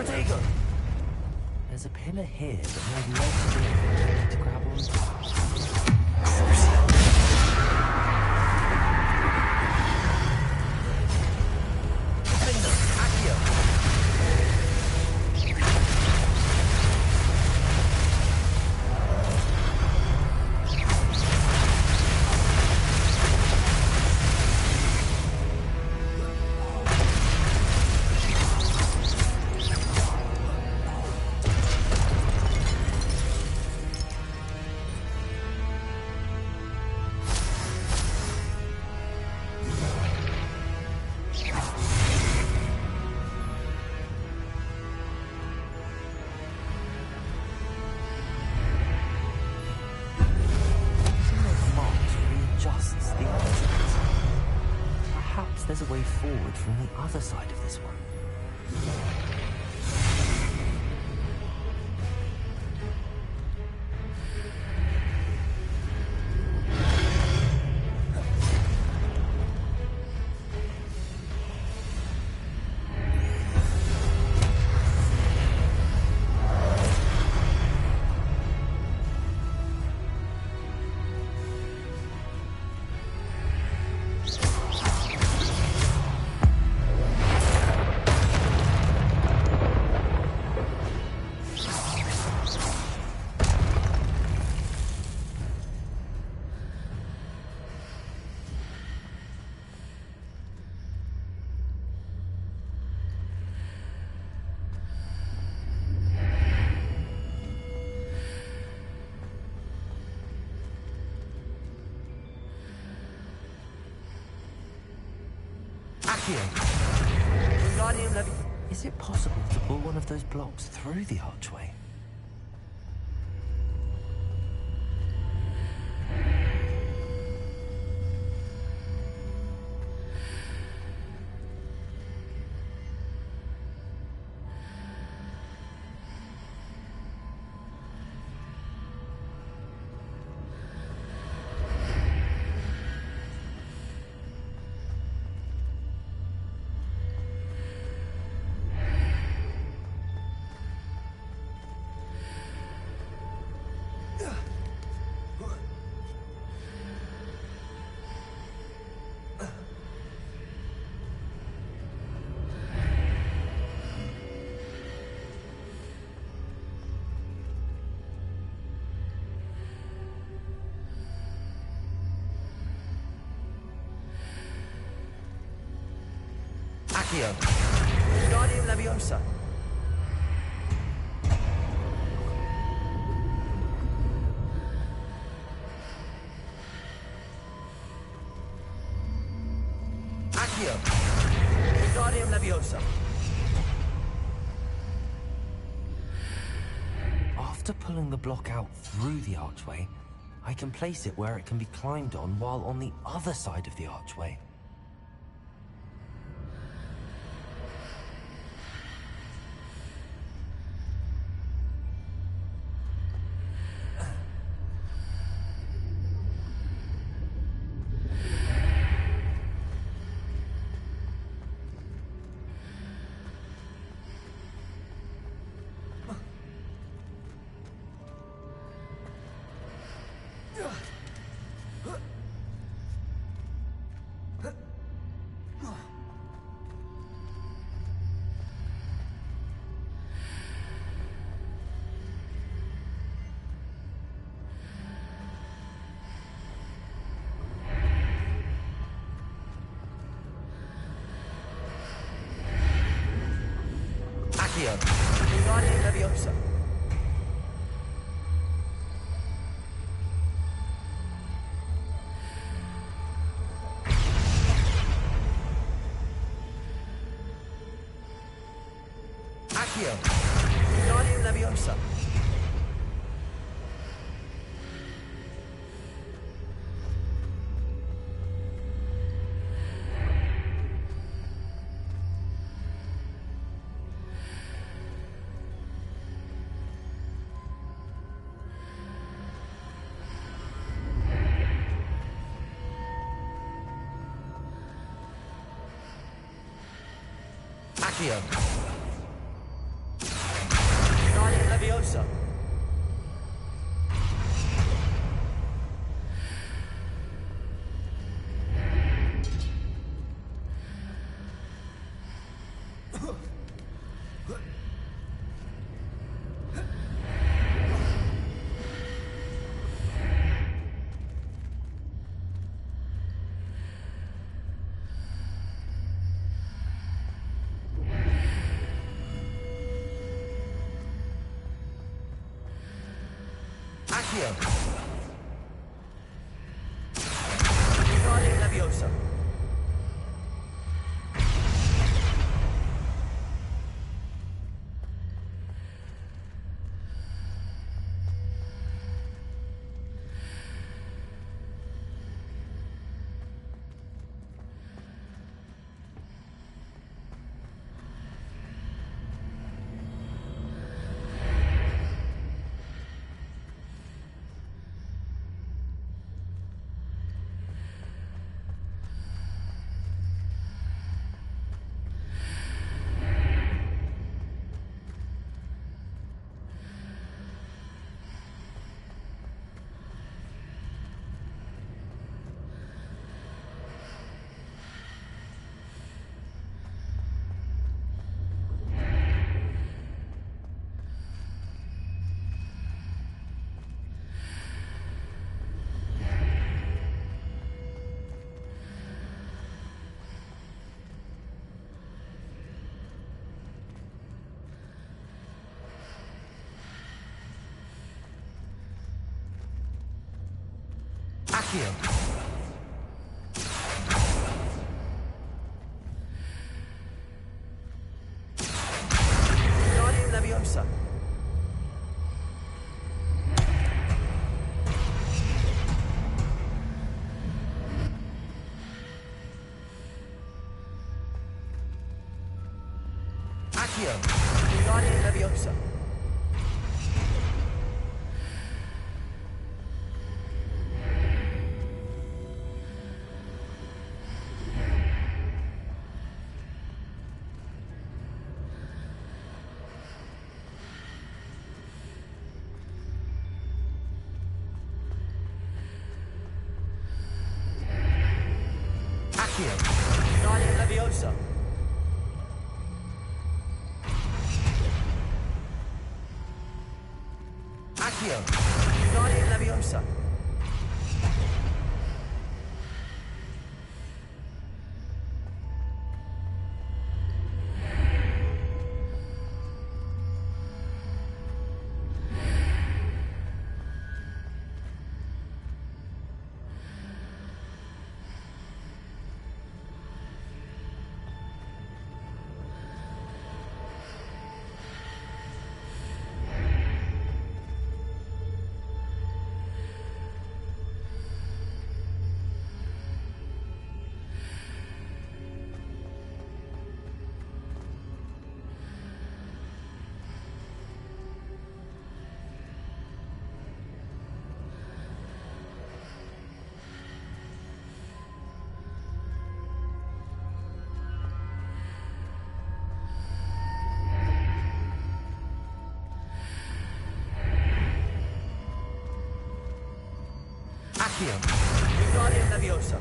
There's a pillar here, but no ledge to grab onto. There's a way forward from the other side of this one. Is it possible to pull one of those blocks through the archway? Accio. Wingardium Leviosa. Accio. Wingardium Leviosa. After pulling the block out through the archway, I can place it where it can be climbed on while on the other side of the archway. Accio. Wingardium Leviosa. Accio. Wingardium Leviosa. Accio. Leviosa. Accio. Wingardium Leviosa. Accio. Wingardium Leviosa. Accio. Wingardium Leviosa. Accio. Wingardium Leviosa. Accio. Wingardium Leviosa. Accio. Wingardium Leviosa.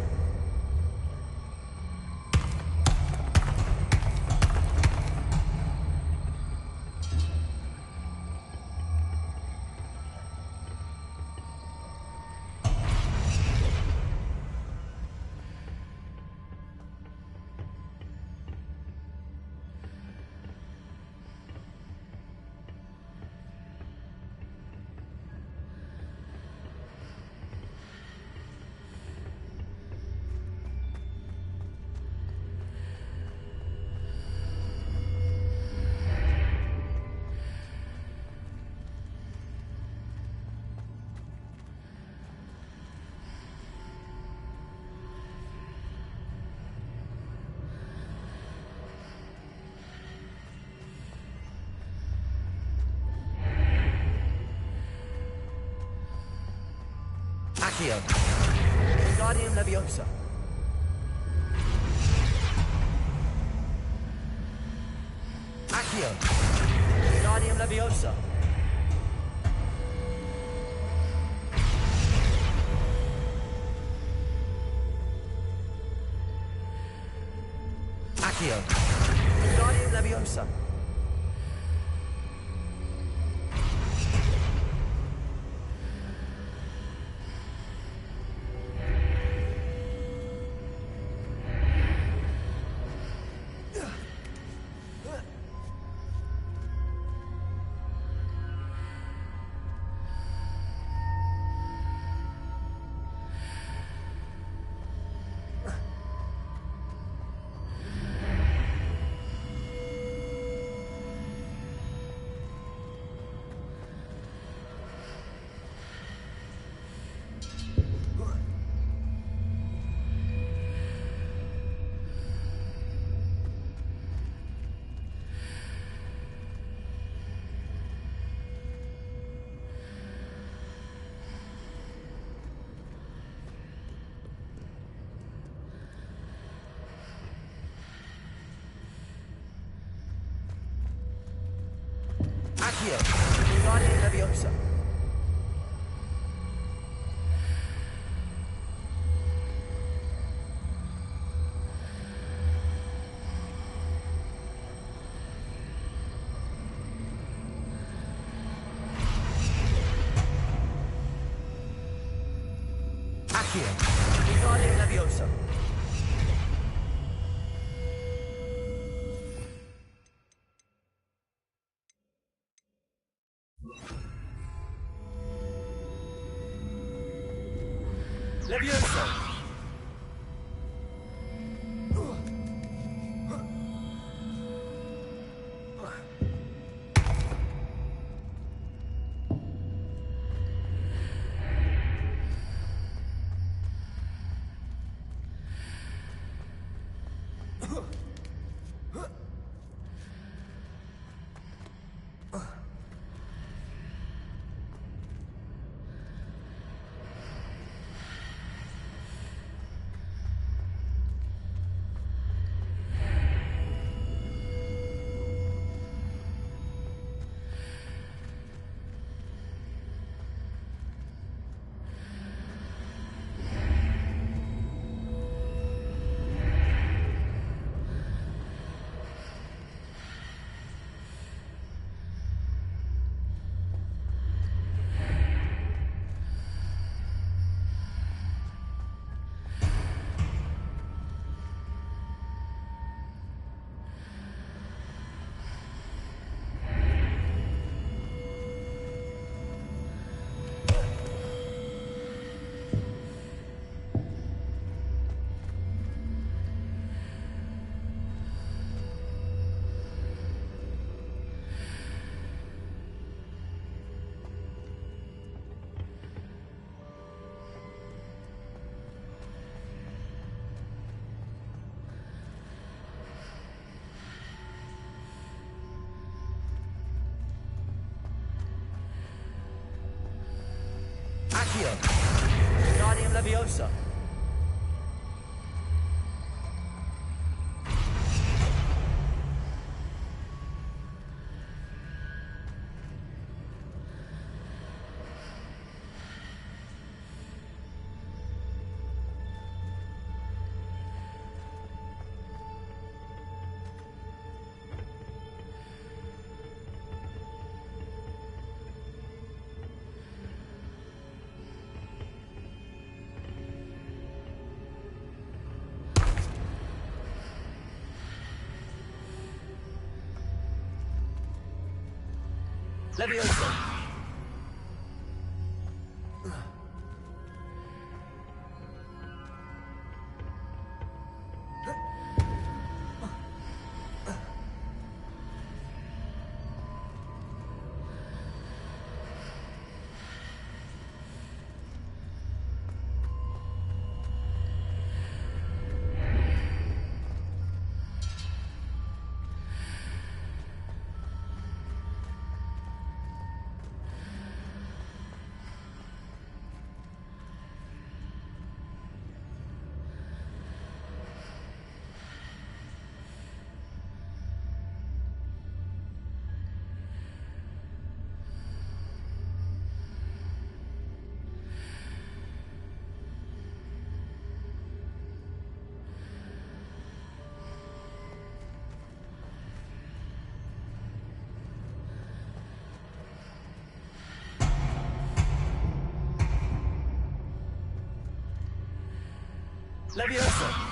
Accio. Wingardium Leviosa. Accio. Wingardium Leviosa. Accio. Wingardium Leviosa. Accio. Wingardium Leviosa. Accio. Wingardium Leviosa. Leviosa. Accio. Wingardium Leviosa. Leviosa. Levioso!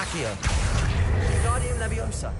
Accio. Guardian Leviosa.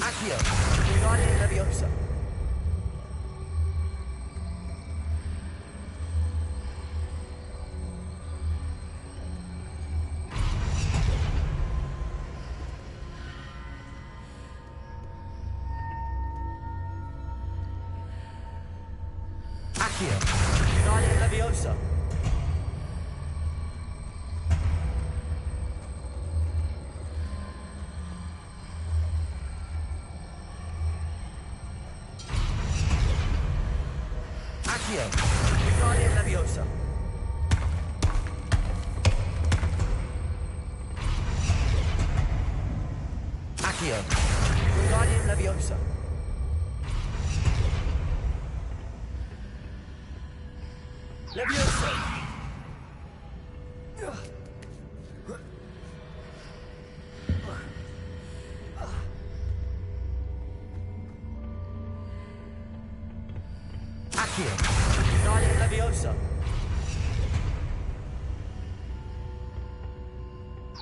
Accio. Guardian Leviosa. Accio. Guardian Leviosa. Accio. Wingardium Leviosa. Accio. Wingardium Leviosa. Leviosa. Accio. Wingardium Leviosa.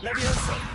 Leviosa.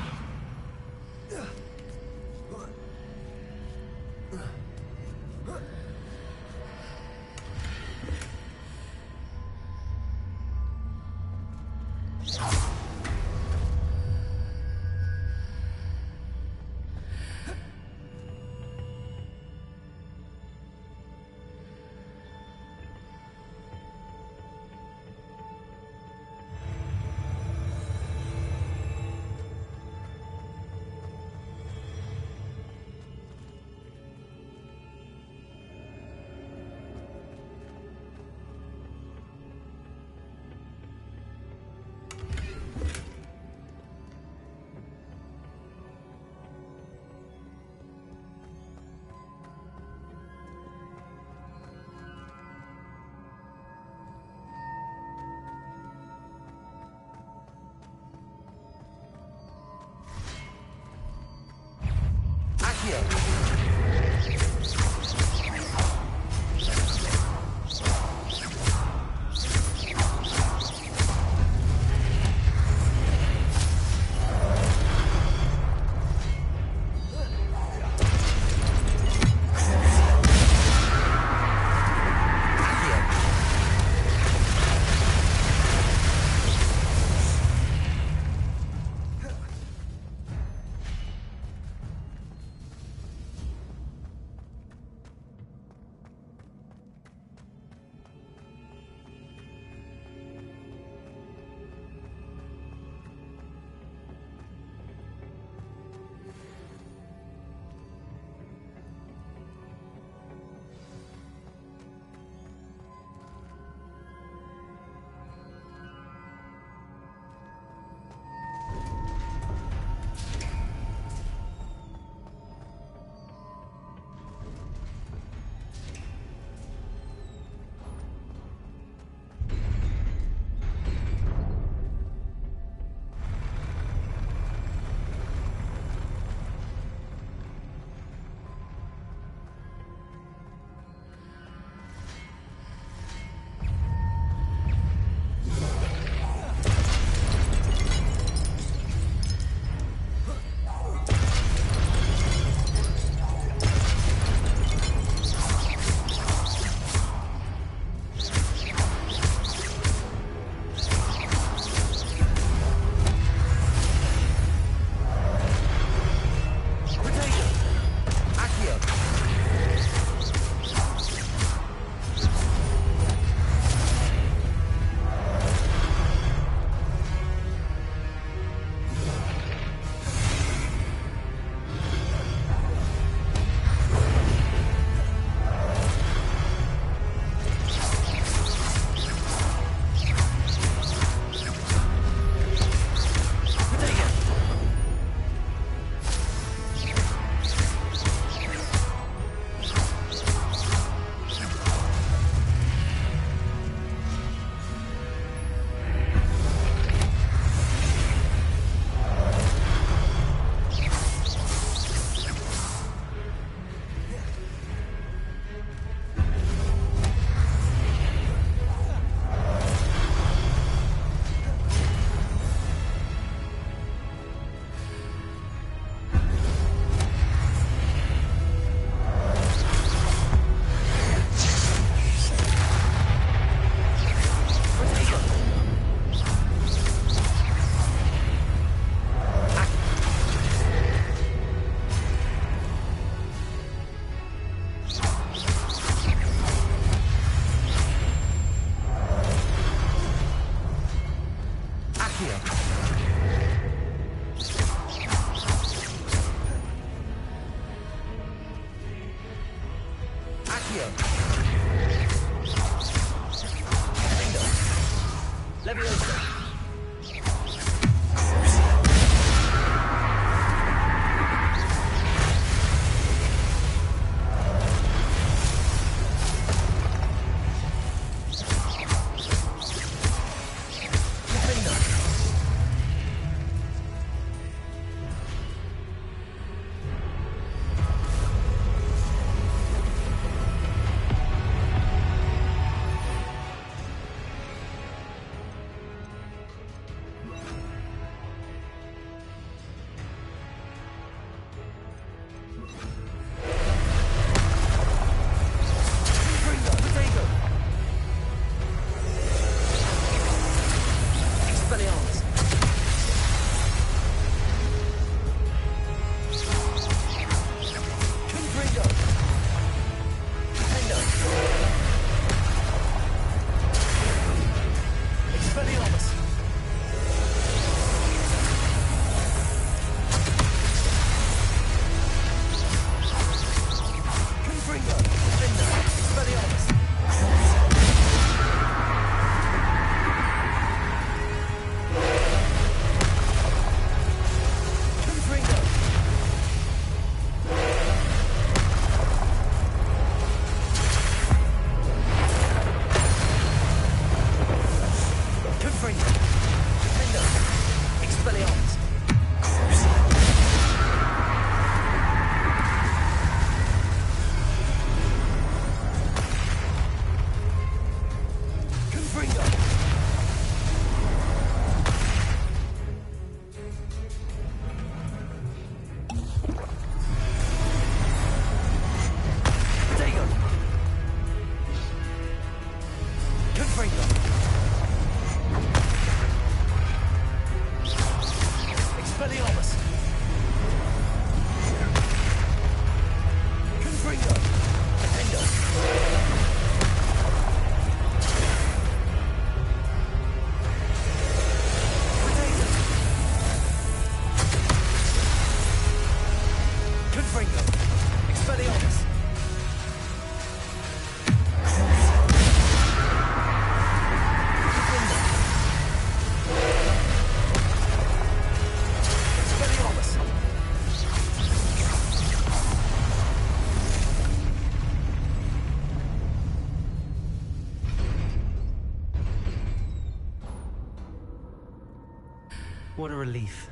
relief.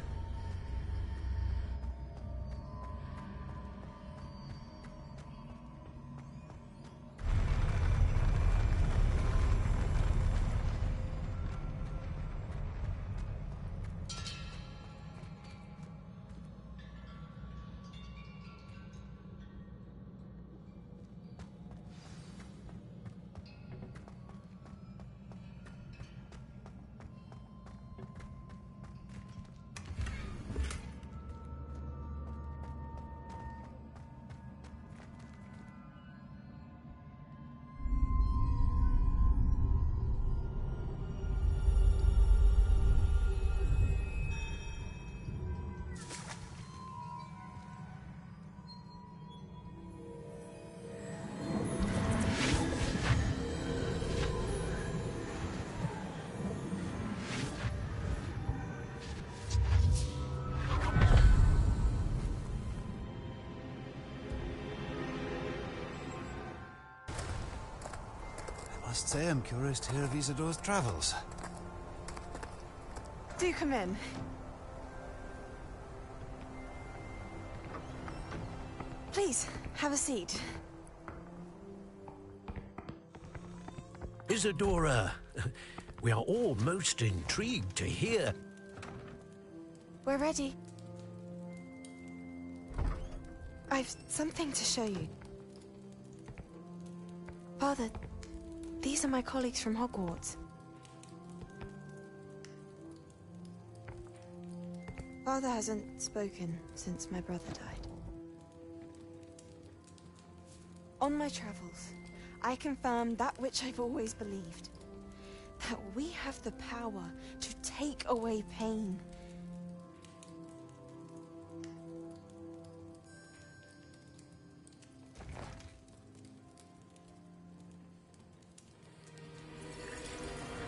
I must say I'm curious to hear of Isidore's travels. Do come in. Please, have a seat. Isadora, we are all most intrigued to hear. We're ready. I've something to show you. Father, these are my colleagues from Hogwarts. Father hasn't spoken since my brother died. On my travels, I confirmed that which I've always believed. That we have the power to take away pain.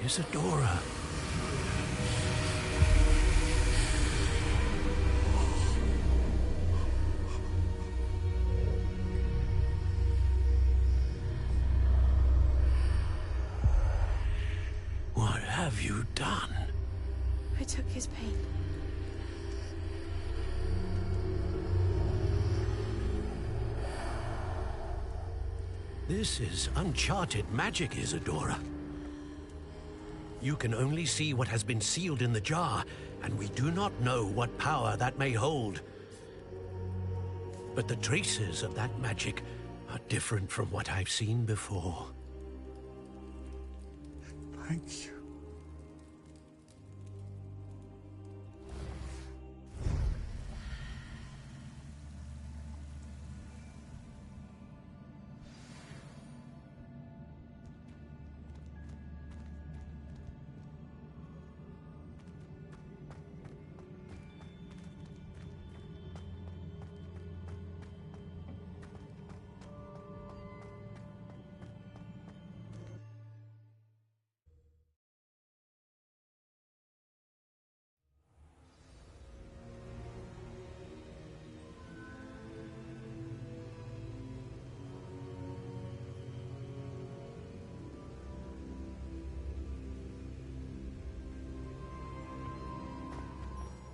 Isadora. What have you done? I took his pain. This is uncharted magic, Isadora. You can only see what has been sealed in the jar, and we do not know what power that may hold. But the traces of that magic are different from what I've seen before. Thank you.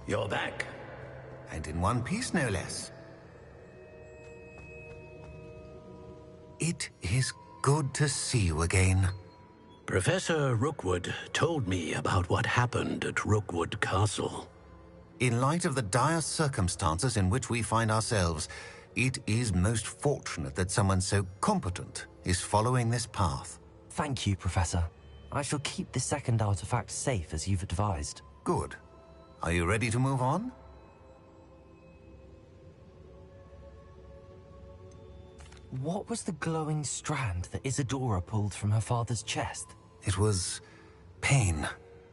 You're back. And in one piece, no less. It is good to see you again. Professor Rookwood told me about what happened at Rookwood Castle. In light of the dire circumstances in which we find ourselves, it is most fortunate that someone so competent is following this path. Thank you, Professor. I shall keep the second artifact safe as you've advised. Good. Are you ready to move on? What was the glowing strand that Isadora pulled from her father's chest? It was pain.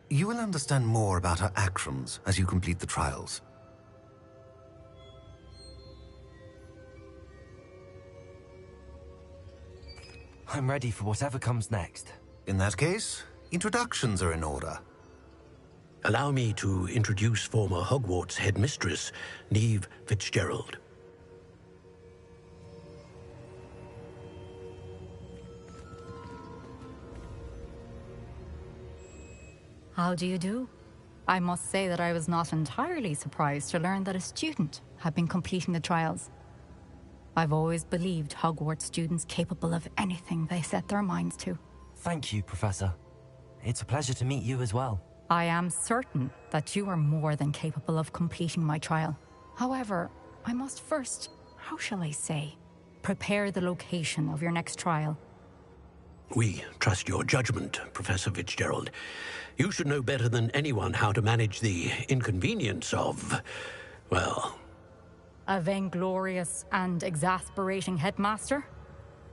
You will understand more about her actions as you complete the trials. I'm ready for whatever comes next. In that case, introductions are in order. Allow me to introduce former Hogwarts headmistress, Neve Fitzgerald. How do you do? I must say that I was not entirely surprised to learn that a student had been completing the trials. I've always believed Hogwarts students capable of anything they set their minds to. Thank you, Professor. It's a pleasure to meet you as well. I am certain that you are more than capable of completing my trial. However, I must first, how shall I say, prepare the location of your next trial. We trust your judgment, Professor Fitzgerald. You should know better than anyone how to manage the inconvenience of, well... A vainglorious and exasperating headmaster?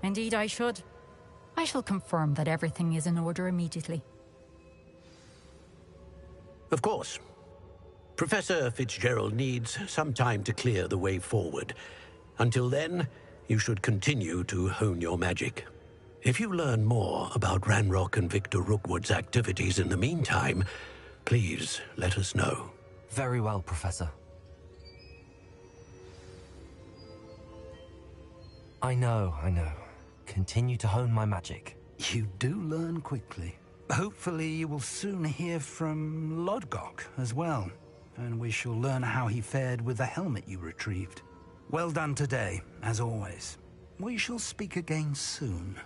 Indeed I should. I shall confirm that everything is in order immediately. Of course. Professor Fitzgerald needs some time to clear the way forward. Until then, you should continue to hone your magic. If you learn more about Ranrock and Victor Rookwood's activities in the meantime, please let us know. Very well, Professor. I know. Continue to hone my magic. You do learn quickly. Hopefully you will soon hear from Lodgok as well, and we shall learn how he fared with the helmet you retrieved. Well done today, as always. We shall speak again soon.